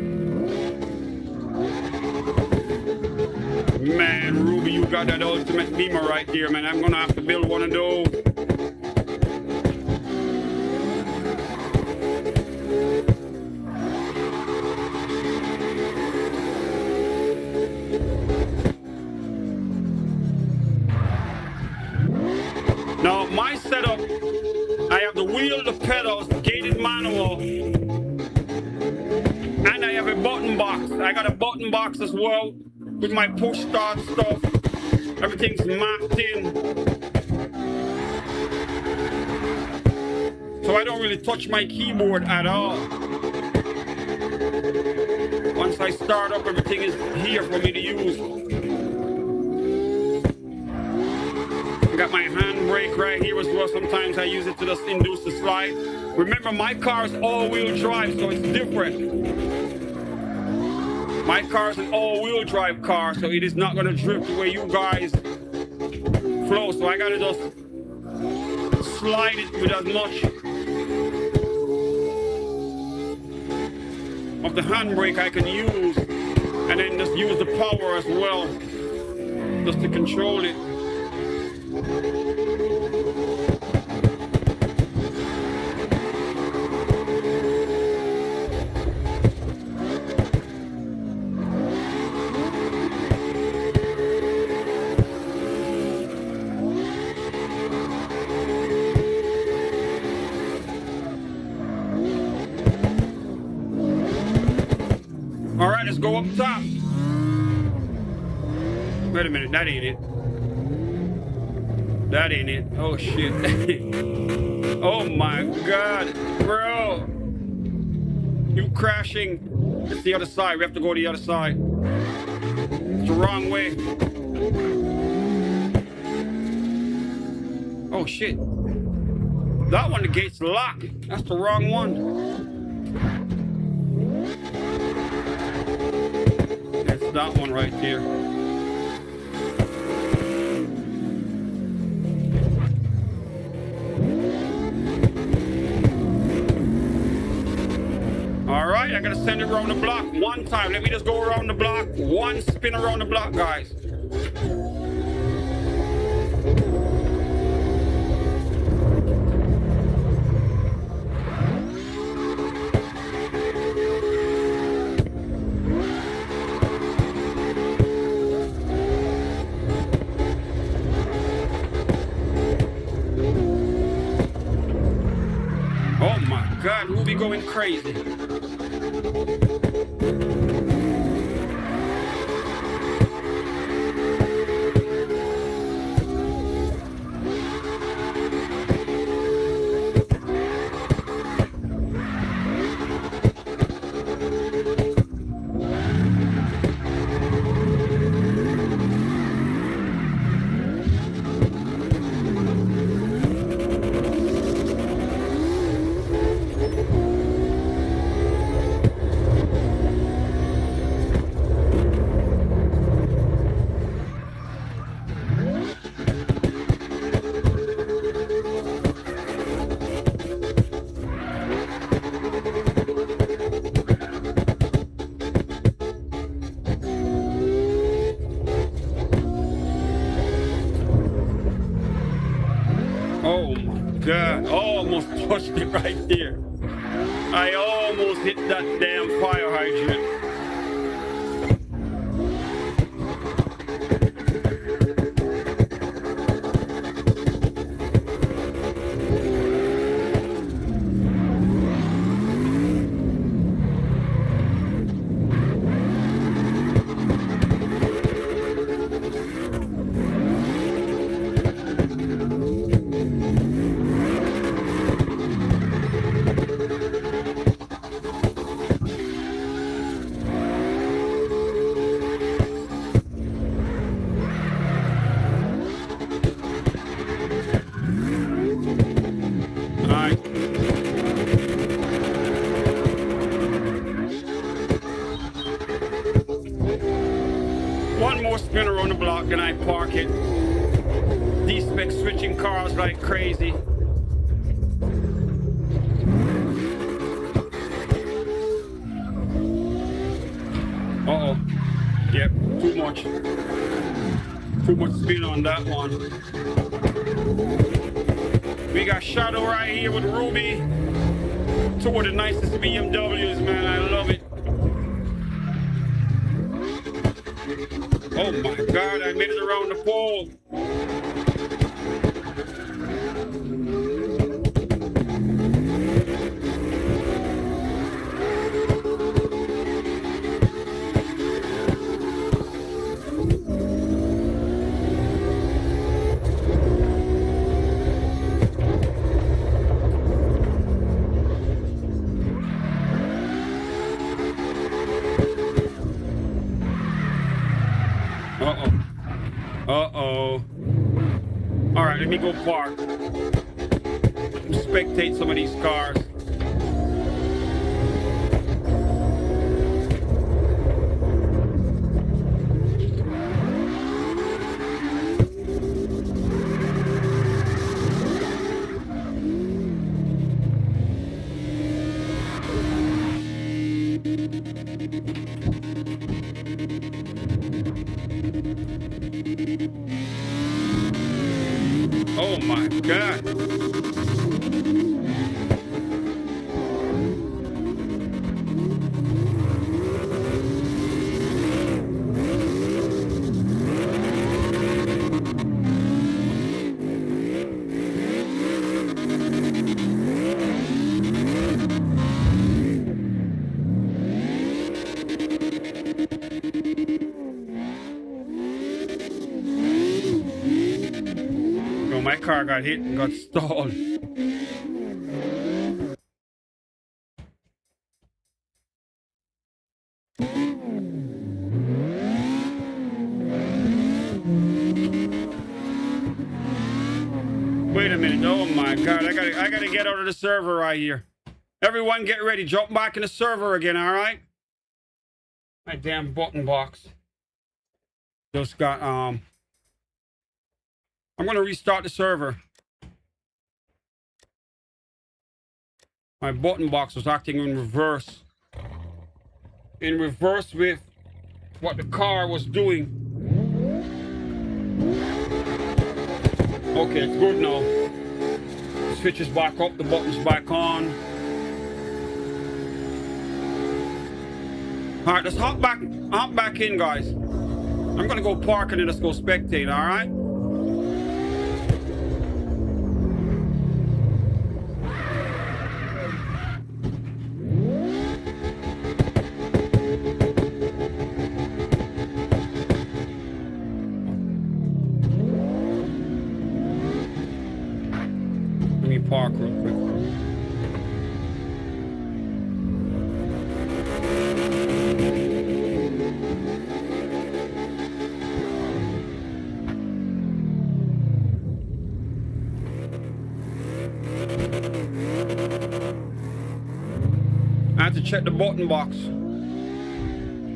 Man, Ruby, you got that ultimate Beamer right there, man. I'm gonna have to build one of those. Now, my setup, I have the wheel, the pedals, the gated manual, and I have a button box. I got a button box as well with my push start stuff. Everything's mapped in. So I don't really touch my keyboard at all. Once I start up, everything is here for me to use. Got my handbrake right here as well. Sometimes I use it to just induce the slide. Remember, my car is all-wheel drive, so it's different. My car is an all-wheel drive car, so it is not going to drift the way you guys flow. So I got to just slide it with as much of the handbrake I can use, and then just use the power as well, just to control it. All right, let's go up top. Wait a minute, that ain't it. That ain't it. Oh shit. Oh my god, bro. You crashing. It's the other side. We have to go to the other side. It's the wrong way. Oh shit. That one, the gate's locked. That's the wrong one. It's that one right there. All right, I gotta send it around the block one time. Let me just go around the block. One spin around the block, guys. Oh my god, Ruby going crazy. Oh my god, almost touched it right there. I almost hit that damn fire hydrant. One more spin around the block and I park it. These specs switching cars like crazy. Uh-oh. Yep, too much. Too much spin on that one. We got Shadow right here with Ruby. Two of the nicest BMWs, man. I love it. Oh my god, I made it around the pole. Uh-oh. Uh-oh. All right, let me go park. Spectate some of these cars. Oh my god. car got hit and got stalled. Wait a minute. Oh my God. I gotta get out of the server right here. Everyone get ready. Jump back in the server again, all right? My damn button box. Just got, I'm gonna restart the server. My button box was acting in reverse. In reverse with what the car was doing. Okay, it's good now. The switch is back up, the button's back on. All right, let's hop back in, guys. I'm gonna go park and then let's go spectate, all right? Let me park real quick. I have to check the button box.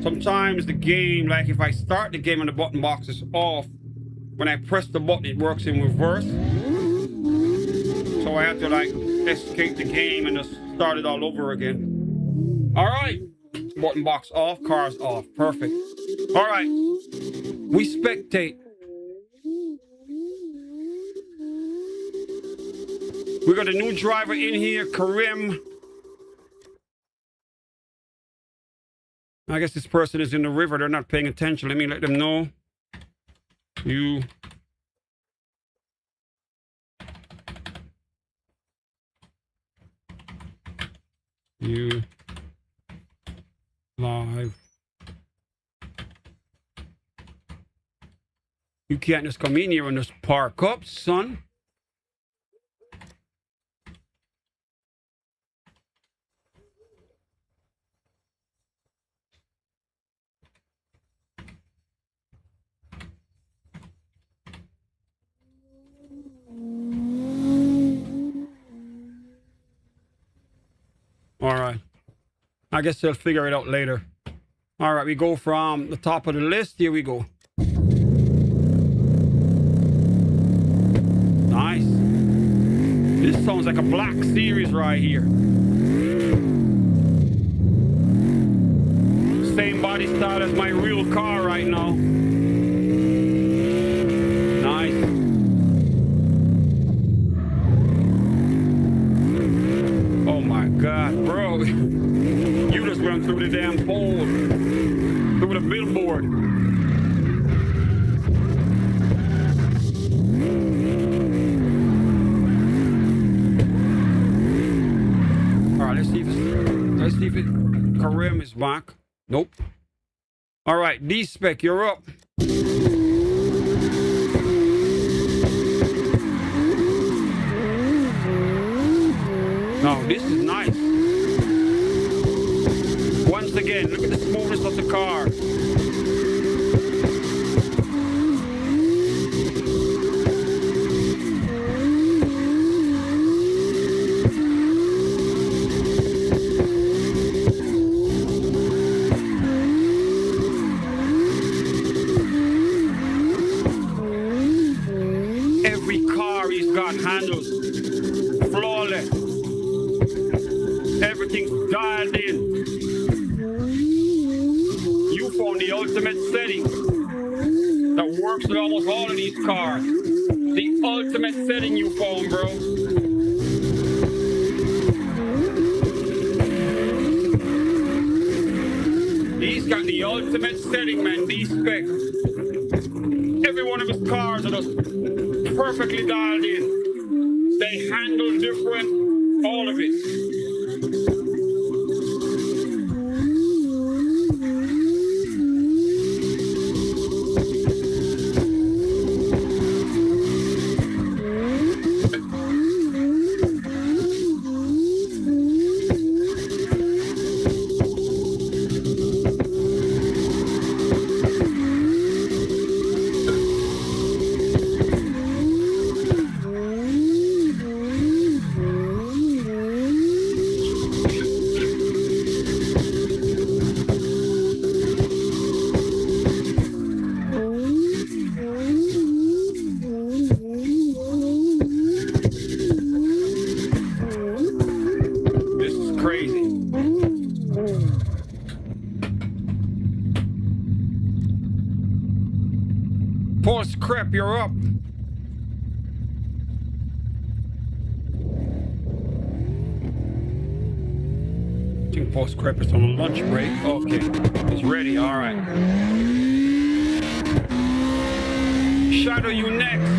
Sometimes the game, like if I start the game and the button box is off, when I press the button, it works in reverse. So I have to like escape the game and just start it all over again. All right. Button box off, cars off. Perfect. All right. We spectate. We got a new driver in here, Karim. I guess this person is in the river. They're not paying attention. Let me let them know. You live. You can't just come in here and just park up, son. All right. I guess they'll figure it out later. All right, we go from the top of the list. Here we go. Nice. This sounds like a Black Series right here. Same body style as my real car right now. Nice. Oh my God, bro. You just went through the damn pole. Through the billboard. All right, let's see if Karim is back. Nope. All right, D-Spec, you're up. No, this is nice. Once again, look at the smoothness of the car. Every car he's got handles. Flawless. Everything's dialed in. You found the ultimate setting that works with almost all of these cars. The ultimate setting you found, bro. He's got the ultimate setting, man. D-Spec. Every one of his cars are just perfectly dialed in. They handle different, all of it. Post Crep, you're up. I think Post Crep is on a lunch break. Okay, it's ready. All right. Shadow, you next.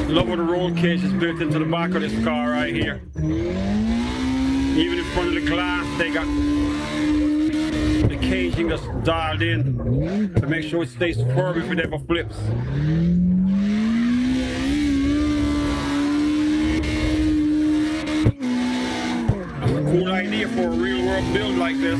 Love what the roll cage is built into the back of this car right here. Even in front of the glass, they got the caging just dialed in to make sure it stays firm if it ever flips. That's a cool idea for a real world build like this.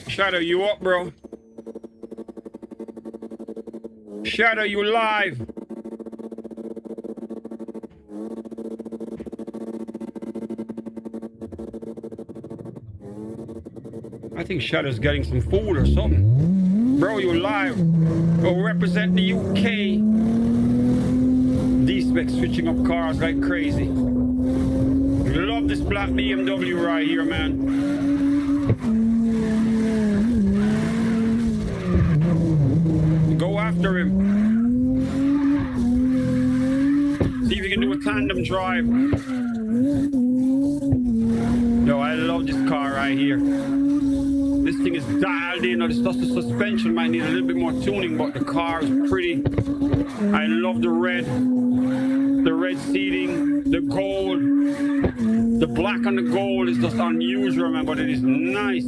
Shadow, you up, bro? Shadow, you live? I think Shadow's getting some food or something. Bro, you live? Go represent the UK. D-Spec switching up cars like crazy. Love this black BMW right here, man. Go after him. See if you can do a tandem drive. Yo, I love this car right here. This thing is dialed in. It's just the suspension might need a little bit more tuning, but the car is pretty. I love the red seating, the gold. The black and the gold is just unusual, man, but it is nice.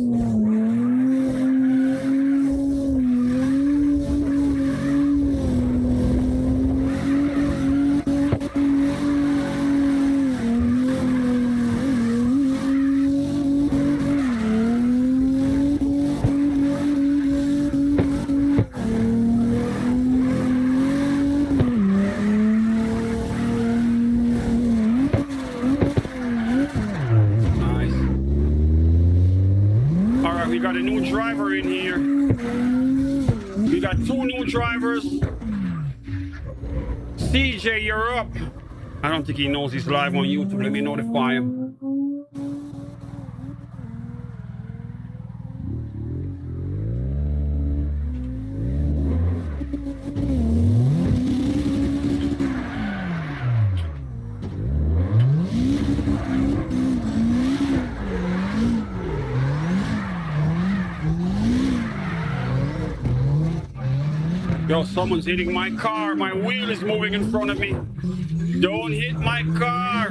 We got a new driver in here. We got 2 new drivers. CJ, you're up. I don't think he knows he's live on YouTube. Let me notify him. Yo, someone's hitting my car. My wheel is moving in front of me. Don't hit my car.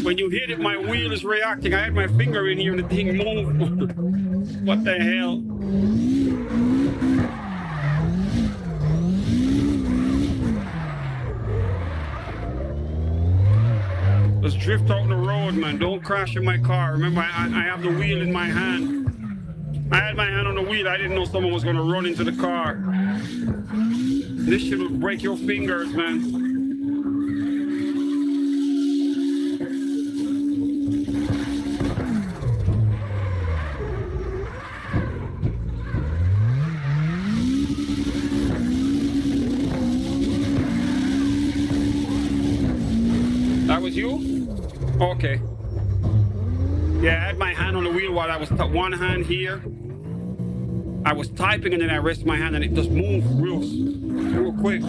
When you hit it, my wheel is reacting. I had my finger in here and the thing moved. What the hell? Let's drift out the road, man. Don't crash in my car. Remember, I have the wheel in my hand. I had my hand on the wheel. I didn't know someone was going to run into the car. This shit will break your fingers, man. That was you? Okay. Yeah, I had my hand on the wheel while I was one hand here. I was typing and then I rest my hand and it just moved real quick.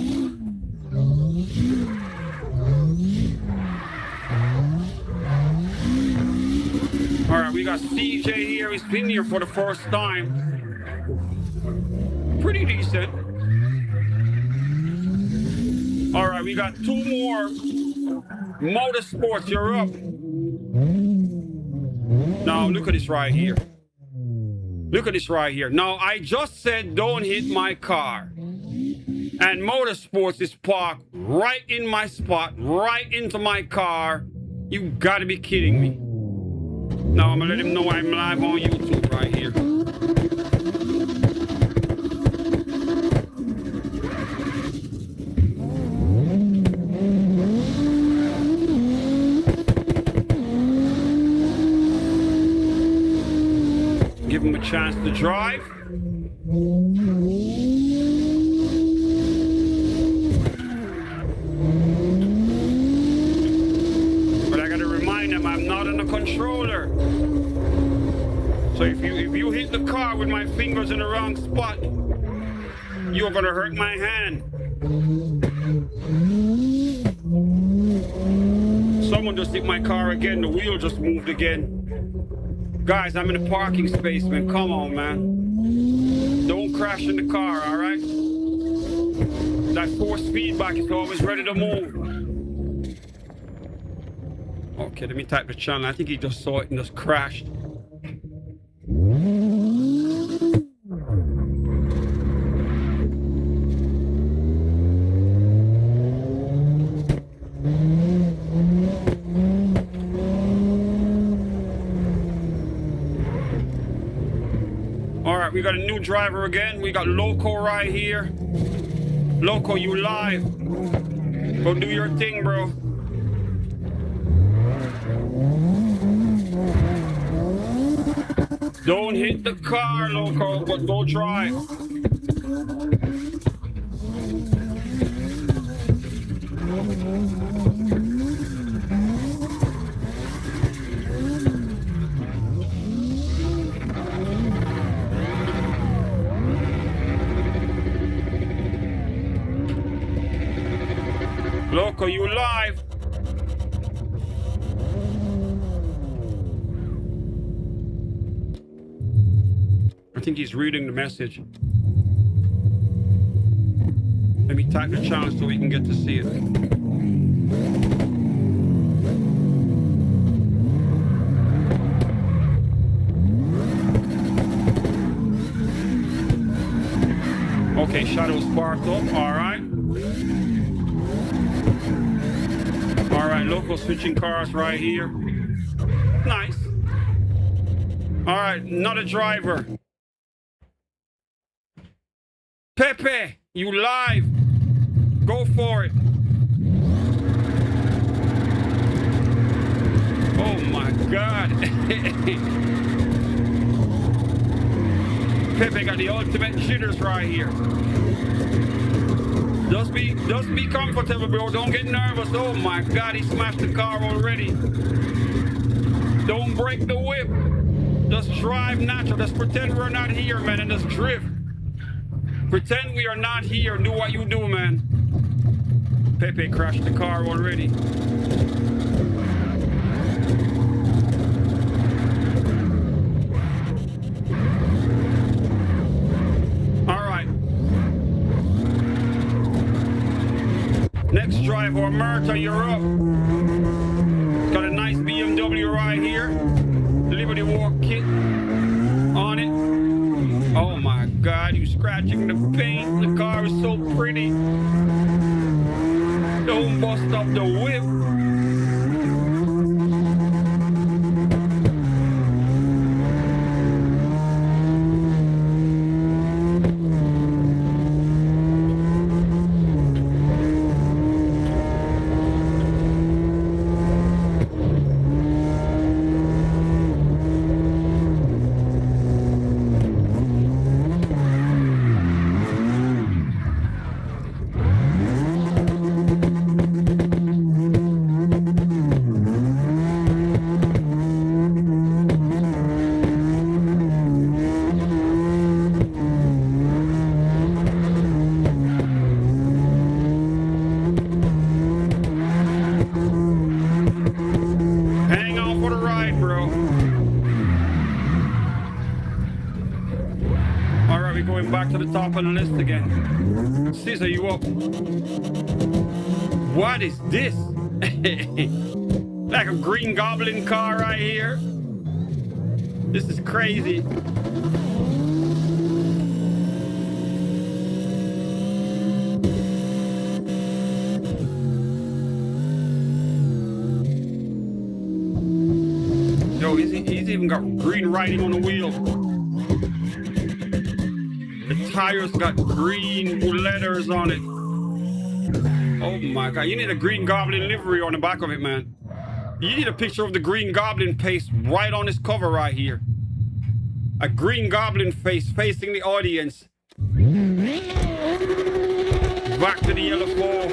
All right, we got CJ here. He's been here for the first time. Pretty decent. All right, we got two more. Motorsports, you're up. Now, look at this right here. Look at this right here. Now, I just said don't hit my car. And Motorsports is parked right in my spot, right into my car. You gotta be kidding me. Now, I'm gonna let him know I'm live on YouTube right here. Give him a chance to drive. But I gotta remind him I'm not on the controller. So if you hit the car with my fingers in the wrong spot, you're gonna hurt my hand. Someone just hit my car again. The wheel just moved again. Guys, I'm in a parking space, man. Come on, man. Don't crash in the car, all right? That force feedback is always ready to move. Okay, let me type the channel. I think he just saw it and just crashed. We got a new driver again. We got Loco right here. Loco, you live. Go do your thing, bro. Don't hit the car, Loco, but go drive. Loco, you live? I think he's reading the message. Let me type the channel so we can get to see it. Okay, shadow sparked up, all right. All right, Loco switching cars right here. Nice. All right, another driver. Pepe, you live. Go for it. Oh my God. Pepe got the ultimate jitters right here. Just be comfortable, bro. Don't get nervous. Oh my God, he smashed the car already. Don't break the whip. Just drive natural. Just pretend we're not here, man, and just drift. Pretend we are not here. Do what you do, man. Pepe crashed the car already. Next driver, Merta, you're up. Got a nice BMW right here. Liberty Walk kit on it. Oh my God, you scratching the paint. The car is so pretty. Don't bust up the whip. we're going back to the top of the list again. Scissor you up. What is this? Like a Green Goblin car right here. This is crazy. Yo, he's even got green writing on the wheel. The tires got green letters on it. Oh my God, you need a Green Goblin livery on the back of it, man. You need a picture of the Green Goblin face right on this cover right here. A Green Goblin face facing the audience. Back to the yellow fall.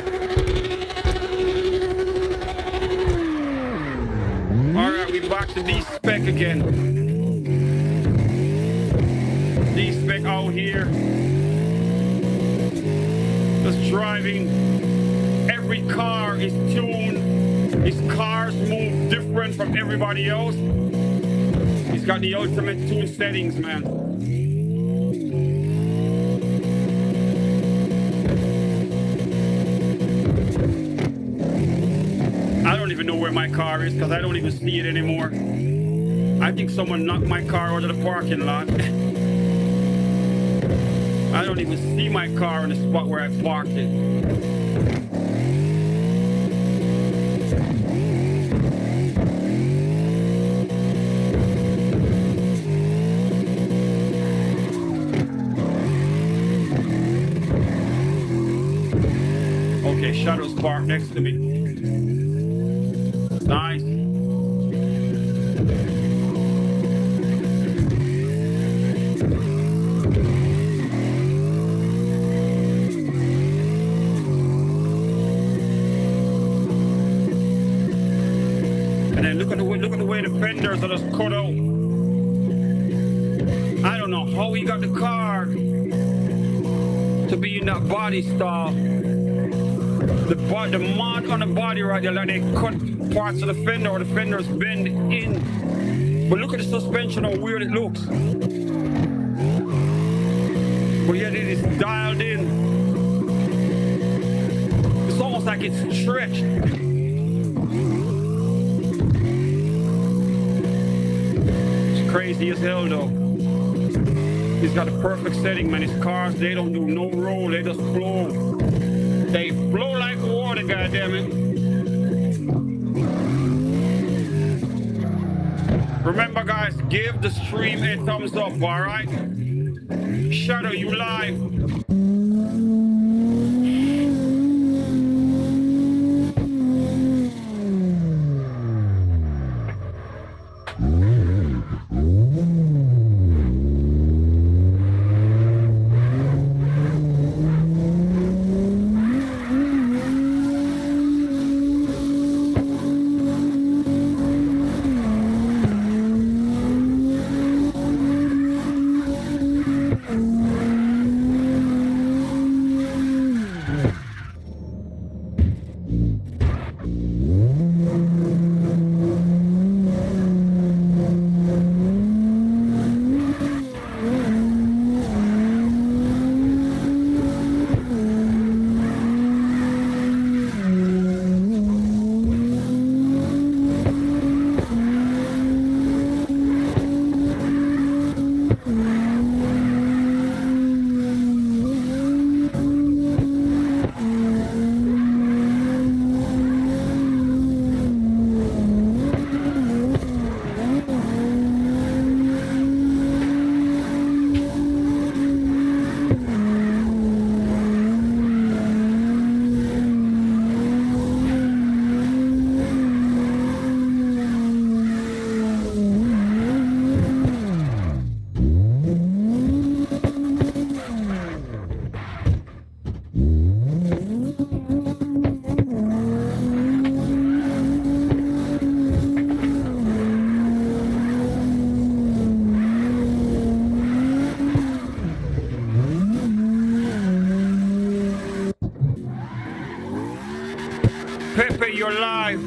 All right, we back to D-Spec again. D-Spec out here. Just driving. Every car is tuned. His cars move different from everybody else. He's got the ultimate tune settings, man. I don't even know where my car is because I don't even see it anymore. I think someone knocked my car out of the parking lot. I don't even see my car in the spot where I parked it. Okay, Shadow's parked next to me. Nice. And then look at the way the fenders are just cut out. I don't know how he got the car to be in that body style. The mod on the body right there, like they cut parts of the fender or the fenders bend in. But look at the suspension, how weird it looks. But yet it is dialed in. It's almost like it's stretched. It's crazy as hell though. He's got a perfect setting, man. His cars, they don't do no roll, they just flow. They flow like water, goddammit. Remember, guys, give the stream a thumbs up, all right? Shadow, you live. Pepe, you're live.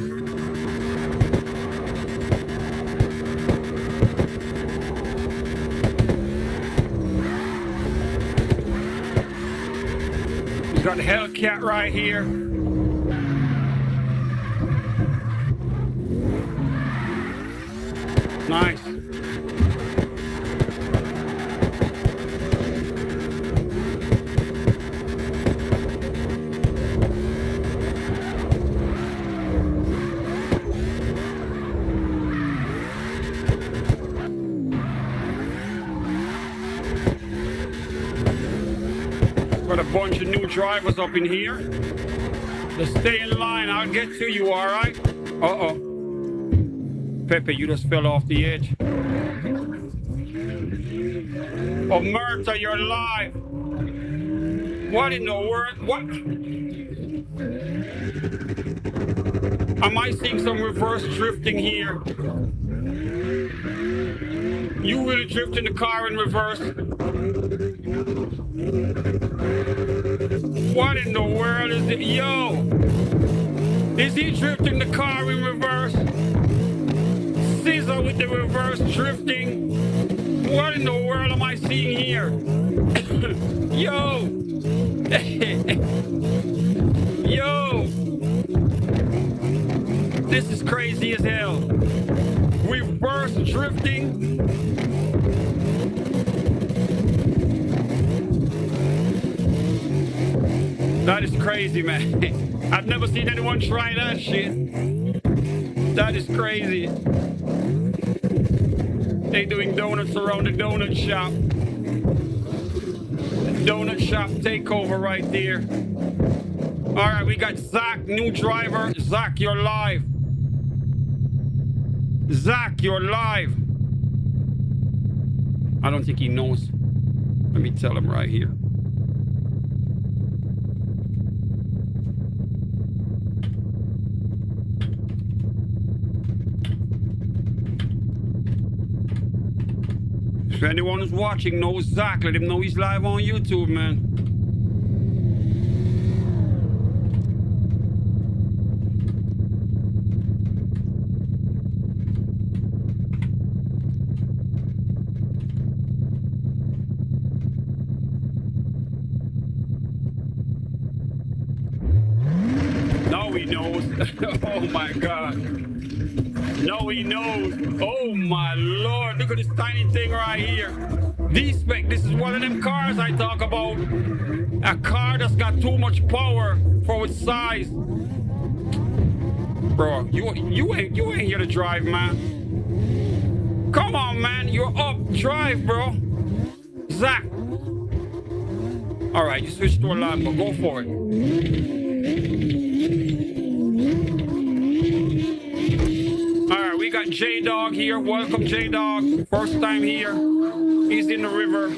Got the Hellcat right here. Nice. Got a bunch of new drivers up in here. Just stay in line. I'll get to you, all right? Uh-oh. Pepe, you just fell off the edge. Oh, Murta, you're alive. What in the world? What? Am I seeing some reverse drifting here? You really drifting the car in reverse? What in the world is it? Yo! Is he drifting the car in reverse? Scissor with the reverse drifting. What in the world am I seeing here? Yo! Yo! This is crazy as hell. Reverse drifting. That is crazy, man. I've never seen anyone try that shit. That is crazy. They doing donuts around the donut shop. Donut shop takeover right there. All right, we got Zach, new driver. Zach, you're live. Zach, you're live. I don't think he knows. Let me tell him right here. If anyone who's watching knows Zach, let him know he's live on YouTube, man. Now he knows. Oh my God. No, he knows. Oh my Lord, look at this tiny thing right here. D-Spec, this is one of them cars I talk about. A car that's got too much power for its size. Bro, you ain't here to drive, man. Come on, man, you're up. Drive, bro. Zach. All right, you switched to a line, but go for it. We got J-Dog here. Welcome, J-Dog. First time here. He's in the river.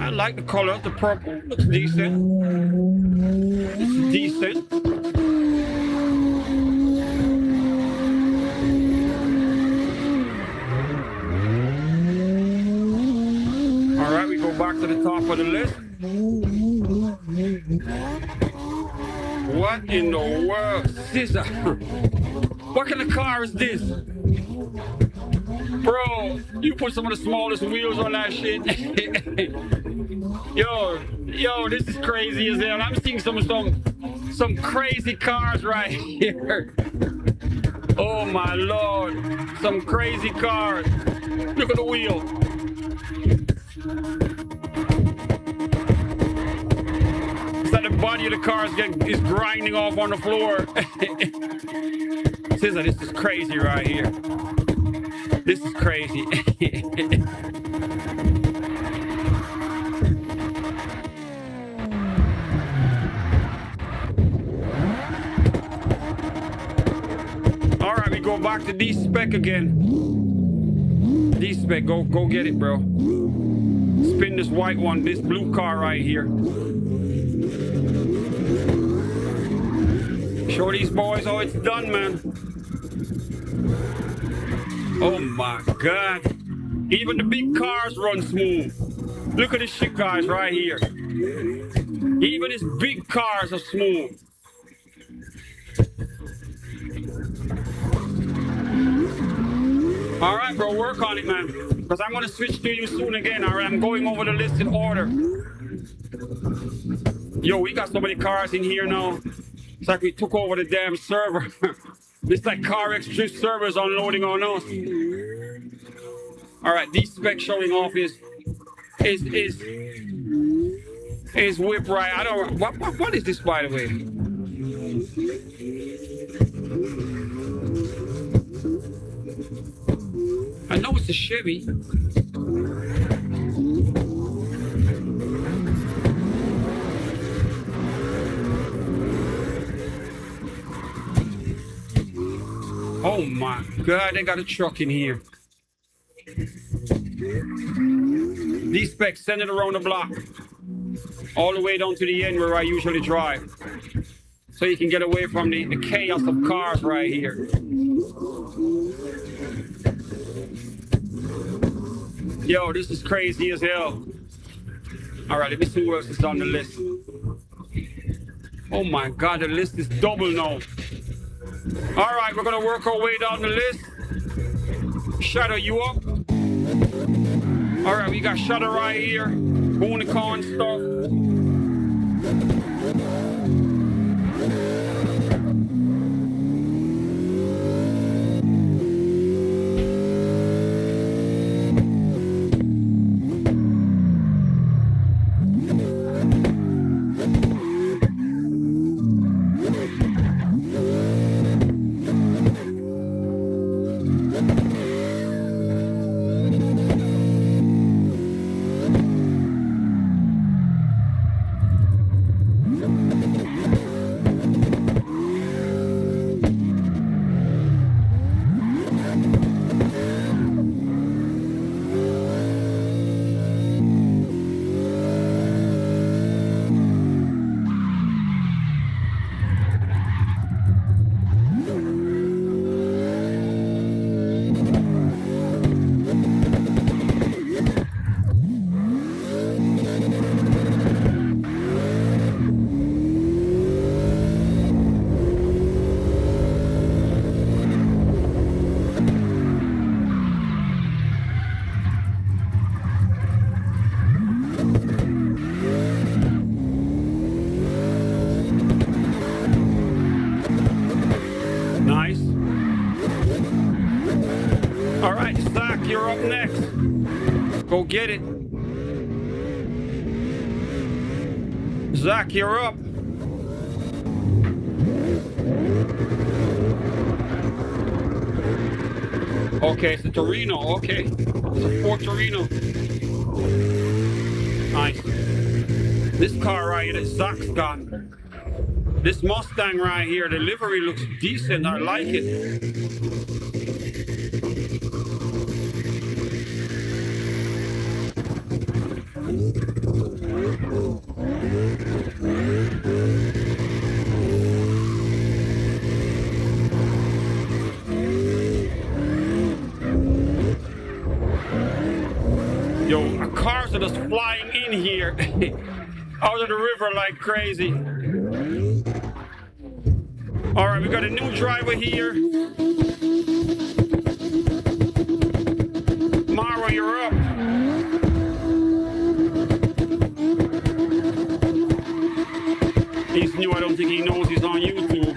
Like the color, the purple looks decent. It's decent. All right, we go back to the top of the list. What in the world? Scissor. What kind of car is this? Bro, you put some of the smallest wheels on that shit. Yo, this is crazy as hell. I'm seeing some crazy cars right here. Oh my Lord. Some crazy cars. Look at the wheel. It's like the body of the car is grinding off on the floor. Scissor, this is crazy right here. This is crazy. All right, we go back to D-Spec again. D-Spec, go get it, bro. Spin this white one, this blue car right here. Show these boys how it's done, man. Oh my God. Even the big cars run smooth. Look at this shit, guys, right here. Even these big cars are smooth. All right, bro, work on it, man. Because I'm going to switch to you soon again. All right, I'm going over the list in order. Yo, we got so many cars in here now. It's like we took over the damn server. It's like CARX drift servers unloading on us. All right, D-Spec showing off his whip right. I don't. What is this, by the way? I know it's a Chevy. Oh my God, they got a truck in here. These specs, send it around the block. All the way down to the end where I usually drive. So you can get away from the chaos of cars right here. Yo, this is crazy as hell. All right, let me see who else is on the list. Oh my God, the list is double now. All right, we're gonna work our way down the list. Shadow, you up? All right, we got Shadow right here. Unicorn stuff. Nice. All right, Zach, you're up next. Go get it. Zach, you're up. Okay, it's a Torino. Okay, it's a Ford Torino. Nice. This car right here that Zach's got. This Mustang right here, the livery looks decent. I like it. Yo, cars are just flying in here out of the river like crazy. All right, we got a new driver here. Mara, you're up. He's new. I don't think he knows he's on YouTube.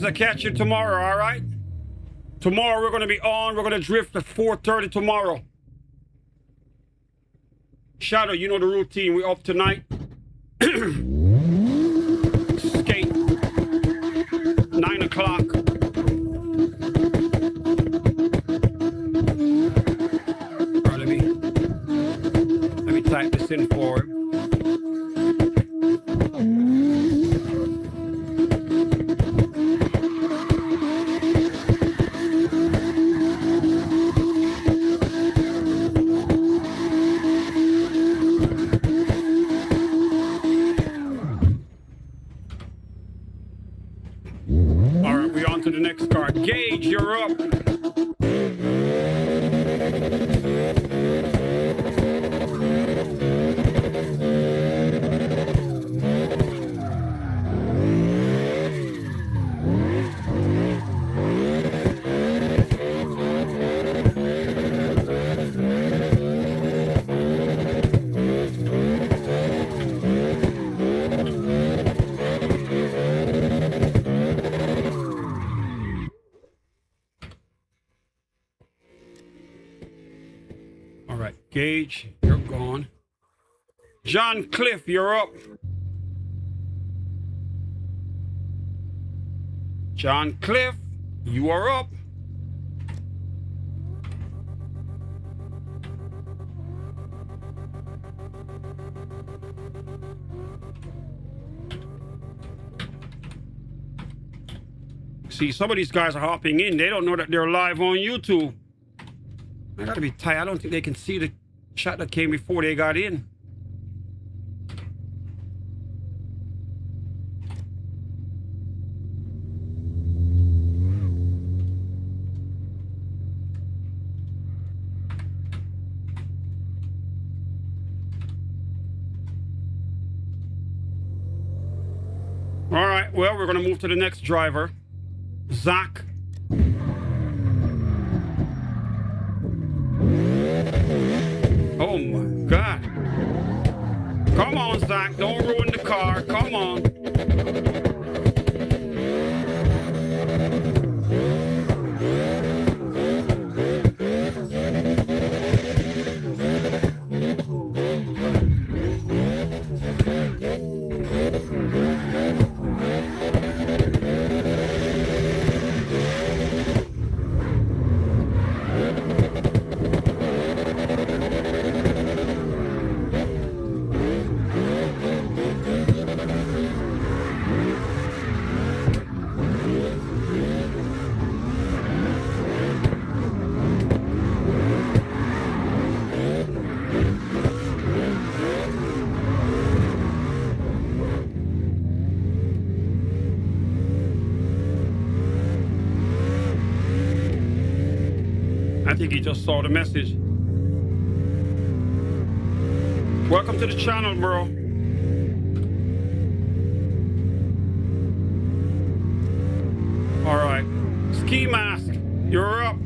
I'll catch you tomorrow, all right? Tomorrow we're going to be on. We're going to drift at 4:30 tomorrow. Shadow, you know the routine. We're up tonight. Skate. 9 o'clock. All right, let me type this in for him. To the next card. Gage, you're up. Gage, you're gone. John Cliff, you're up. John Cliff, you are up. See, some of these guys are hopping in. They don't know that they're live on YouTube. I gotta be tight. I don't think they can see the chat that came before they got in. All right, well, we're gonna move to the next driver, Zach. Oh my God. Come on, Zach. Don't ruin the car. Come on. I think he just saw the message. Welcome to the channel, bro. All right. Ski Mask, you're up.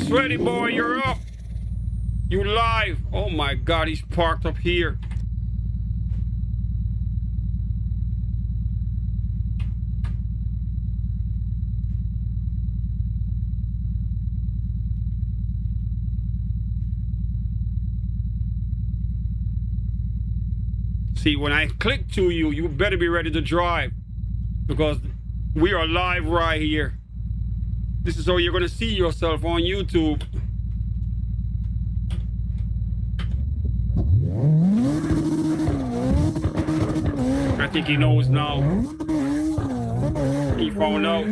Sweaty boy, you're up. You live. Oh my God, he's parked up here. See, when I click to you, you better be ready to drive, because we are live right here. This is how you're going to see yourself on YouTube. I think he knows now. He found out.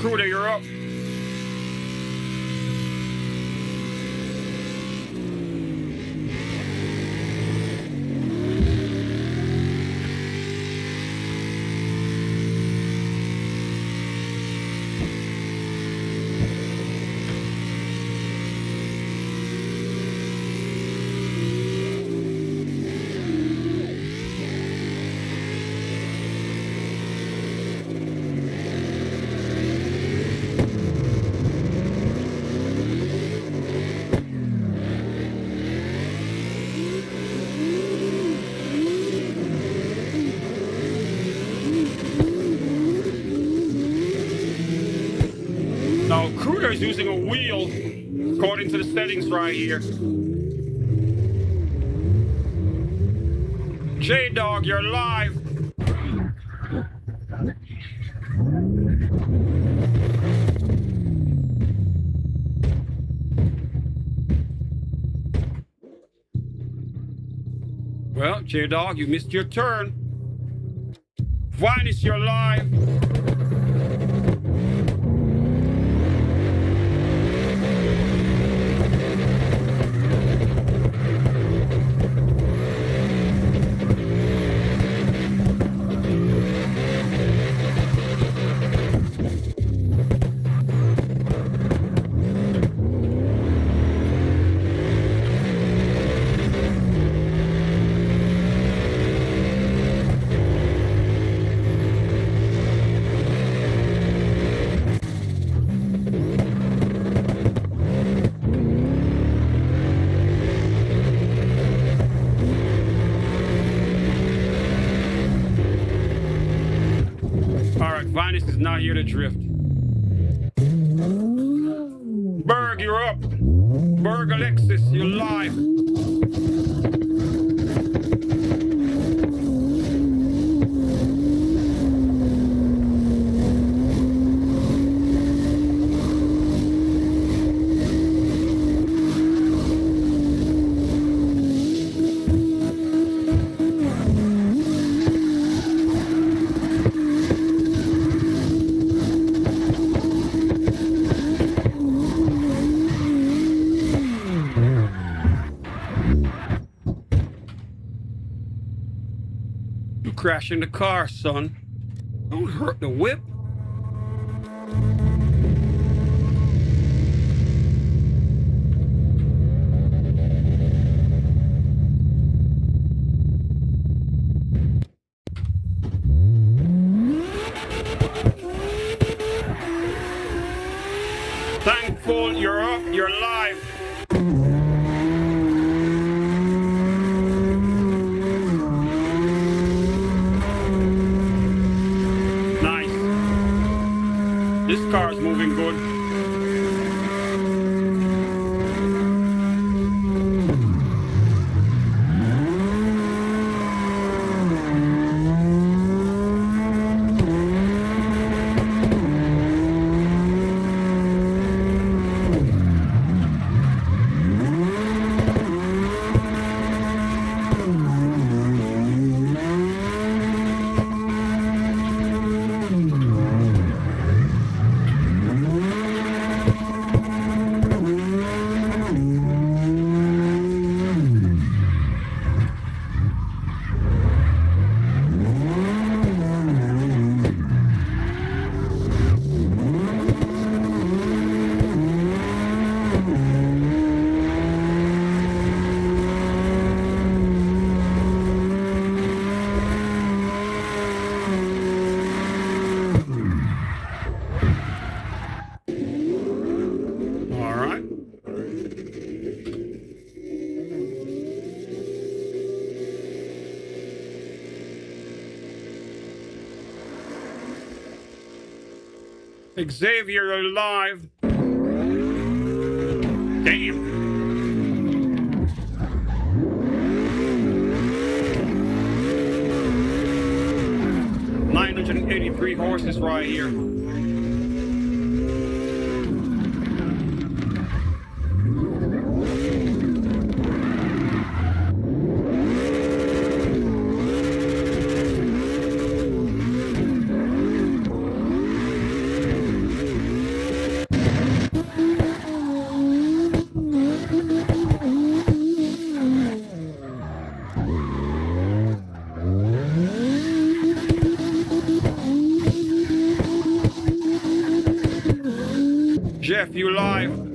Recruiter, you're up. Now, Cruder is using a wheel according to the settings right here. J-Dog, you're live. Well, J-Dog, you missed your turn. Vinus, you're live. Vinus is not here to drift. Berg, you're up. Berg Alexis, you're live. Crashing the car, son. Don't hurt the whip. Thankful, you're up, you're live. This car is moving good. Xavier, you're live. Damn. 983 horses right here. Jeff, you live.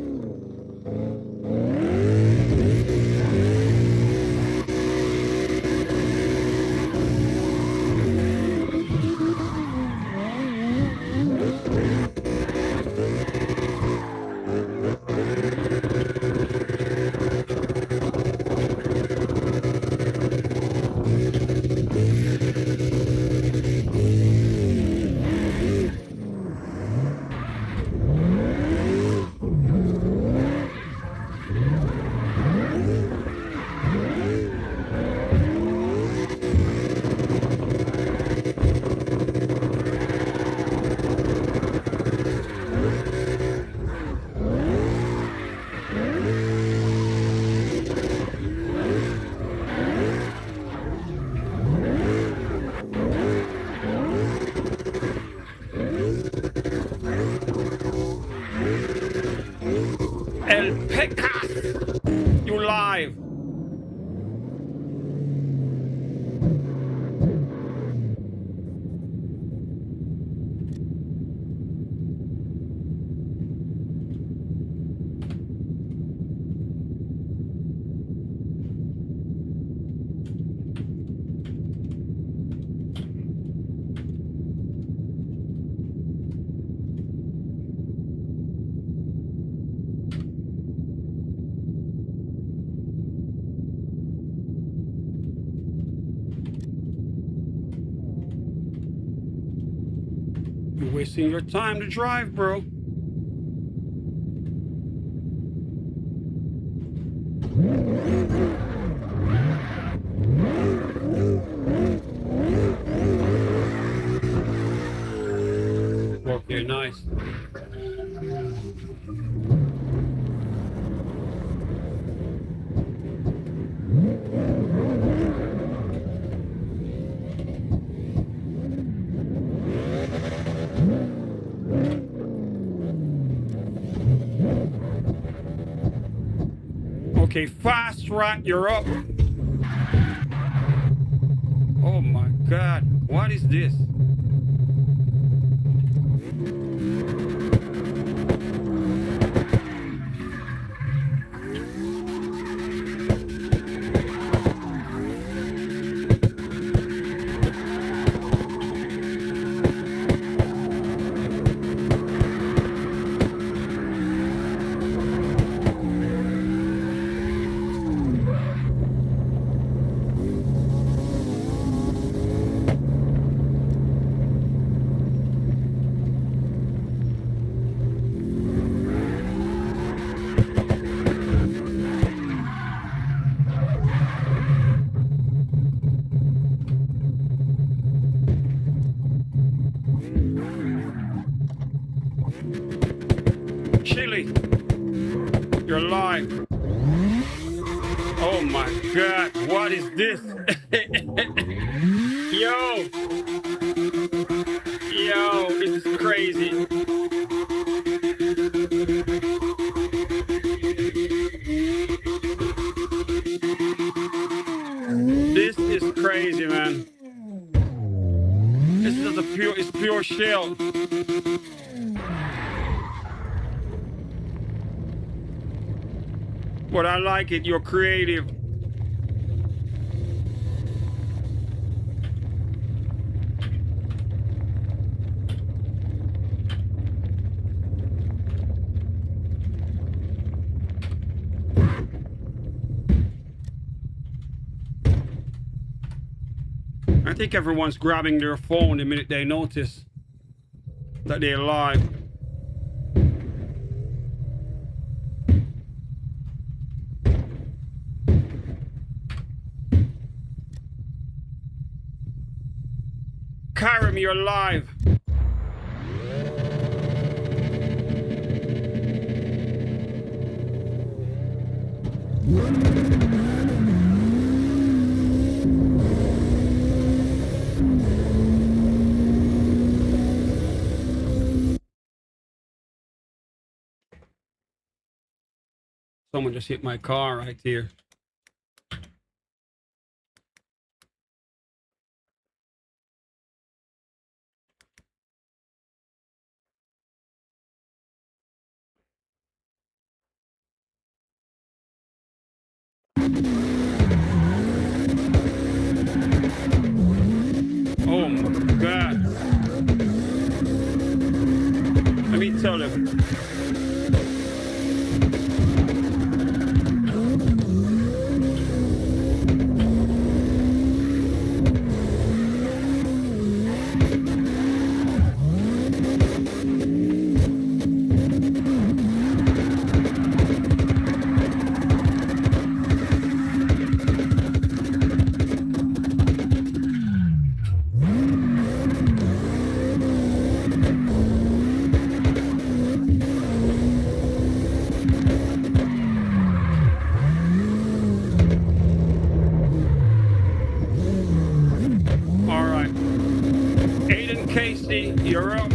El Pecas, you live. You're wasting your time to drive, bro. Okay, nice. Okay, fast rat, you're up. Oh my God, what is this? Chili, you're live. Oh my God, what is this? Yo, this is crazy. This is crazy, man. This is it's pure shell. But I like it, you're creative. I think everyone's grabbing their phone the minute they notice that they're live. Carry me, you're live. Someone just hit my car right here. Oh my God. Let me tell him. Casey, you're up.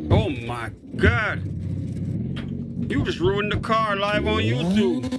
Oh my God. You just ruined the car live on YouTube.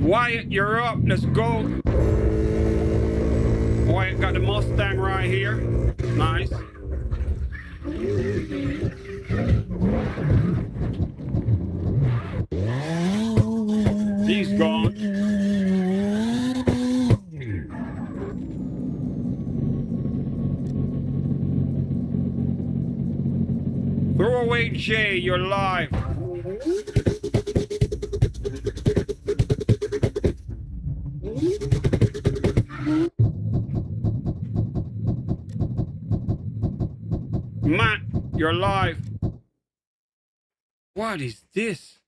Wyatt, you're up. Let's go. Wyatt got the Mustang right here. Nice. He's gone. Throwaway J, you're live. Matt, you're live. What is this?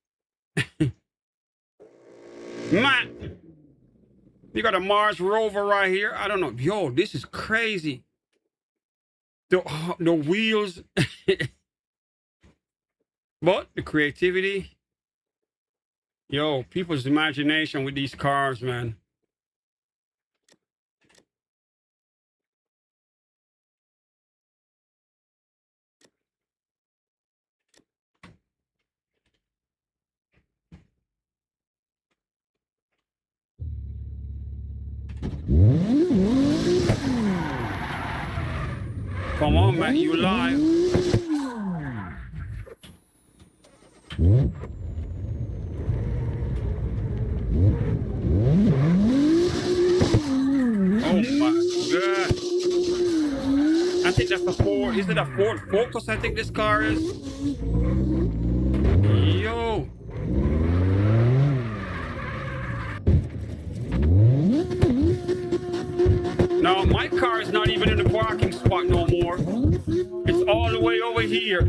Matt, you got a Mars rover right here. I don't know. Yo, this is crazy. The wheels. But the creativity. Yo, people's imagination with these cars, man. Come on, man, you live. Oh my God. I think that's a Ford. Is it a Ford Focus? I think this car is. Yo. Now, my car is not even in the parking spot no more. It's all the way over here.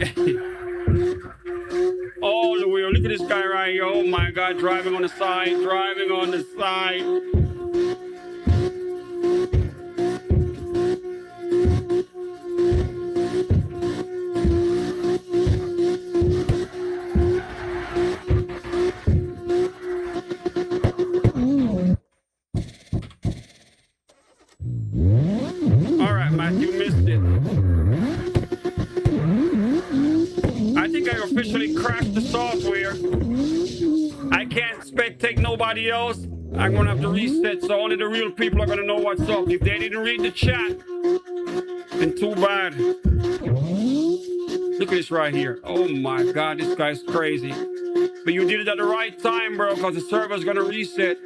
All the way. Look at this guy right here. Oh my God, driving on the side, driving on the side. Matt, you missed it. I think I officially crashed the software. I can't spectate nobody else. I'm gonna have to reset, so only the real people are gonna know what's up. If they didn't read the chat, then too bad. Look at this right here. Oh my God, this guy's crazy. But you did it at the right time, bro, because the server's gonna reset.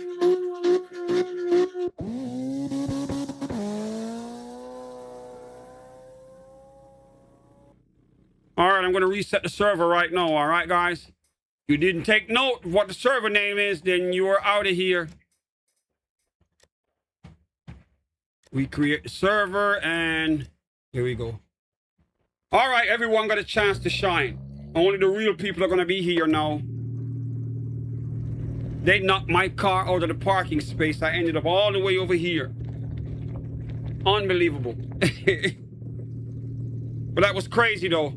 All right, I'm gonna reset the server right now, all right, guys? You didn't take note of what the server name is, then you are out of here. We create the server, and here we go. All right, everyone got a chance to shine. Only the real people are gonna be here now. They knocked my car out of the parking space. I ended up all the way over here. Unbelievable. But that was crazy, though.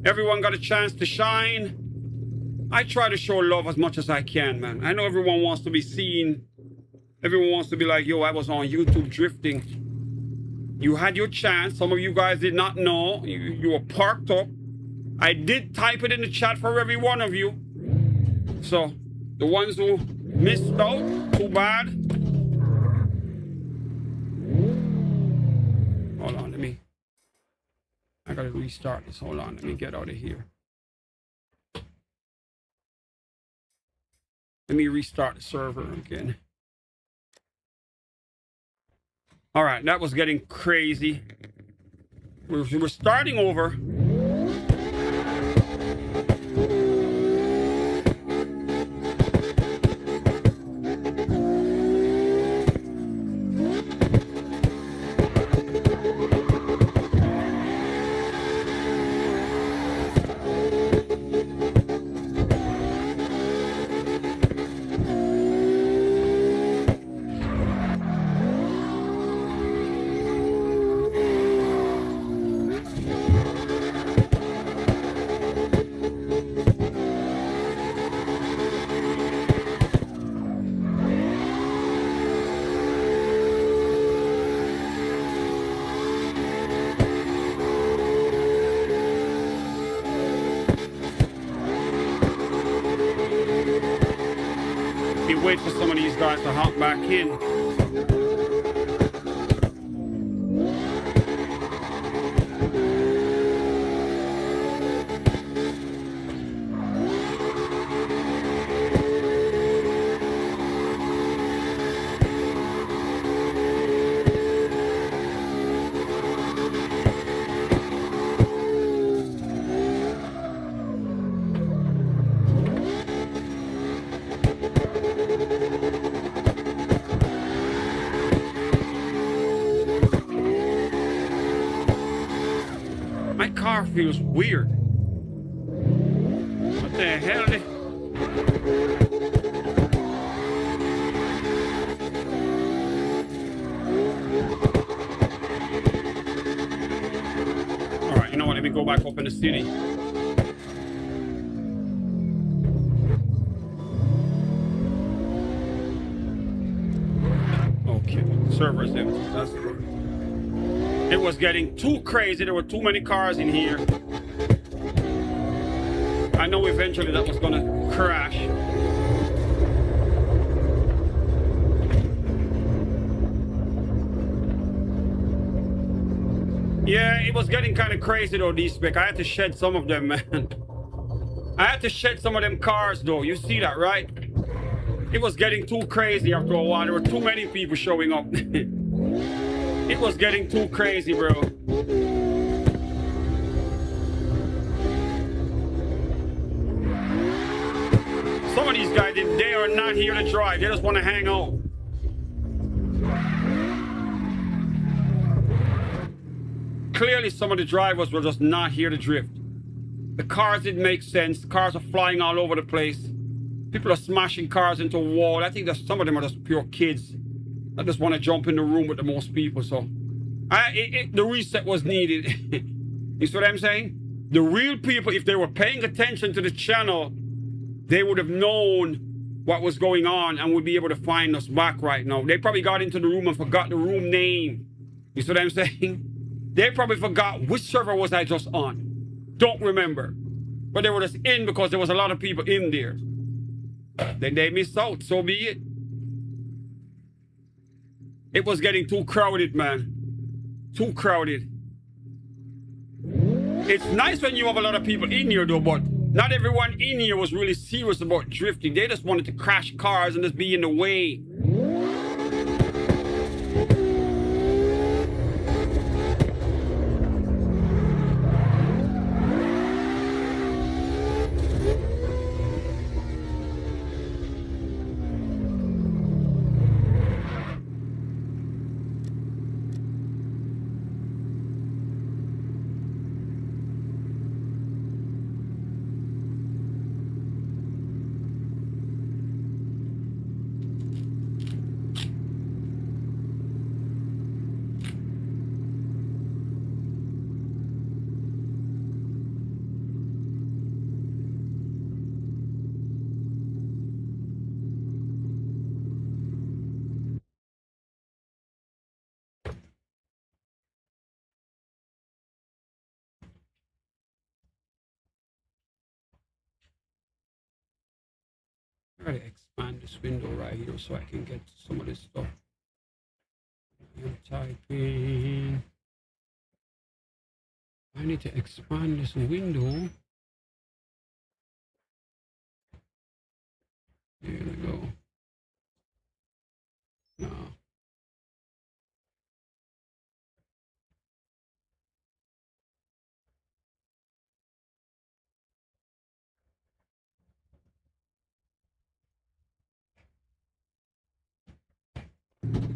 Everyone got a chance to shine. I try to show love as much as I can, man. I know everyone wants to be seen. Everyone wants to be like, yo, I was on YouTube drifting. You had your chance. Some of you guys did not know. You were parked up. I did type it in the chat for every one of you. So, the ones who missed out, too bad. Hold on, I gotta restart this. Hold on, let me get out of here. Let me restart the server again. All right, that was getting crazy. We're starting over. Wait for some of these guys to hop back in. My car feels weird. What the hell? All right, you know what? Let me go back up in the city. Okay, server's empty. That's good. It was getting too crazy. There were too many cars in here. I know eventually that was gonna crash. Yeah, it was getting kind of crazy though, D-Spec. I had to shed some of them, man. I had to shed some of them cars though. You see that, right? It was getting too crazy after a while. There were too many people showing up. It was getting too crazy, bro. Some of these guys, they are not here to drive. They just want to hang out. Clearly, some of the drivers were just not here to drift. The cars didn't make sense. Cars are flying all over the place. People are smashing cars into a wall. I think that some of them are just pure kids. I just want to jump in the room with the most people, so the reset was needed. You see what I'm saying? The real people, if they were paying attention to the channel, they would have known what was going on and would be able to find us back right now. They probably got into the room and forgot the room name. You see what I'm saying? They probably forgot which server was I just on. Don't remember. But they were just in because there was a lot of people in there. Then they missed out. So be it. It was getting too crowded, man. Too crowded. It's nice when you have a lot of people in here, though, but not everyone in here was really serious about drifting. They just wanted to crash cars and just be in the way. Try to expand this window right here so I can get some of this stuff. I'm typing. I need to expand this window. There we go. No.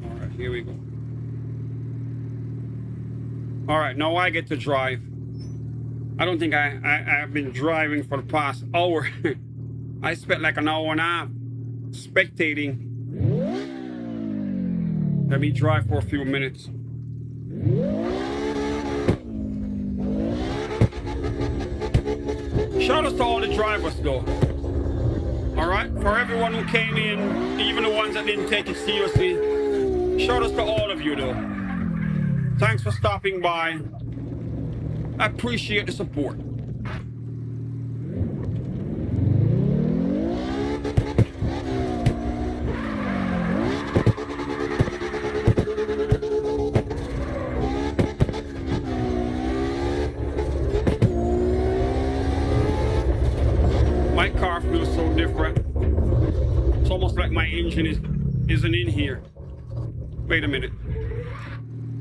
All right, here we go. All right, now I get to drive. I don't think I've been driving for the past hour. I spent like an hour and a half spectating. Let me drive for a few minutes. Shout out to all the drivers though. All right, for everyone who came in, even the ones that didn't take it seriously. Shout out to all of you though. Thanks for stopping by. I appreciate the support. My car feels so different. It's almost like my engine isn't in here. Wait a minute.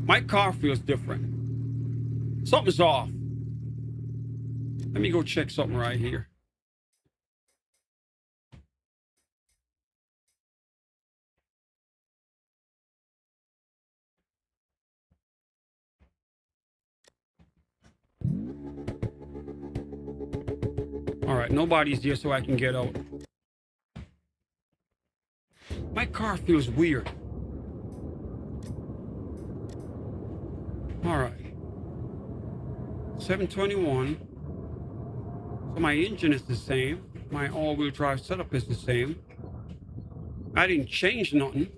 My car feels different. Something's off. Let me go check something right here. All right, nobody's here, so I can get out. My car feels weird. All right. 721. So my engine is the same. My all-wheel drive setup is the same. I didn't change nothing.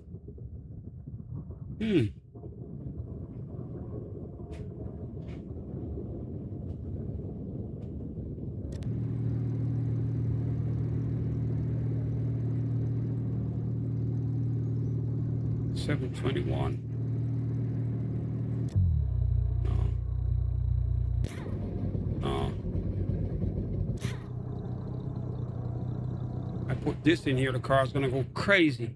721. No. I put this in here, the car's gonna go crazy.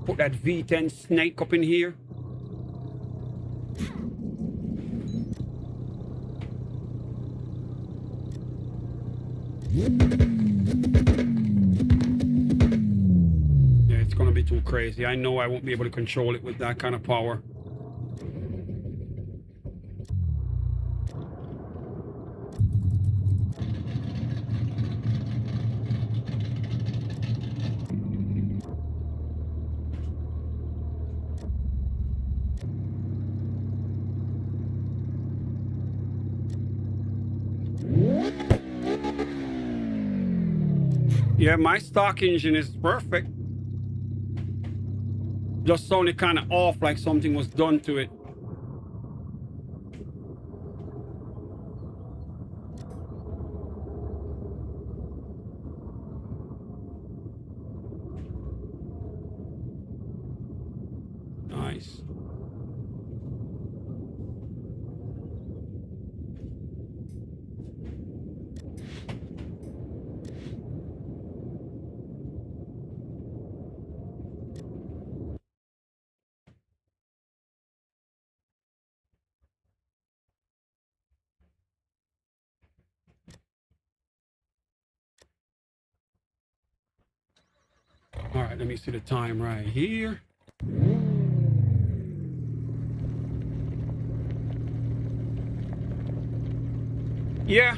Put that V10 snake up in here. It's gonna be too crazy. I know I won't be able to control it with that kind of power. Yeah, my stock engine is perfect. Just sounded kind of off, like something was done to it. right, let me see the time right here. Yeah.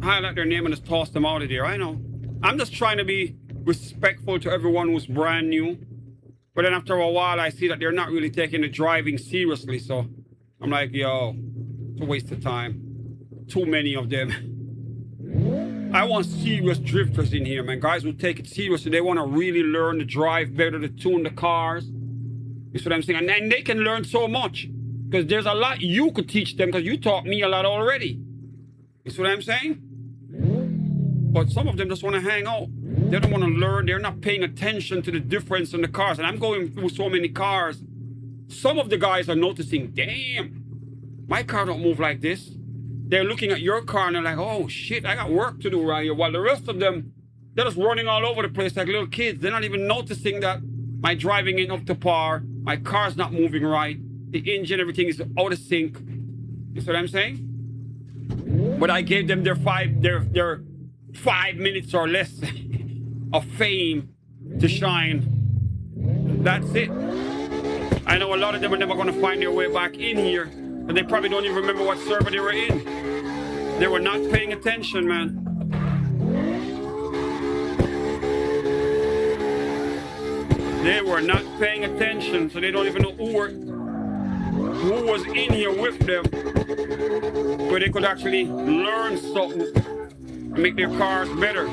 Highlight their name and just toss them out of there. I know. I'm just trying to be respectful to everyone who's brand new. But then after a while, I see that they're not really taking the driving seriously. So I'm like, yo, it's a waste of time. Too many of them. I want serious drifters in here, man. Guys who take it seriously. They want to really learn to drive better, to tune the cars. You see what I'm saying? And they can learn so much. Because there's a lot you could teach them, because you taught me a lot already. You see what I'm saying? But some of them just want to hang out. They don't want to learn. They're not paying attention to the difference in the cars. And I'm going through so many cars. Some of the guys are noticing, damn, my car don't move like this. They're looking at your car and they're like, oh shit, I got work to do right here. While the rest of them, they're just running all over the place like little kids. They're not even noticing that my driving ain't up to par. My car's not moving right. The engine, everything is out of sync. You see what I'm saying? But I gave them their 5 minutes or less of fame to shine. That's it. I know a lot of them are never going to find their way back in here, and they probably don't even remember what server they were in. They were not paying attention, man. They were not paying attention, so they don't even know who was in here with them, where they could actually learn something and make their cars better.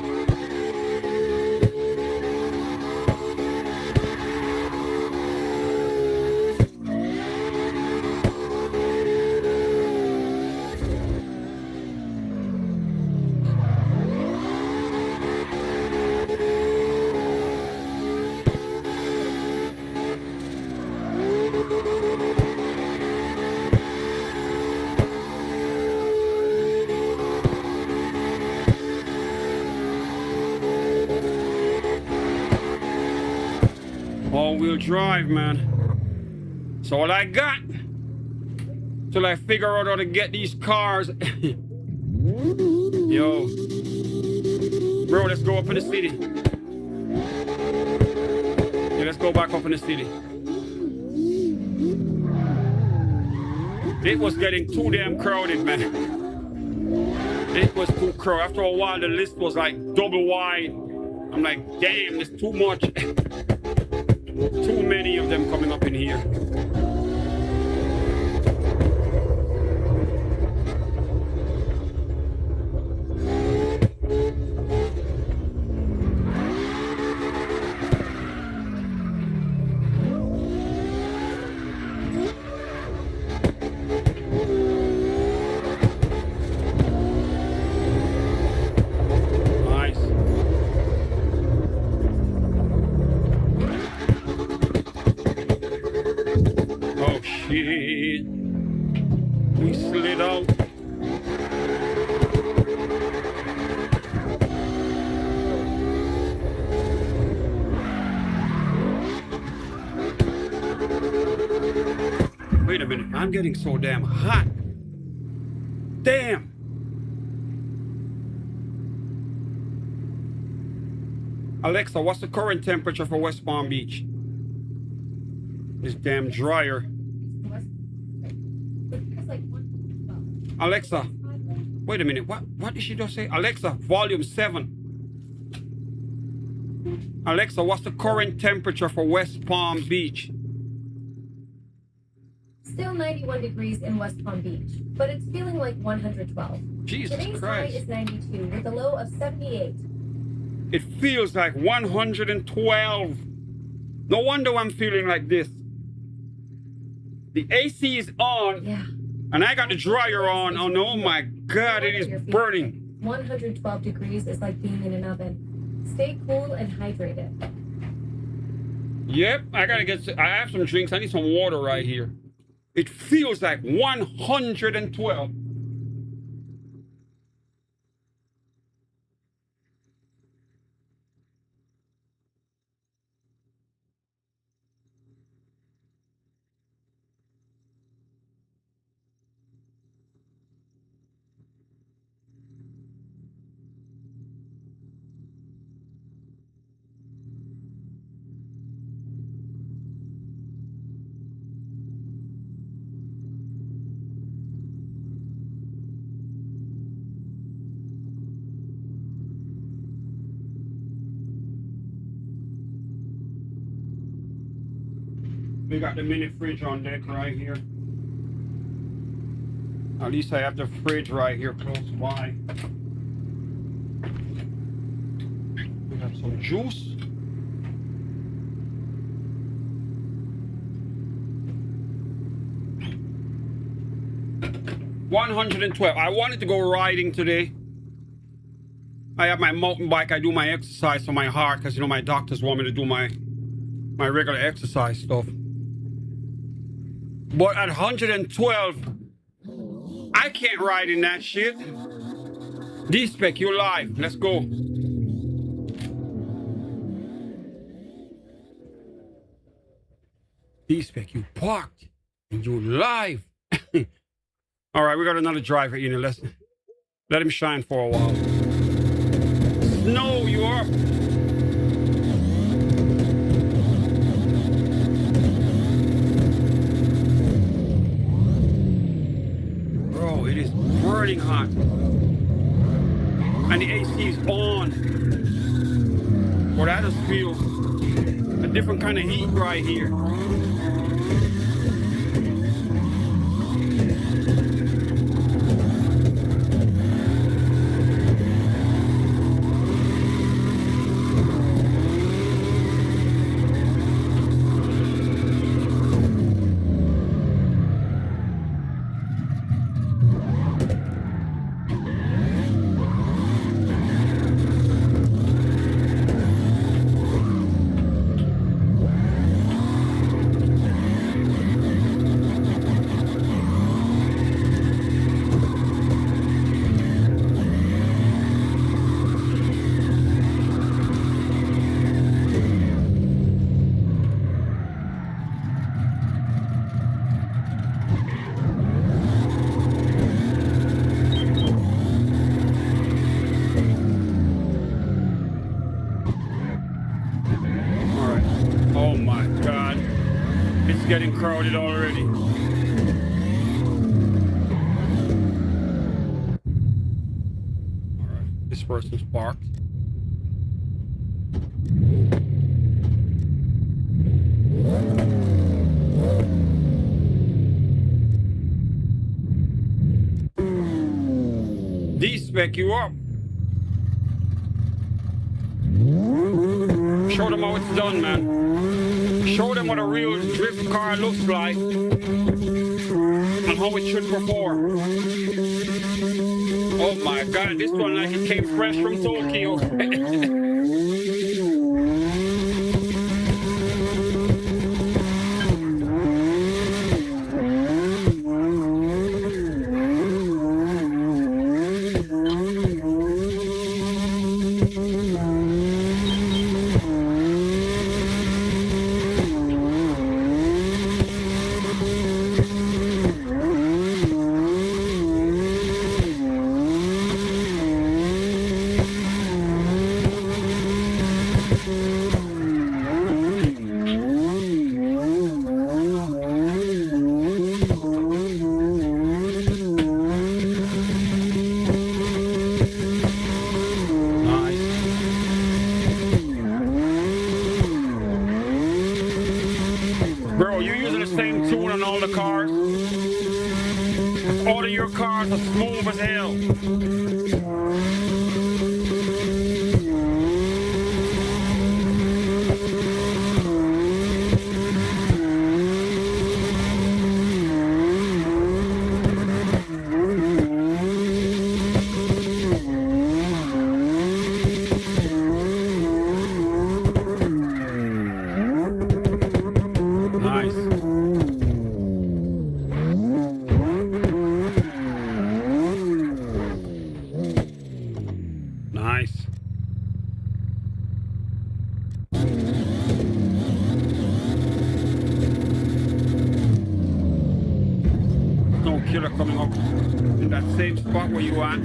All-wheel drive, man. That's all I got. Till I figure out how to get these cars. Yo. Bro, let's go up in the city. Yeah, let's go back up in the city. It was getting too damn crowded, man. It was too crowded. After a while, the list was like double wide. I'm like, damn, there's too much. Too many of them coming up in here. We slid out. Wait a minute, I'm getting so damn hot. Damn. Alexa, what's the current temperature for West Palm Beach? This damn dryer. Alexa, wait a minute. What did she just say? Alexa, volume 7. Alexa, what's the current temperature for West Palm Beach?
Still 91 degrees in West Palm Beach, but it's feeling like 112.
Jesus
Today's
Christ.
high is 92 with a low of 78.
It feels like 112. No wonder I'm feeling like this. The AC is on.
Yeah.
And I got the dryer on, and oh my God, it is burning.
112 degrees is like being in an oven. Stay cool and hydrated.
Yep, I have some drinks. I need some water right here. It feels like 112. We got the mini fridge on deck right here. At least I have the fridge right here close by. We have some juice. $112. I wanted to go riding today. I have my mountain bike. I do my exercise for my heart because, you know, my doctors want me to do my regular exercise stuff. But at 112, I can't ride in that shit. D-Spec, you live. Let's go. D-Spec, you parked and you live. All right, we got another driver in. Let's let him shine for a while. Snow, you up? Bro, it is burning hot. And the AC is on. Well, I just feel a different kind of heat right here. Getting crowded already. All right, this person's parked. D-Spec, you up? Show them how it's done, man. Show them what a real drift car looks like and how it should perform. Oh my God, this one like it came fresh from Tokyo. Bro, you're using the same tune on all the cars? All of your cars are smooth as hell. Nice. No killer coming up in that same spot where you are.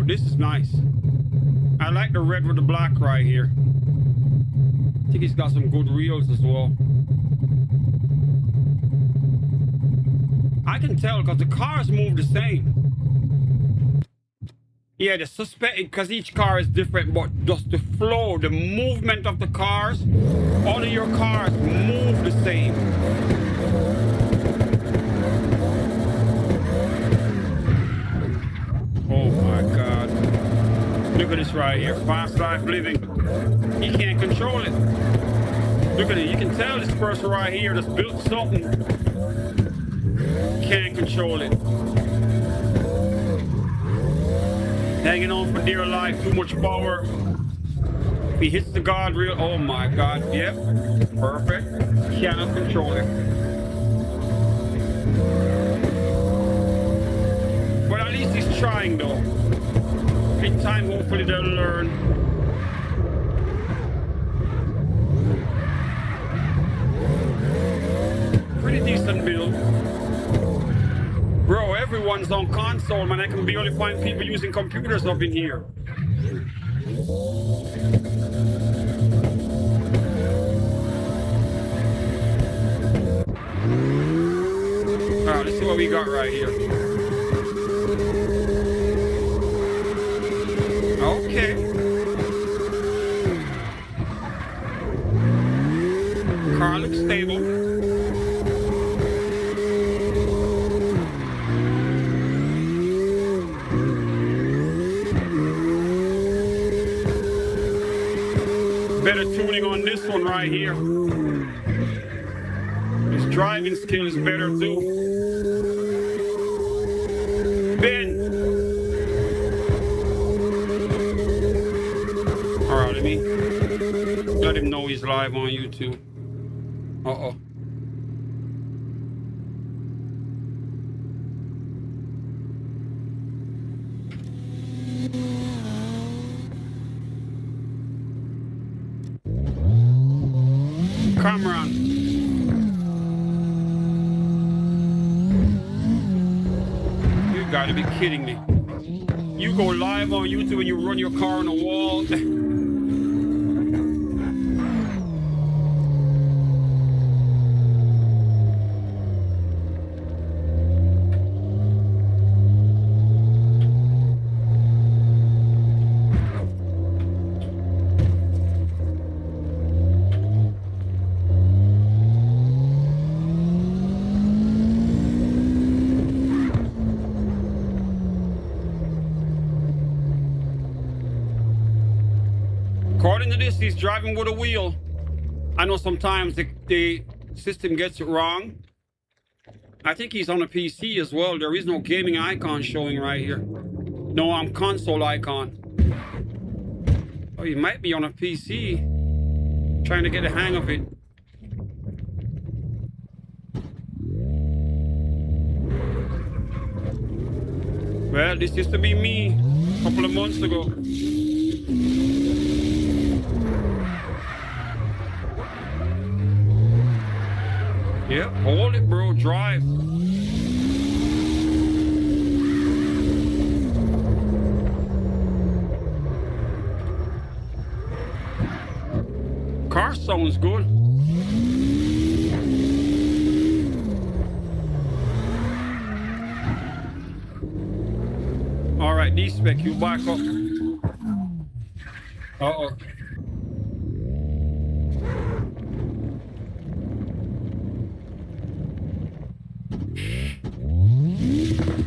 this is nice. I like the red with the black right here. I think he's got some good reels as well. I can tell because the cars move the same. Yeah, the suspect, because each car is different, but just the flow, the movement of the cars, all of your cars move the same. Oh my God. Look at this right here, fast life living. He can't control it. Look at it, you can tell this person right here that's built something. Can't control it. Hanging on for dear life, too much power. If he hits the guardrail, oh my God, yep, perfect. Cannot control it. But at least he's trying though. In time, hopefully they'll learn. Pretty decent build. Bro, everyone's on console, man. I can barely find people using computers up in here. Alright, let's see what we got right here. Okay. Car looks stable. Better tuning on this one right here. His driving skill is better too. Ben. Alright, let him know he's live on YouTube. Uh-oh. Cameron. You gotta be kidding me. You go live on YouTube and you run your car on the wall. According to this, he's driving with a wheel. I know sometimes the system gets it wrong. I think he's on a PC as well. There is no gaming icon showing right here. No, I'm console icon. Oh, he might be on a PC. Trying to get the hang of it. Well, this used to be me a couple of months ago. Yep, hold it, bro. Drive. Car sounds good. All right, D-Spec, you back up. Uh-oh.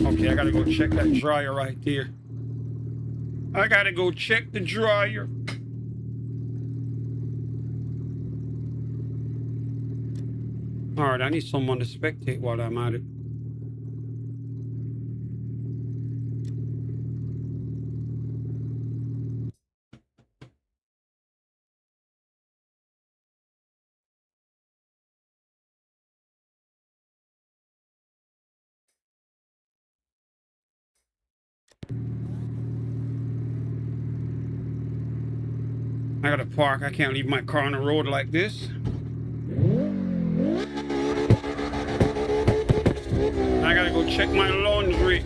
Okay, I gotta go check that dryer right there. I gotta go check the dryer. All right, I need someone to spectate while I'm at it. I gotta park. I can't leave my car on the road like this. I gotta go check my laundry.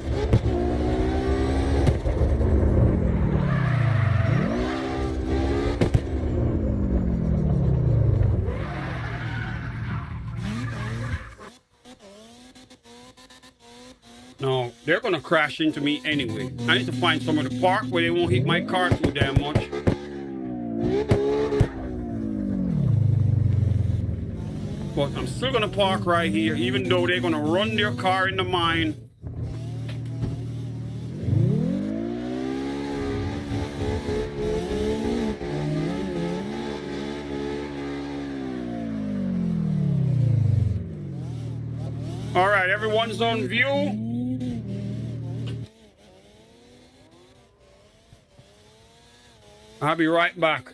they're gonna crash into me anyway. I need to find somewhere to park where they won't hit my car too damn much. But I'm still gonna park right here, even though they're gonna run their car in the mine. All right, everyone's on view. I'll be right back.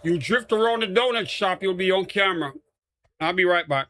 You drift around the donut shop, you'll be on camera. I'll be right back.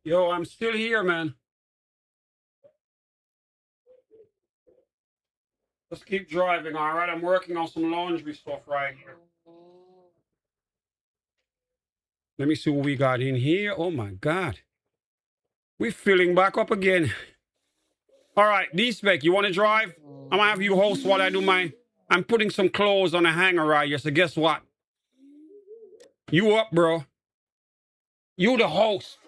Yo, I'm still here, man. Let's keep driving, all right? I'm working on some laundry stuff right here. Let me see what we got in here. Oh, my God. We're filling back up again. All right, D-Spec, you want to drive? I'm going to have you host while I do my... I'm putting some clothes on a hanger right here, so guess what? You up, bro. You the host.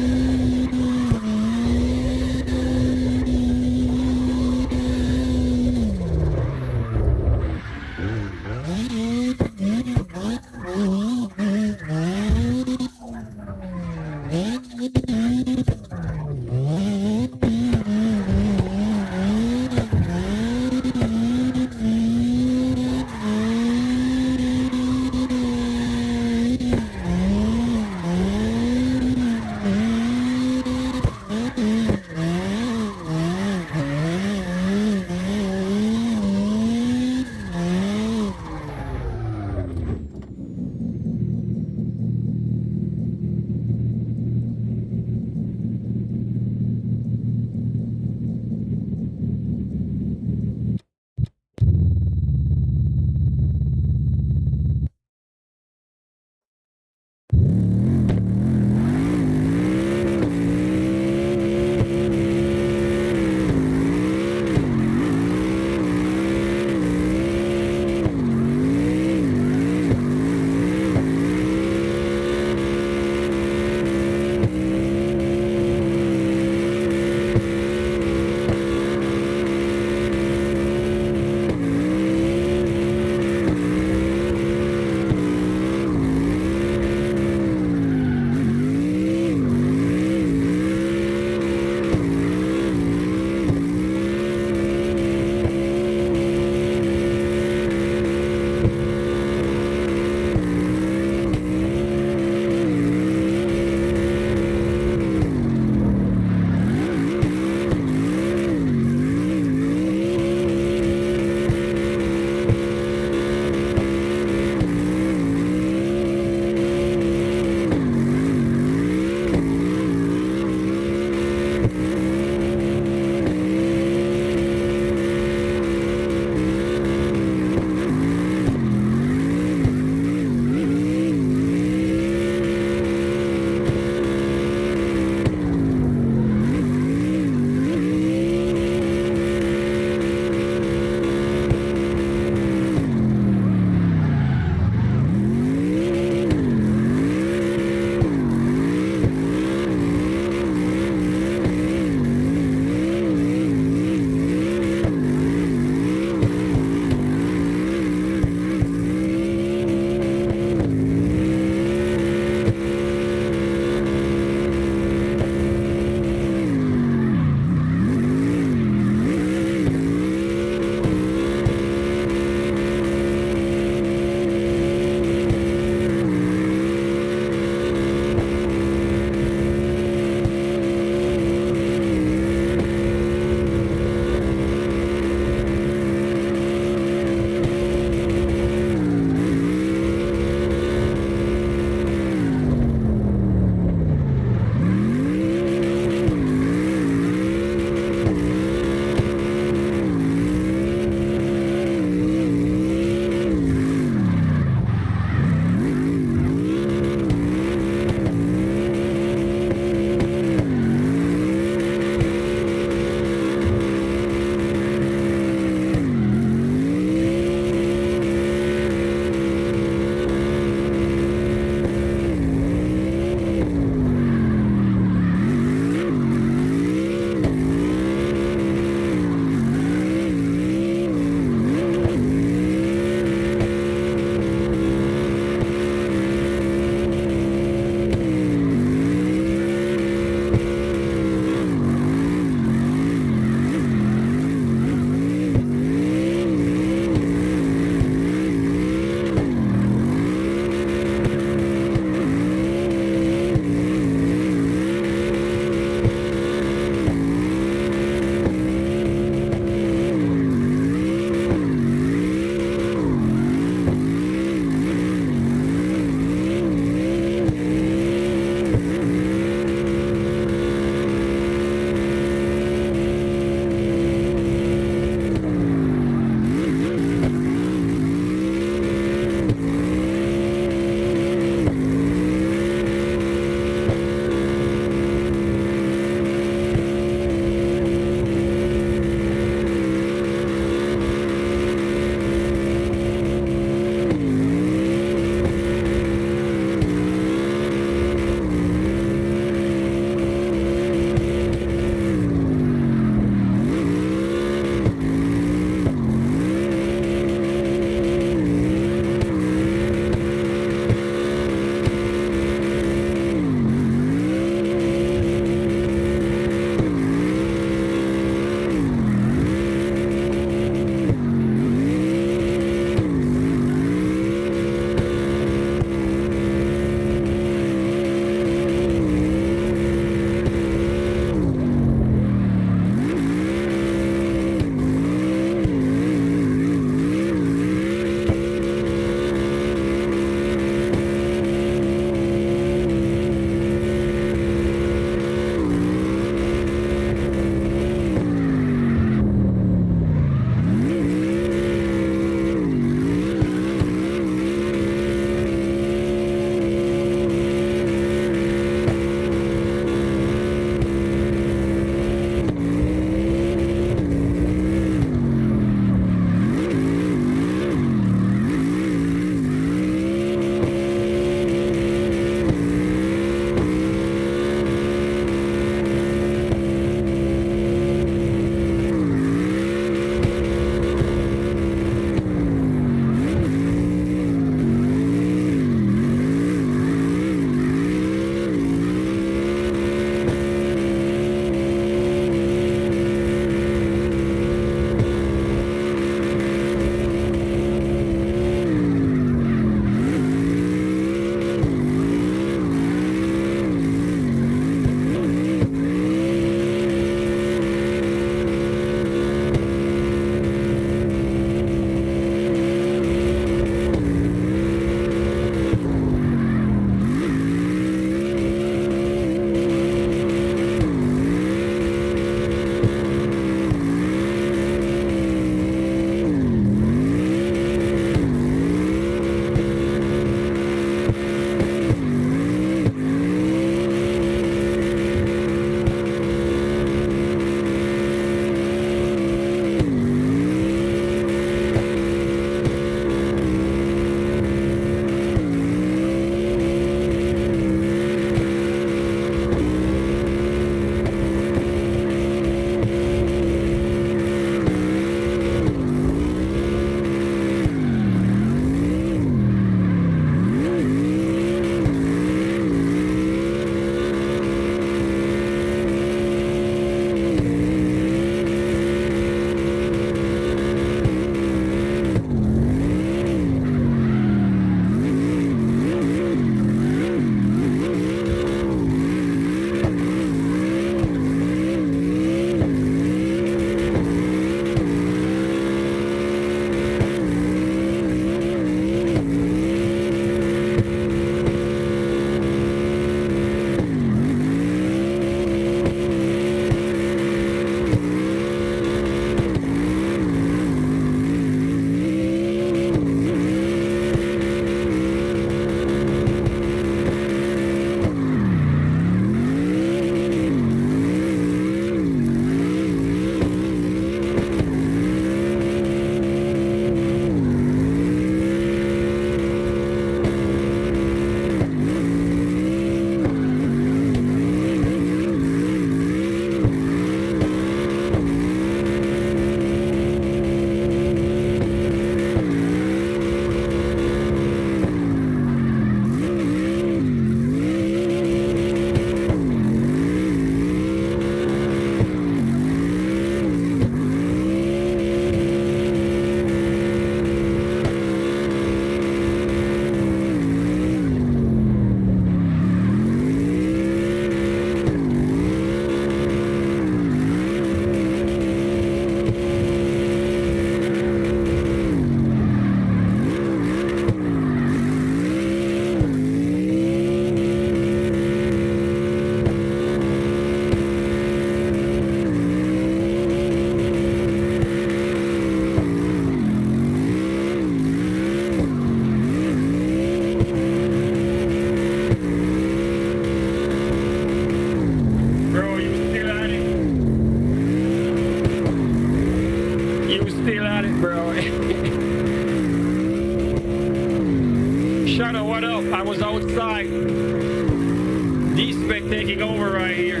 D-Spec taking over right here.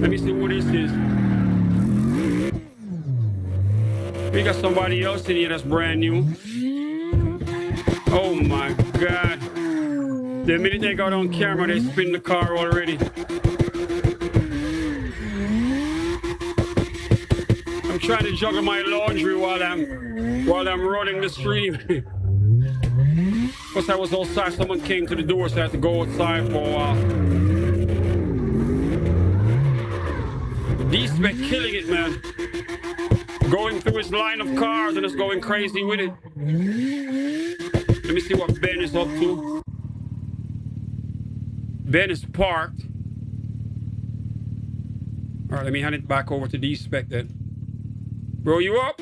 Let me see who this is. We got somebody else in here that's brand new. Oh my God. The minute they got on camera, they spin the car already. I'm trying to juggle my laundry while I'm running the stream. Because I was outside, someone came to the door, so I had to go outside for a while. D-Spec killing it, man. Going through his line of cars and just going crazy with it. Let me see what Ben is up to. Ben is parked. All right, let me hand it back over to D-Spec then. Bro, you up?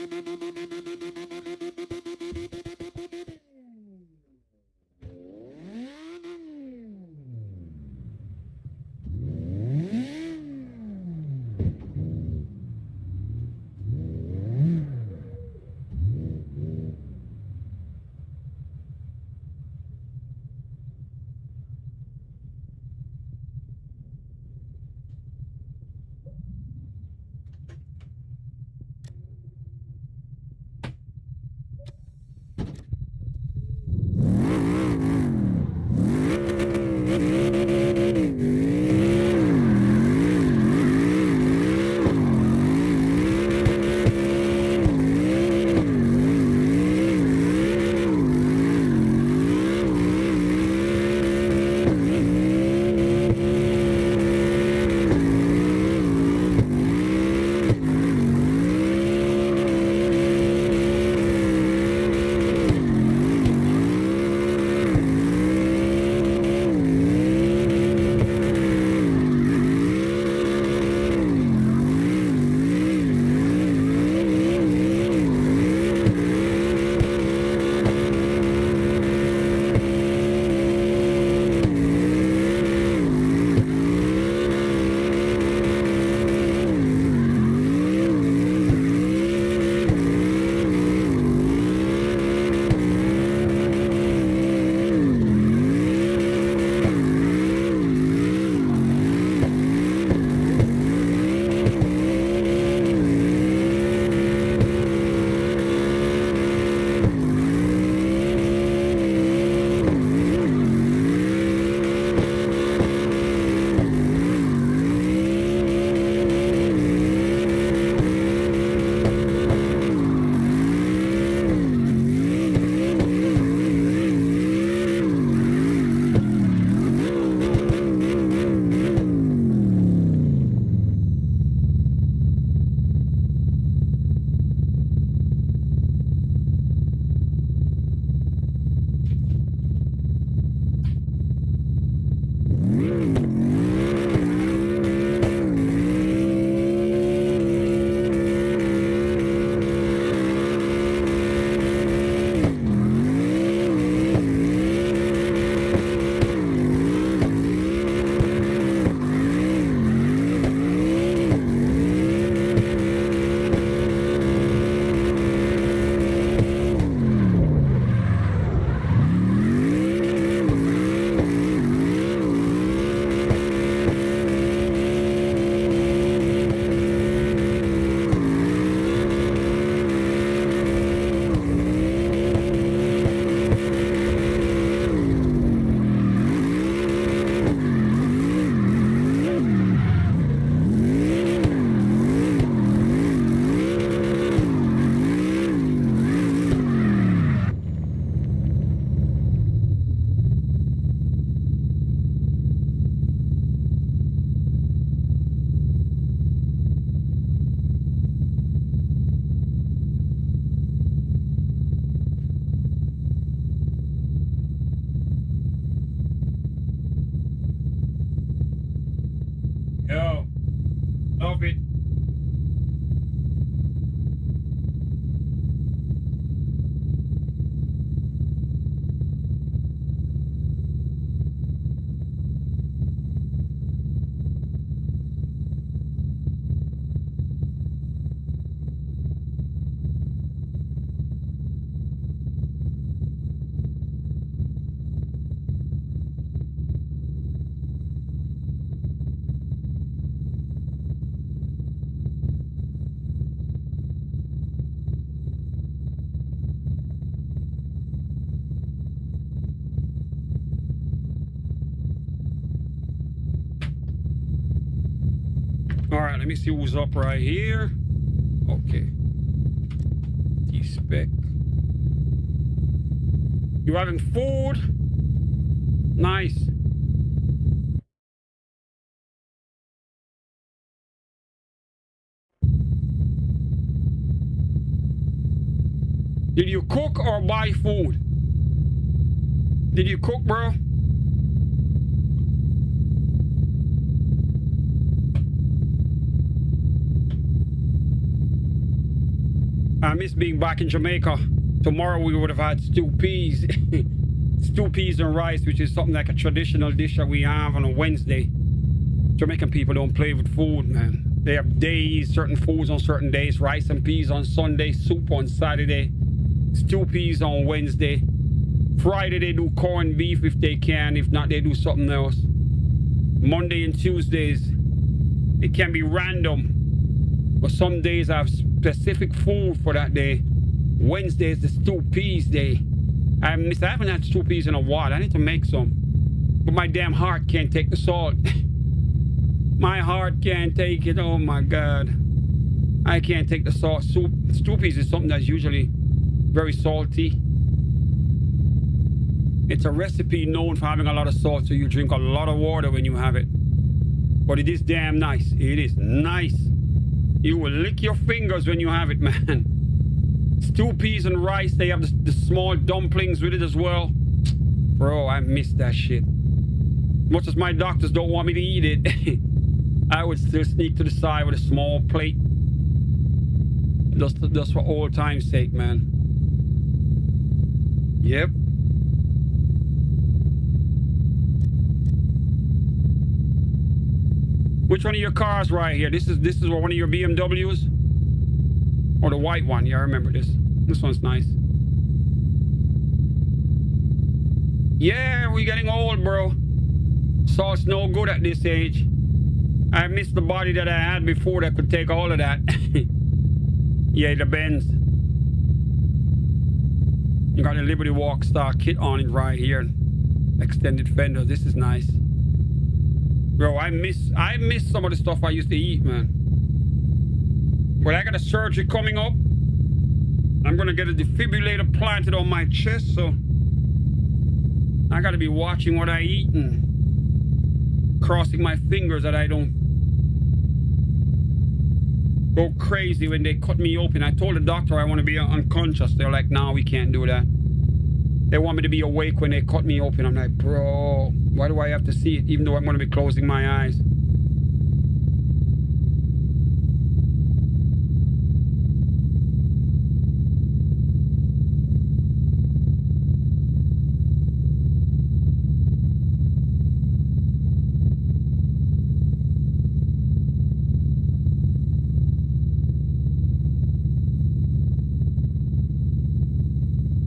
All right, let me see who's up right here. Okay. T-Spec. You having food? Nice. Did you cook or buy food? Did you cook, bro? I miss being back in Jamaica. Tomorrow we would have had stew peas. Stew peas and rice, which is something like a traditional dish that we have on a Wednesday. Jamaican people don't play with food, man. They have days, certain foods on certain days. Rice and peas on Sunday, soup on Saturday, stew peas on Wednesday. Friday they do corned beef if they can. If not, they do something else. Monday and Tuesdays, it can be random. But some days I have specific food for that day. Wednesday is the stew peas day. I haven't had stew peas in a while. I need to make some. But my damn heart can't take the salt. My heart can't take it. Oh my God. I can't take the salt. Stew peas is something that's usually very salty. It's a recipe known for having a lot of salt, so you drink a lot of water when you have it. But it is damn nice. It is nice. You will lick your fingers when you have it, man. Stew peas and rice. They have the small dumplings with it as well. Bro, I miss that shit. Much as my doctors don't want me to eat it, I would still sneak to the side with a small plate. Just for old time's sake, man. Yep. Which one of your cars right here? This is one of your BMWs? Or the white one? Yeah, I remember this. This one's nice. Yeah, we're getting old, bro. Salt's no good at this age. I miss the body that I had before that could take all of that. Yeah, the Benz. You got a Liberty Walk Star kit on it right here. Extended fender. This is nice. Bro, I miss some of the stuff I used to eat, man. But I got a surgery coming up. I'm gonna get a defibrillator planted on my chest, so I gotta be watching what I eat and crossing my fingers that I don't go crazy when they cut me open. I told the doctor I want to be unconscious. They're like, no, we can't do that. They want me to be awake when they cut me open. I'm like, bro, why do I have to see it even though I'm going to be closing my eyes?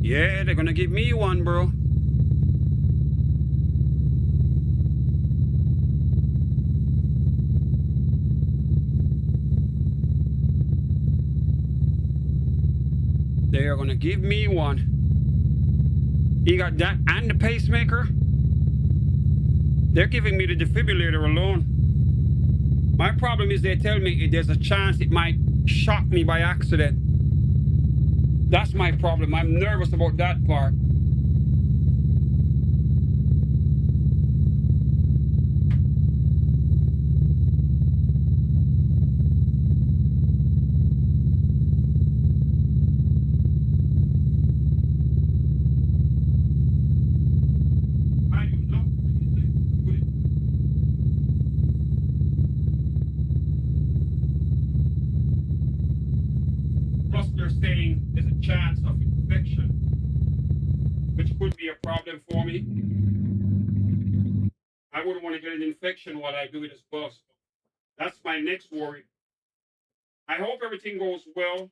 Yeah, they're going to give me one, bro. They are going to give me one. You got that and the pacemaker? They're giving me the defibrillator alone. My problem is they tell me there's a chance it might shock me by accident. That's my problem. I'm nervous about that part. Plus, they're saying there's a chance of infection, which could be a problem for me. I wouldn't want to get an infection while I do it as well. So that's my next worry. I hope everything goes well.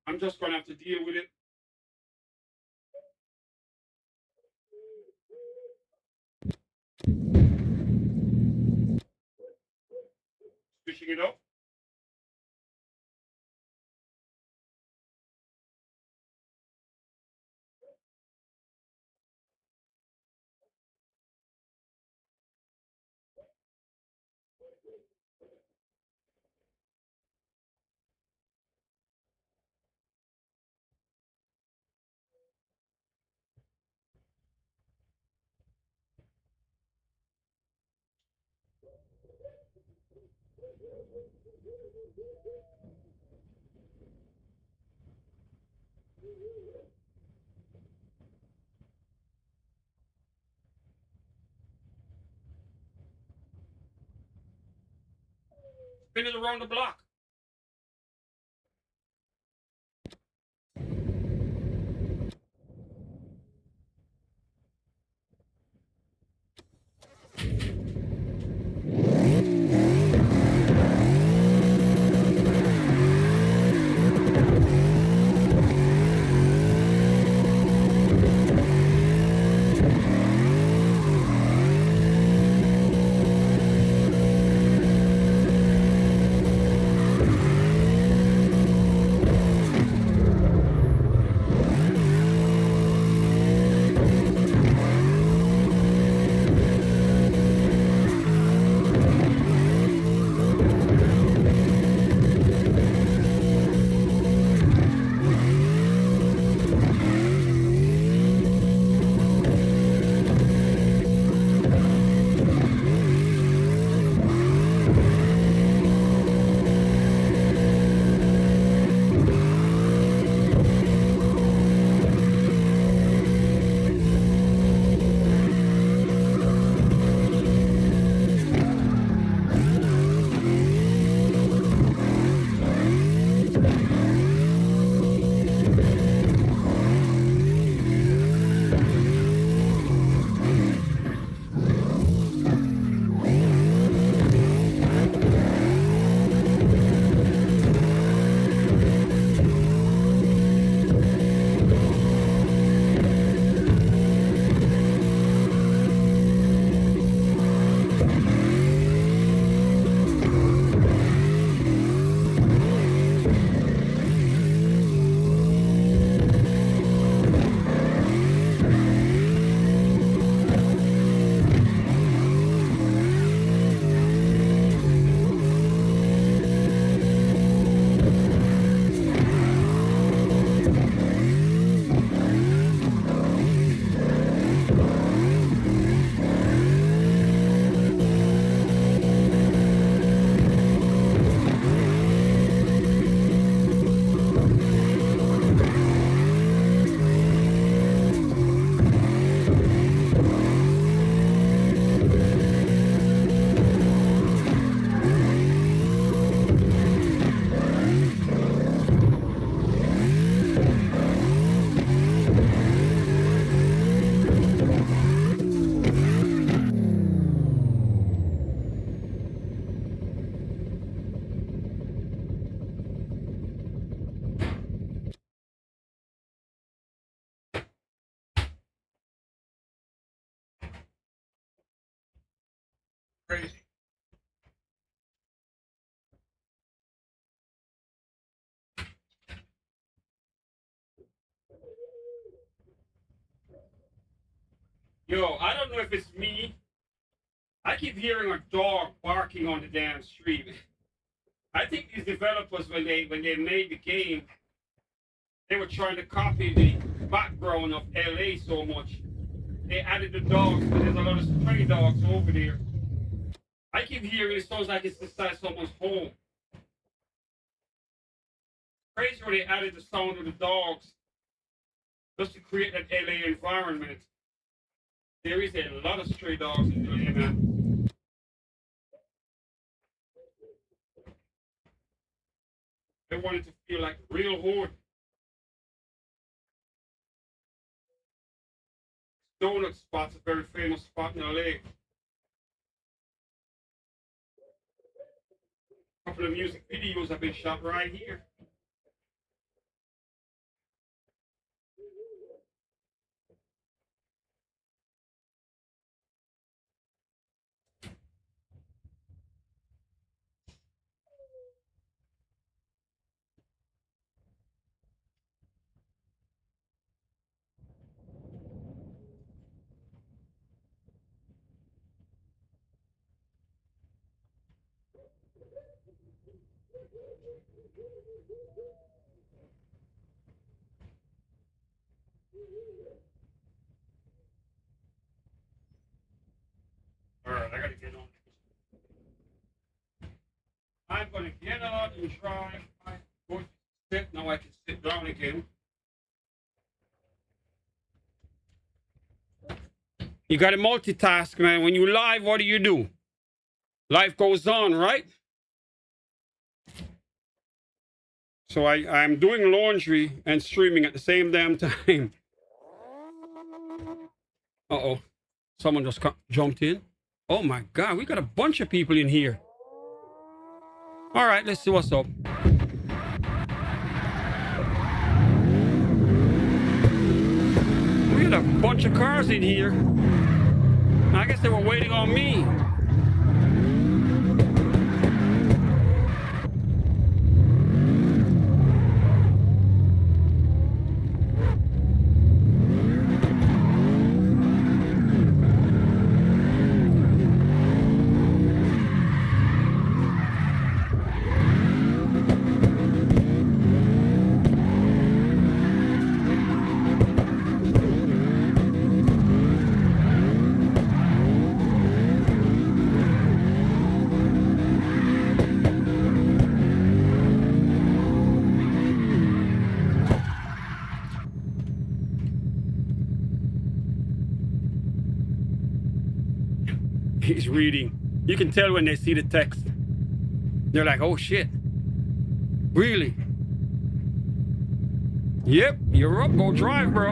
I'm just going to have to deal with it. Switching it up. Spin it around the block. Crazy. Yo, I don't know if it's me. I keep hearing a dog barking on the damn street. I think these developers, when they made the game, they were trying to copy the background of LA so much. They added the dogs, but there's a lot of stray dogs over there. I keep hearing it sounds like it's inside someone's home. Crazy where they added the sound of the dogs just to create that LA environment. There is a lot of stray dogs in LA, man. They wanted to feel like real hood. Donut spot's a very famous spot in LA. A couple of music videos have been shot right here. All right, I gotta get on. I'm gonna get out and try. I'm going to sit. Now I can sit down again. You gotta multitask, man. When you live, what do? Life goes on, right? So I'm doing laundry and streaming at the same damn time. Uh-oh. Someone just jumped in. Oh my God, we got a bunch of people in here. All right, let's see what's up. We got a bunch of cars in here. I guess they were waiting on me. He's reading. You can tell when they see the text. They're like, oh shit. Really? Yep, you're up. Go drive, bro.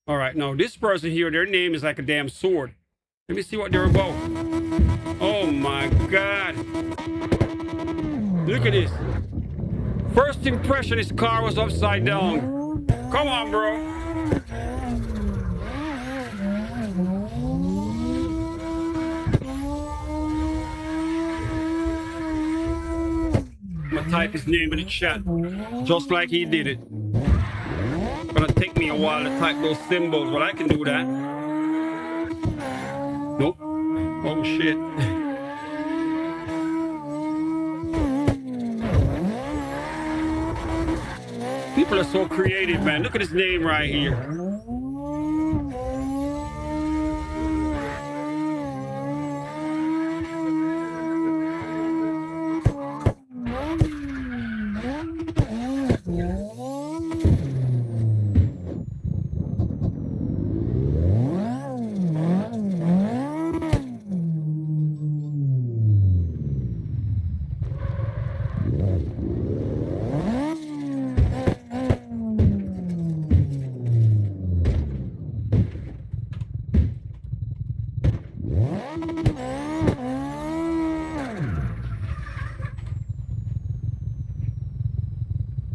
All right, now this person here, their name is like a damn sword. Let me see what they're about. Oh my God. Look at this. First impression, his car was upside down. Come on, bro. I'm gonna type his name in the chat, just like he did it. It's gonna take me a while to type those symbols, but I can do that. Nope. Oh shit. People are so creative, man. Look at his name right here.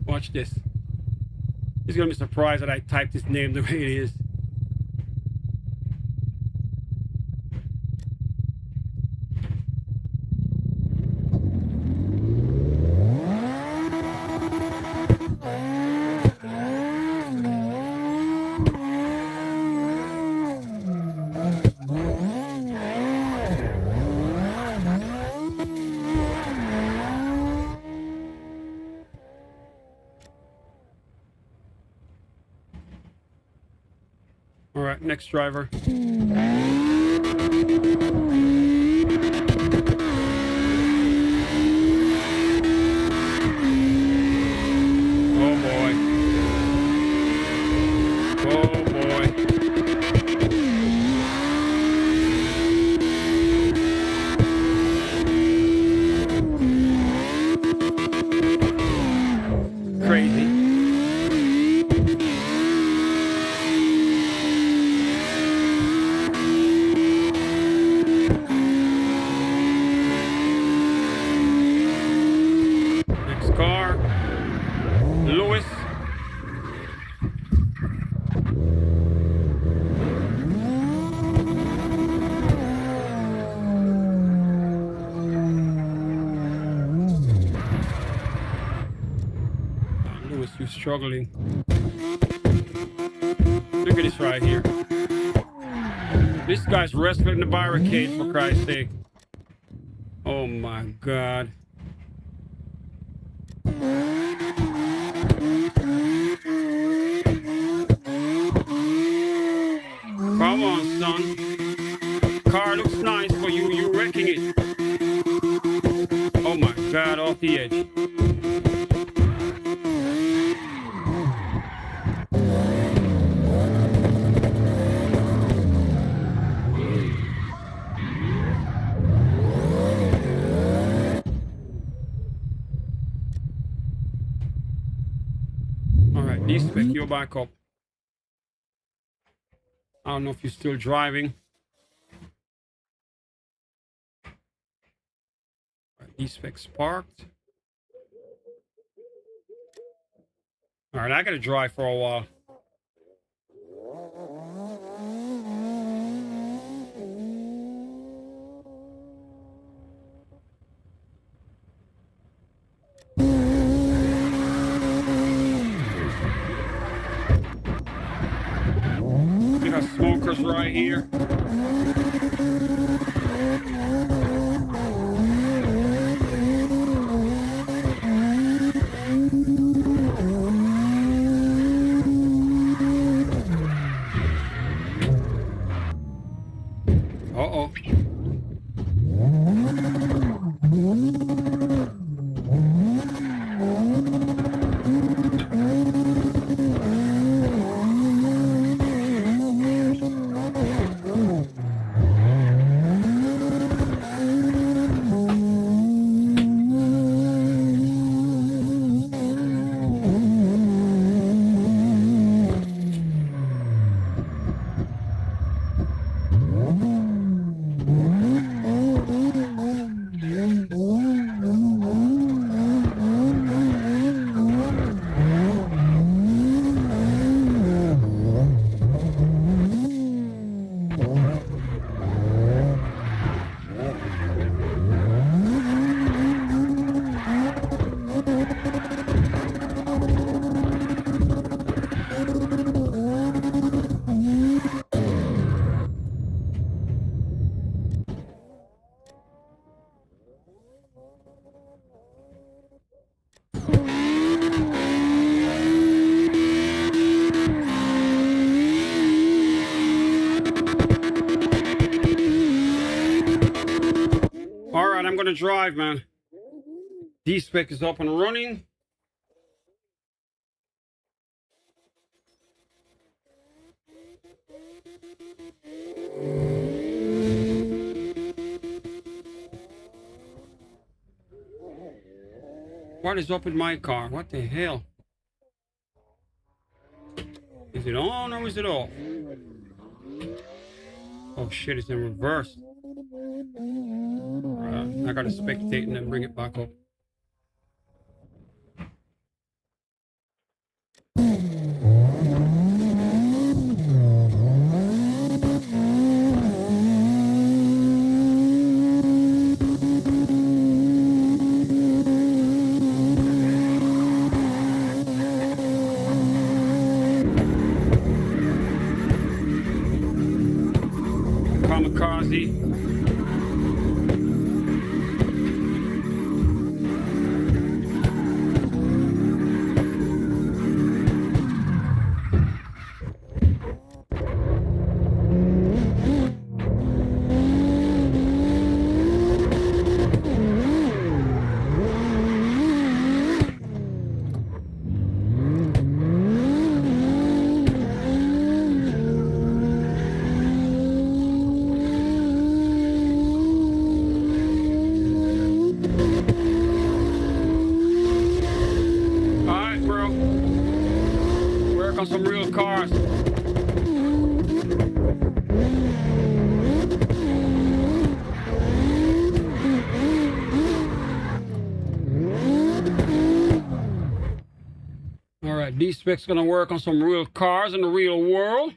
Watch this. He's gonna be surprised that I typed his name the way it is. All right, next driver. Oh boy. Oh boy. Crazy. Car, Lewis. Lewis, you're struggling. Look at this right here. This guy's wrestling the barricades, for Christ's sake. Oh my God. Come on, son. Car looks nice, but you're wrecking it. Oh my God, off the edge. D-Spec, you're back up. I don't know if you're still driving. D-Spec's parked. All right, I gotta drive for a while. We got smokers right here. Uh-oh. All right, I'm gonna drive, man. D-Spec is up and running. What is up with my car? What the hell? Is it on or is it off? Oh shit, it's in reverse. I gotta spectate and then bring it back up. Kamikaze. On some real cars. All right, D-Spec's gonna work on some real cars in the real world.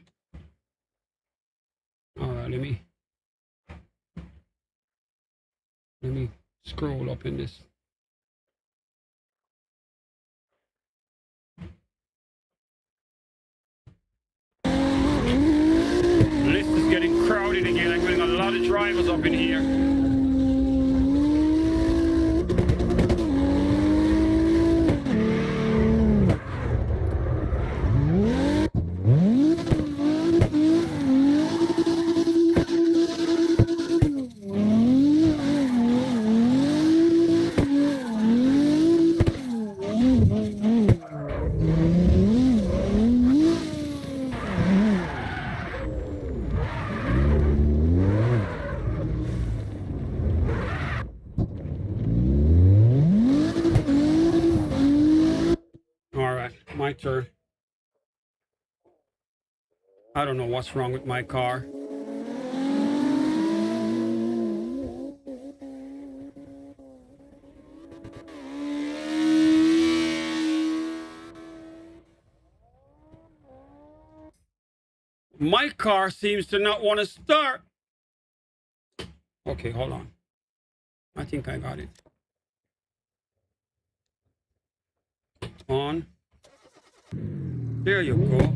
All right, let me scroll up in this. List is getting crowded again. I'm getting a lot of drivers up in here. My turn. I don't know what's wrong with my car. My car seems to not want to start. Okay, hold on. I think I got it. On. There you go.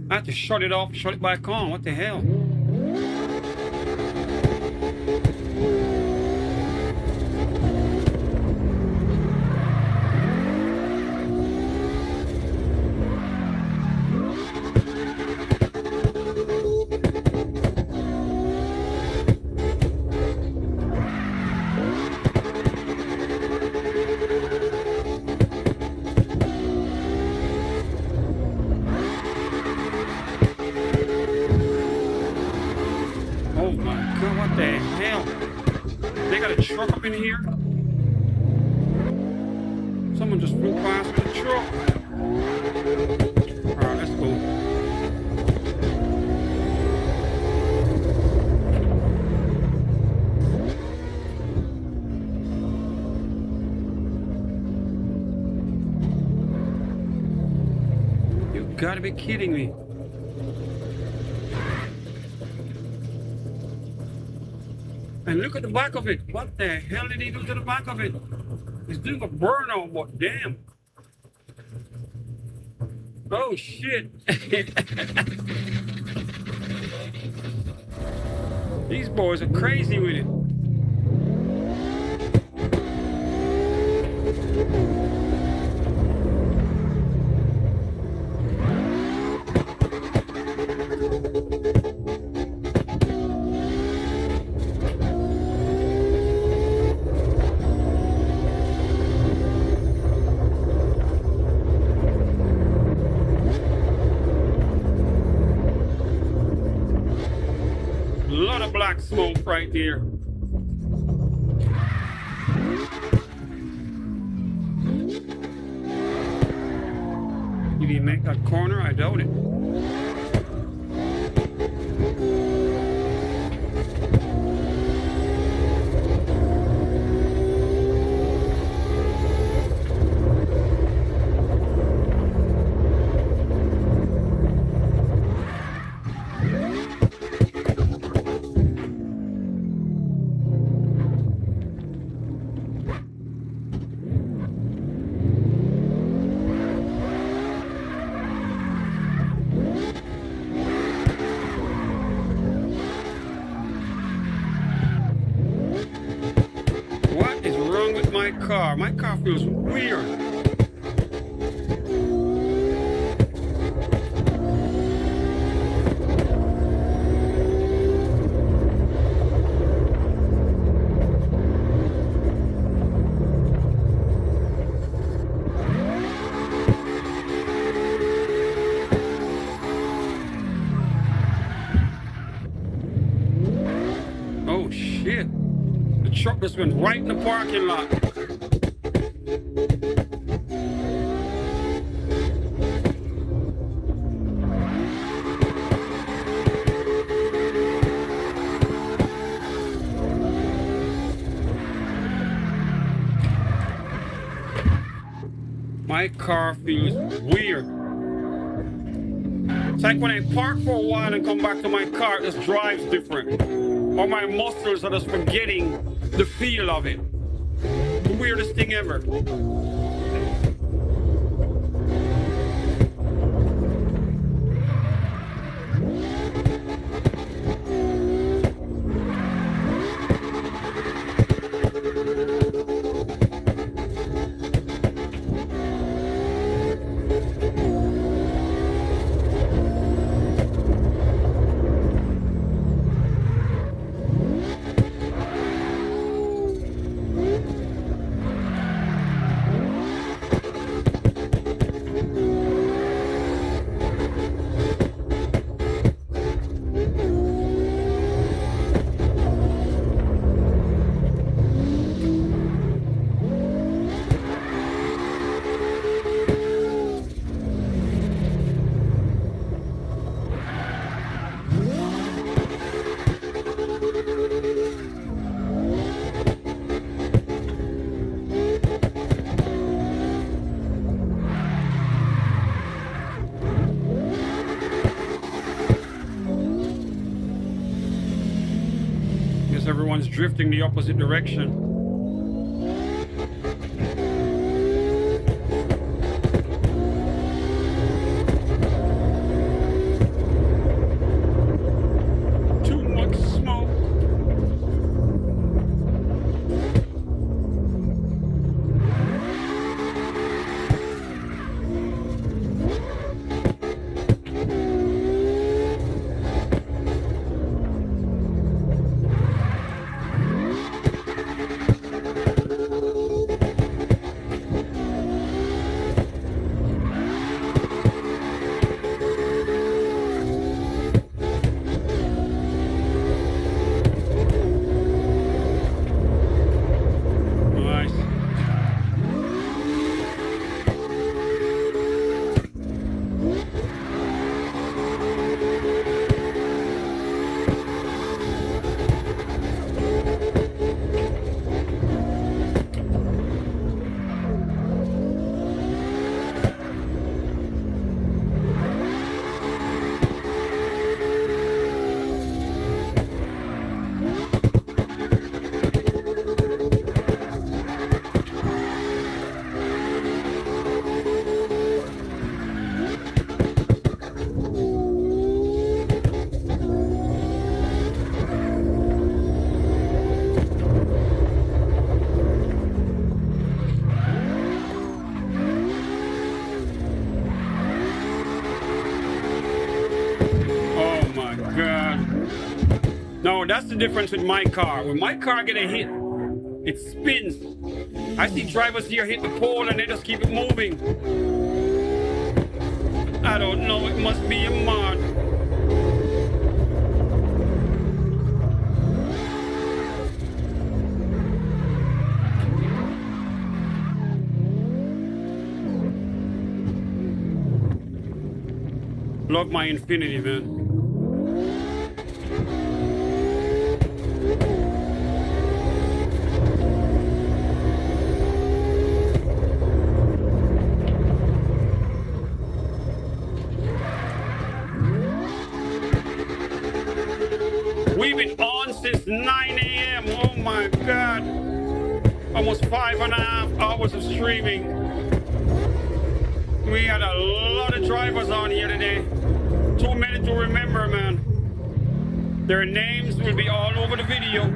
I have to shut it off, shut it back on. What the hell? Oh my God, what the hell? They got a truck up in here? Someone just flew past with a truck. Alright, let's go. You gotta be kidding me. And look at the back of it. What the hell did he do to the back of it? He's doing a burnout, but damn. Oh shit. These boys are crazy with it. A lot of black smoke right there. Did he make that corner? I doubt it. What is wrong with my car? My car feels weird. Oh shit. The truck just went right in the parking lot. My car feels weird. It's like when I park for a while and come back to my car, it just drives different. Or my muscles are just forgetting the feel of it. The weirdest thing ever. one's drifting the opposite direction. Too much smoke. No, that's the difference with my car. When my car get a hit, it spins. I see drivers here hit the pole and they just keep it moving. I don't know, it must be a mod. Love my Infinity, man. We've been on since 9 a.m. Oh my God. Almost 5.5 hours of streaming. We had a lot of drivers on here today. Too many to remember, man. Their names will be all over the video.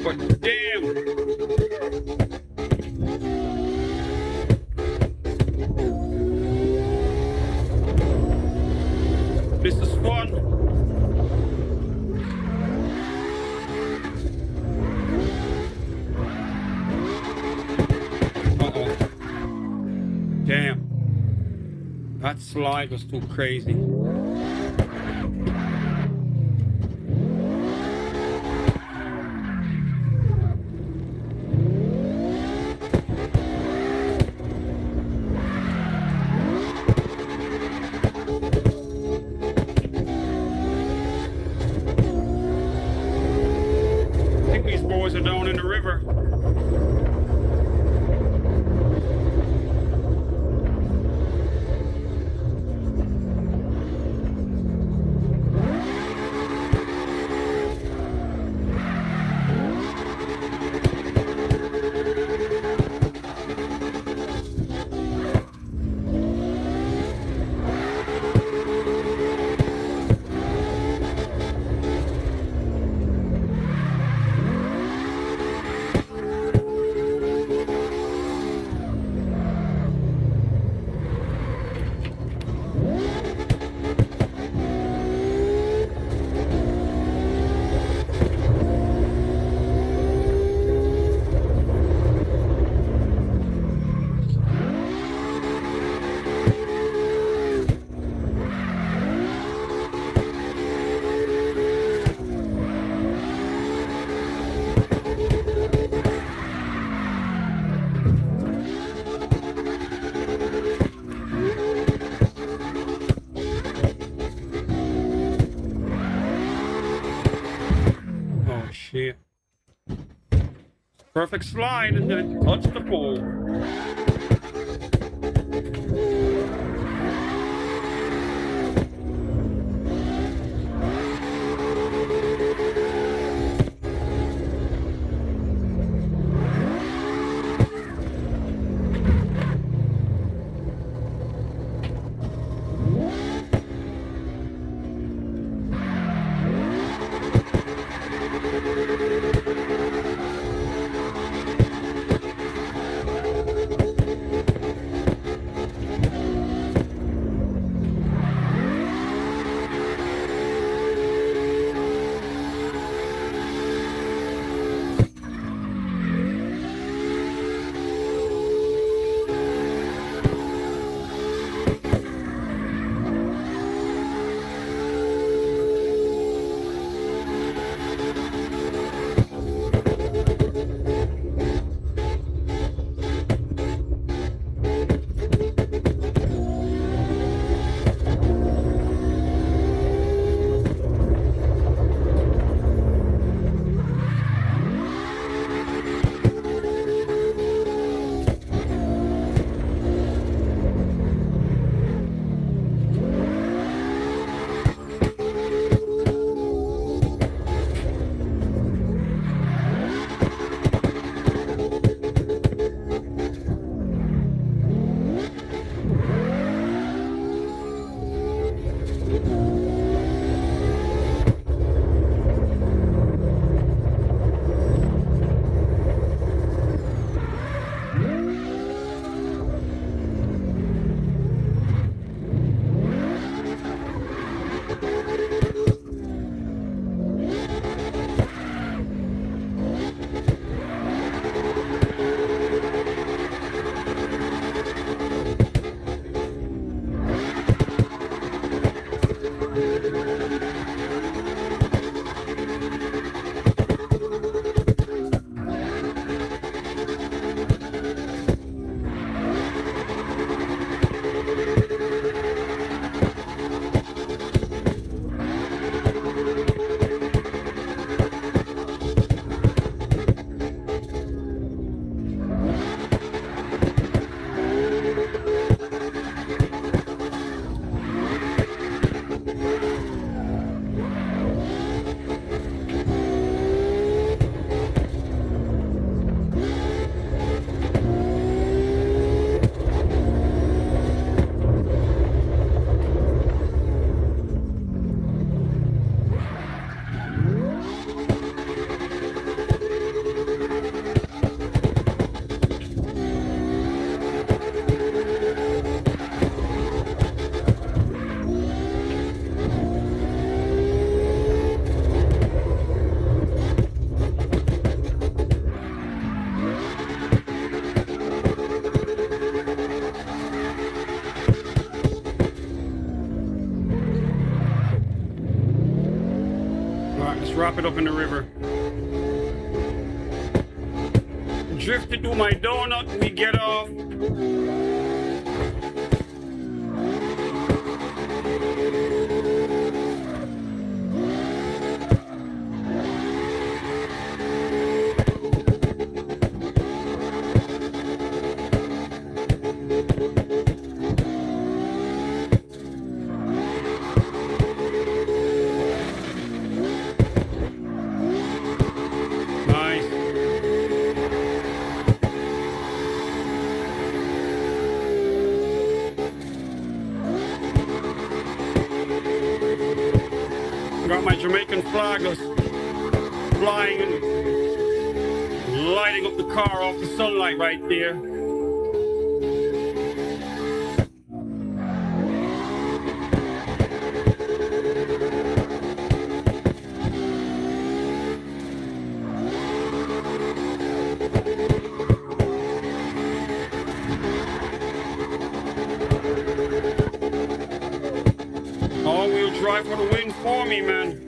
But damn. This is fun. Damn. That slide was too crazy. I think these boys are down in the river. Shit. Perfect slide and then it touched the pole. wrap it up in the river. Drifted to my donut, we get off. Nice. Got my Jamaican flag that's flying and lighting up the car off the sunlight right there. All-wheel drive for the win for me, man.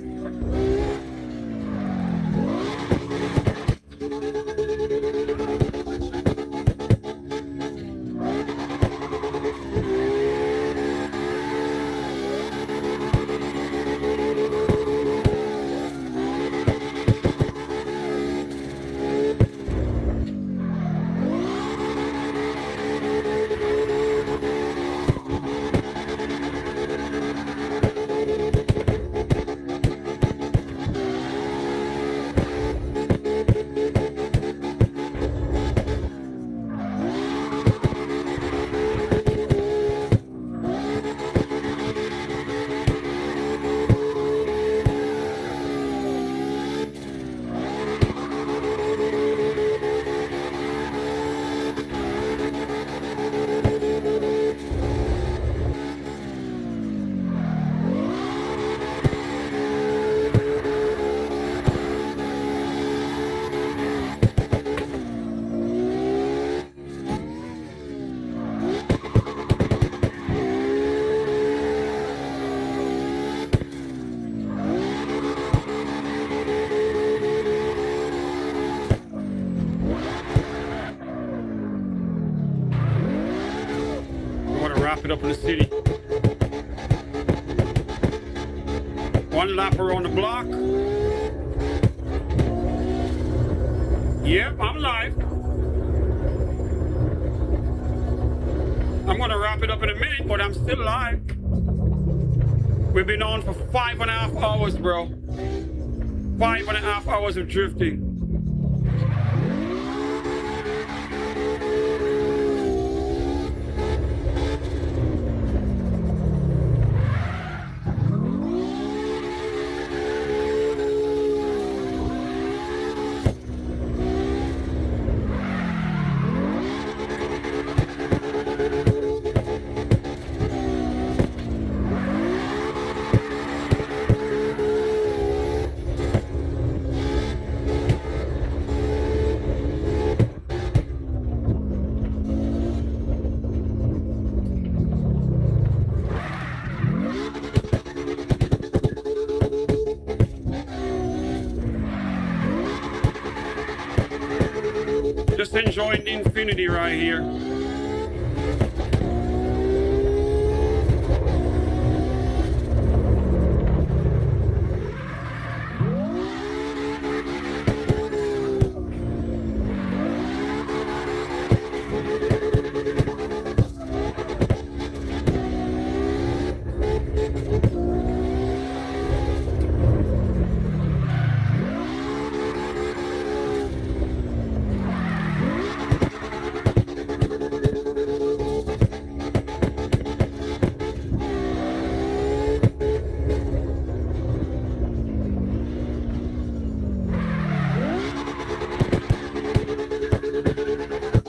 Wrap it up in the city. One lap around the block. Yep, I'm live. I'm gonna wrap it up in a minute, but I'm still live. We've been on for 5.5 hours, bro. 5.5 hours of drifting. Just enjoying the infinity right here.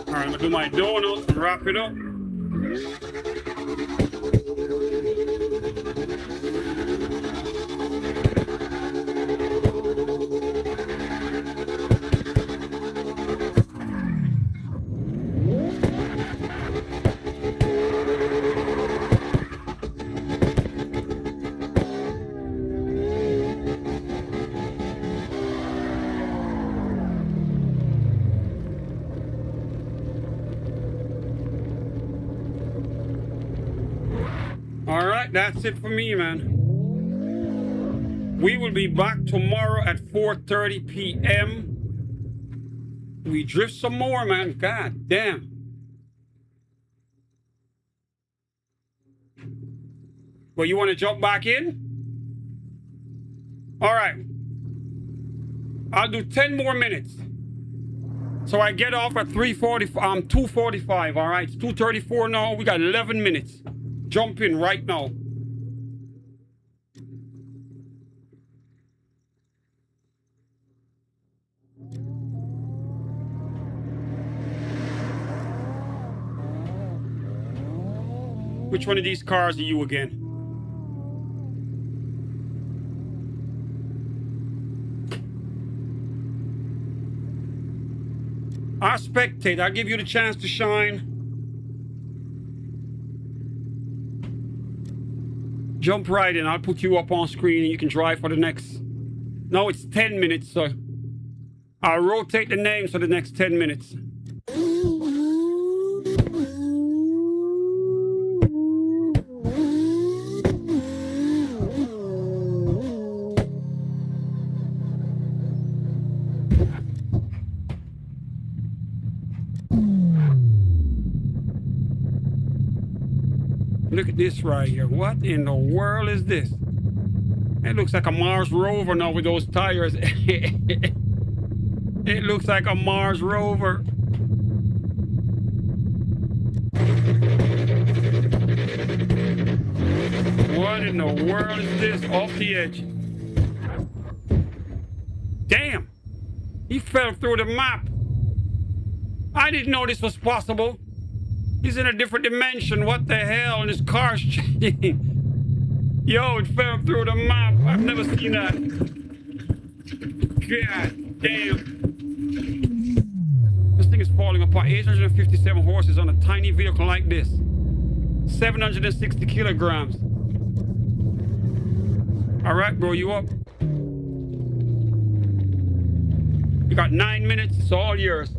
I'm gonna do my donut and wrap it up. All right, that's it for me, man. We will be back tomorrow at 4:30 p.m. We drift some more, man. God damn. Well, you want to jump back in? All right. I'll do 10 more minutes. So I get off at 2:45. All right, it's 2:34 now. We got 11 minutes. Jump in right now. Which one of these cars are you again? I'll spectate. I'll give you the chance to shine. Jump right in. I'll put you up on screen and you can drive for the next... No, it's 10 minutes, so I'll rotate the names for the next 10 minutes. Look at this right here. What in the world is this? It looks like a Mars rover now with those tires. It looks like a Mars rover. What in the world is this? Off the edge. Damn. He fell through the map. I didn't know this was possible. He's in a different dimension. What the hell? And his car's changing. Yo, it fell through the map. I've never seen that. God damn. This thing is falling apart. 857 horses on a tiny vehicle like this. 760 kilograms. All right, bro, you up? You got 9 minutes. It's all yours.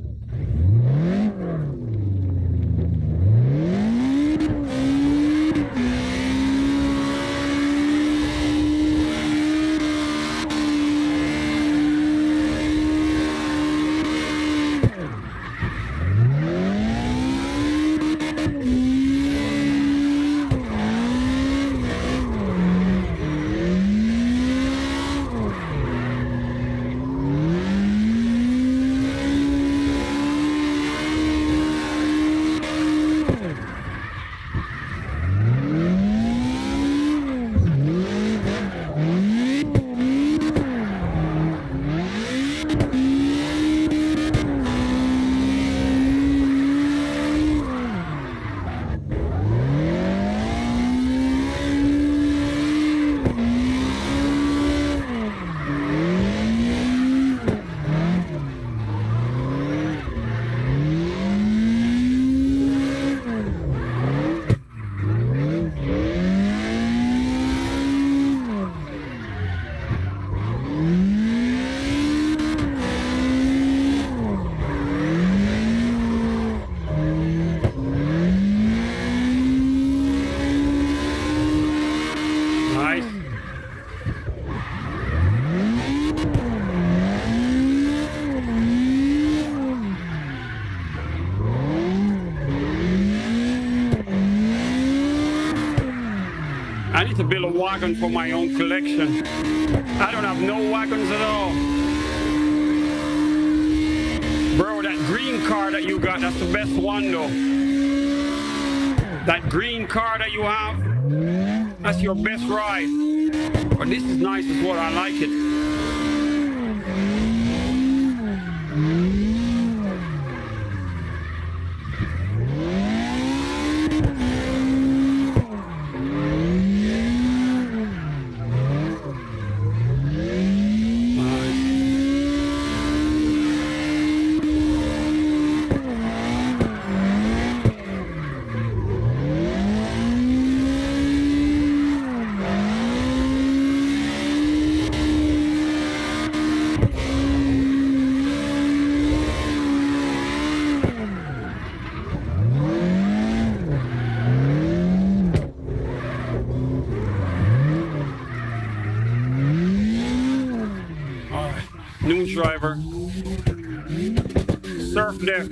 I need to build a wagon for my own collection. I don't have no wagons at all. Bro, that green car that you got, that's the best one though. That green car that you have, that's your best ride. But this is nice as well, I like it. driver. Surf deck.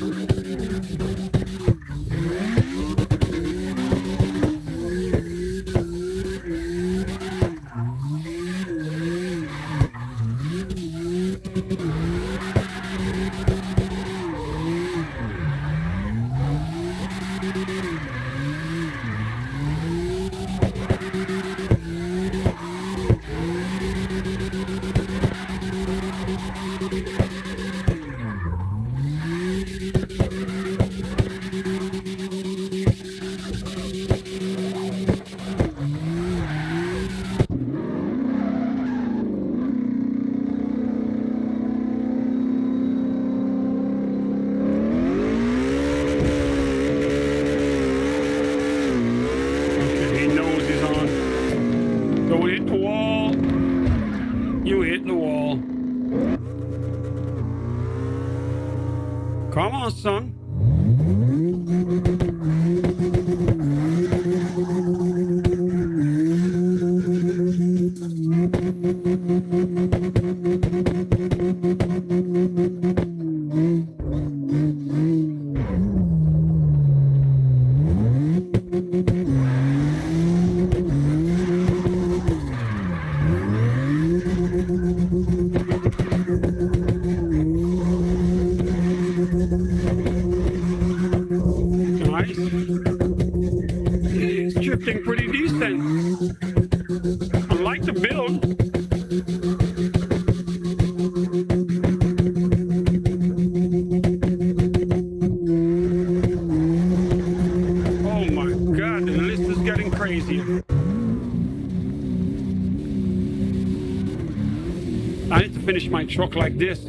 Come on, son. Nice. It's drifting pretty decent. I like the build. Oh my God, the list is getting crazier. I need to finish my truck like this.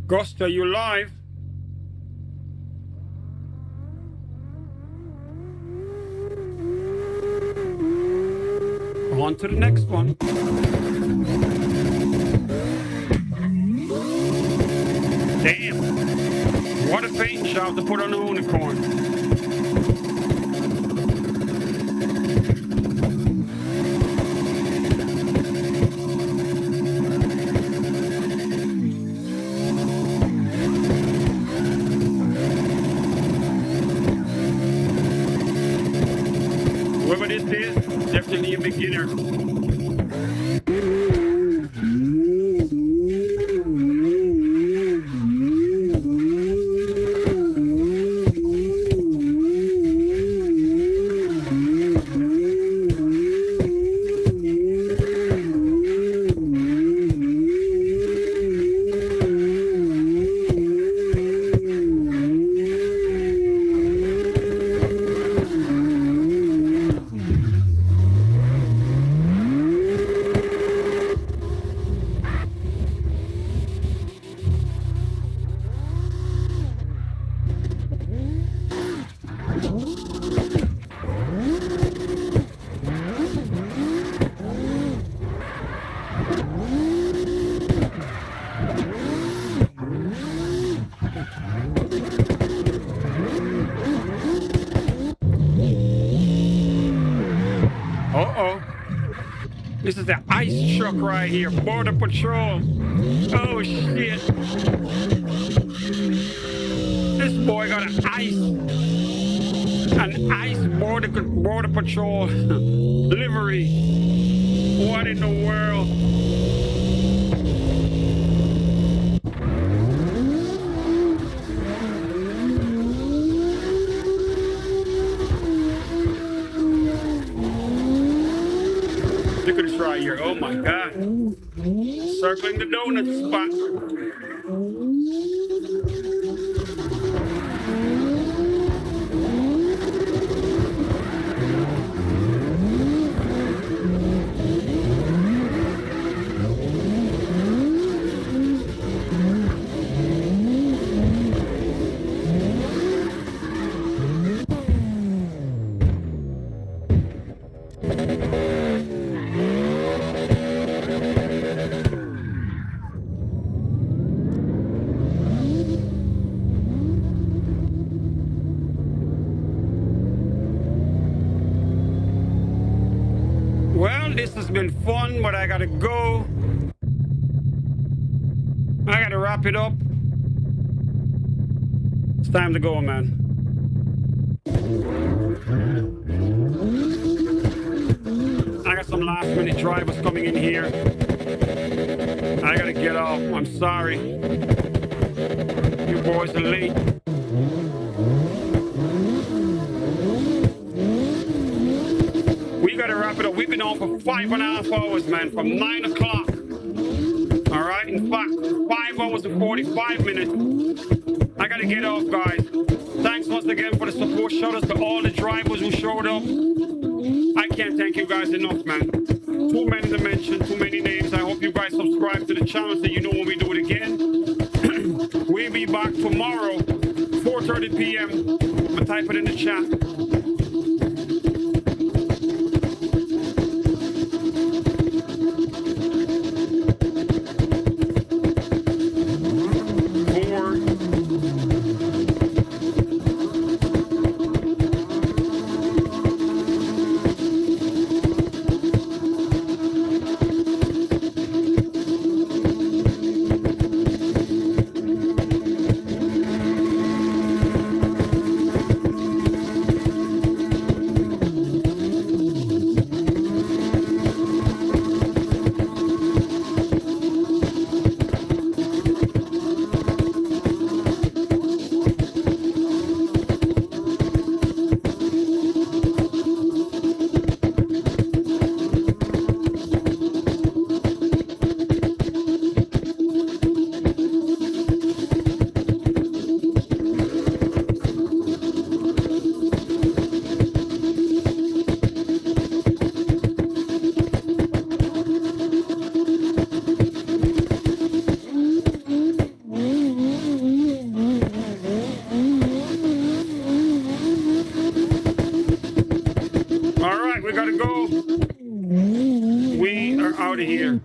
Ghost, are you live? On to the next one. Damn. What a paint job to put on a unicorn. Whoever this is, definitely a beginner. Uh-oh. This is the ice truck right here. Border Patrol. Oh, shit. This boy got an ice border patrol livery. What in the world? Look at this right here. Oh my God. Circling the donut spot. been fun, but I gotta go. I gotta wrap it up. It's time to go, man. I got some last minute drivers coming in here. I gotta get off. I'm sorry. You boys are late. We gotta wrap it up. We've been on for 5.5 hours, man, from 9 o'clock. All right, in fact, 5 hours and 45 minutes. I gotta get off, guys. Thanks once again for the support. Shout out to all the drivers who showed up. I can't thank you guys enough, man. Too many to mention, too many names. I hope you guys subscribe to the channel so you know when we do it again. We'll be back tomorrow, 4:30 p.m. I'm gonna type it in the chat. We gotta go. We are out of here.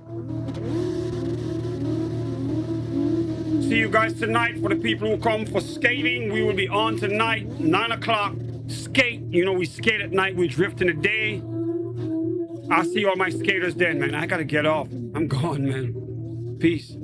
See you guys tonight. For the people who come for skating, we will be on tonight, 9 o'clock. Skate. You know, we skate at night, we drift in the day. I'll see all my skaters then, man. I gotta get off. I'm gone, man. Peace.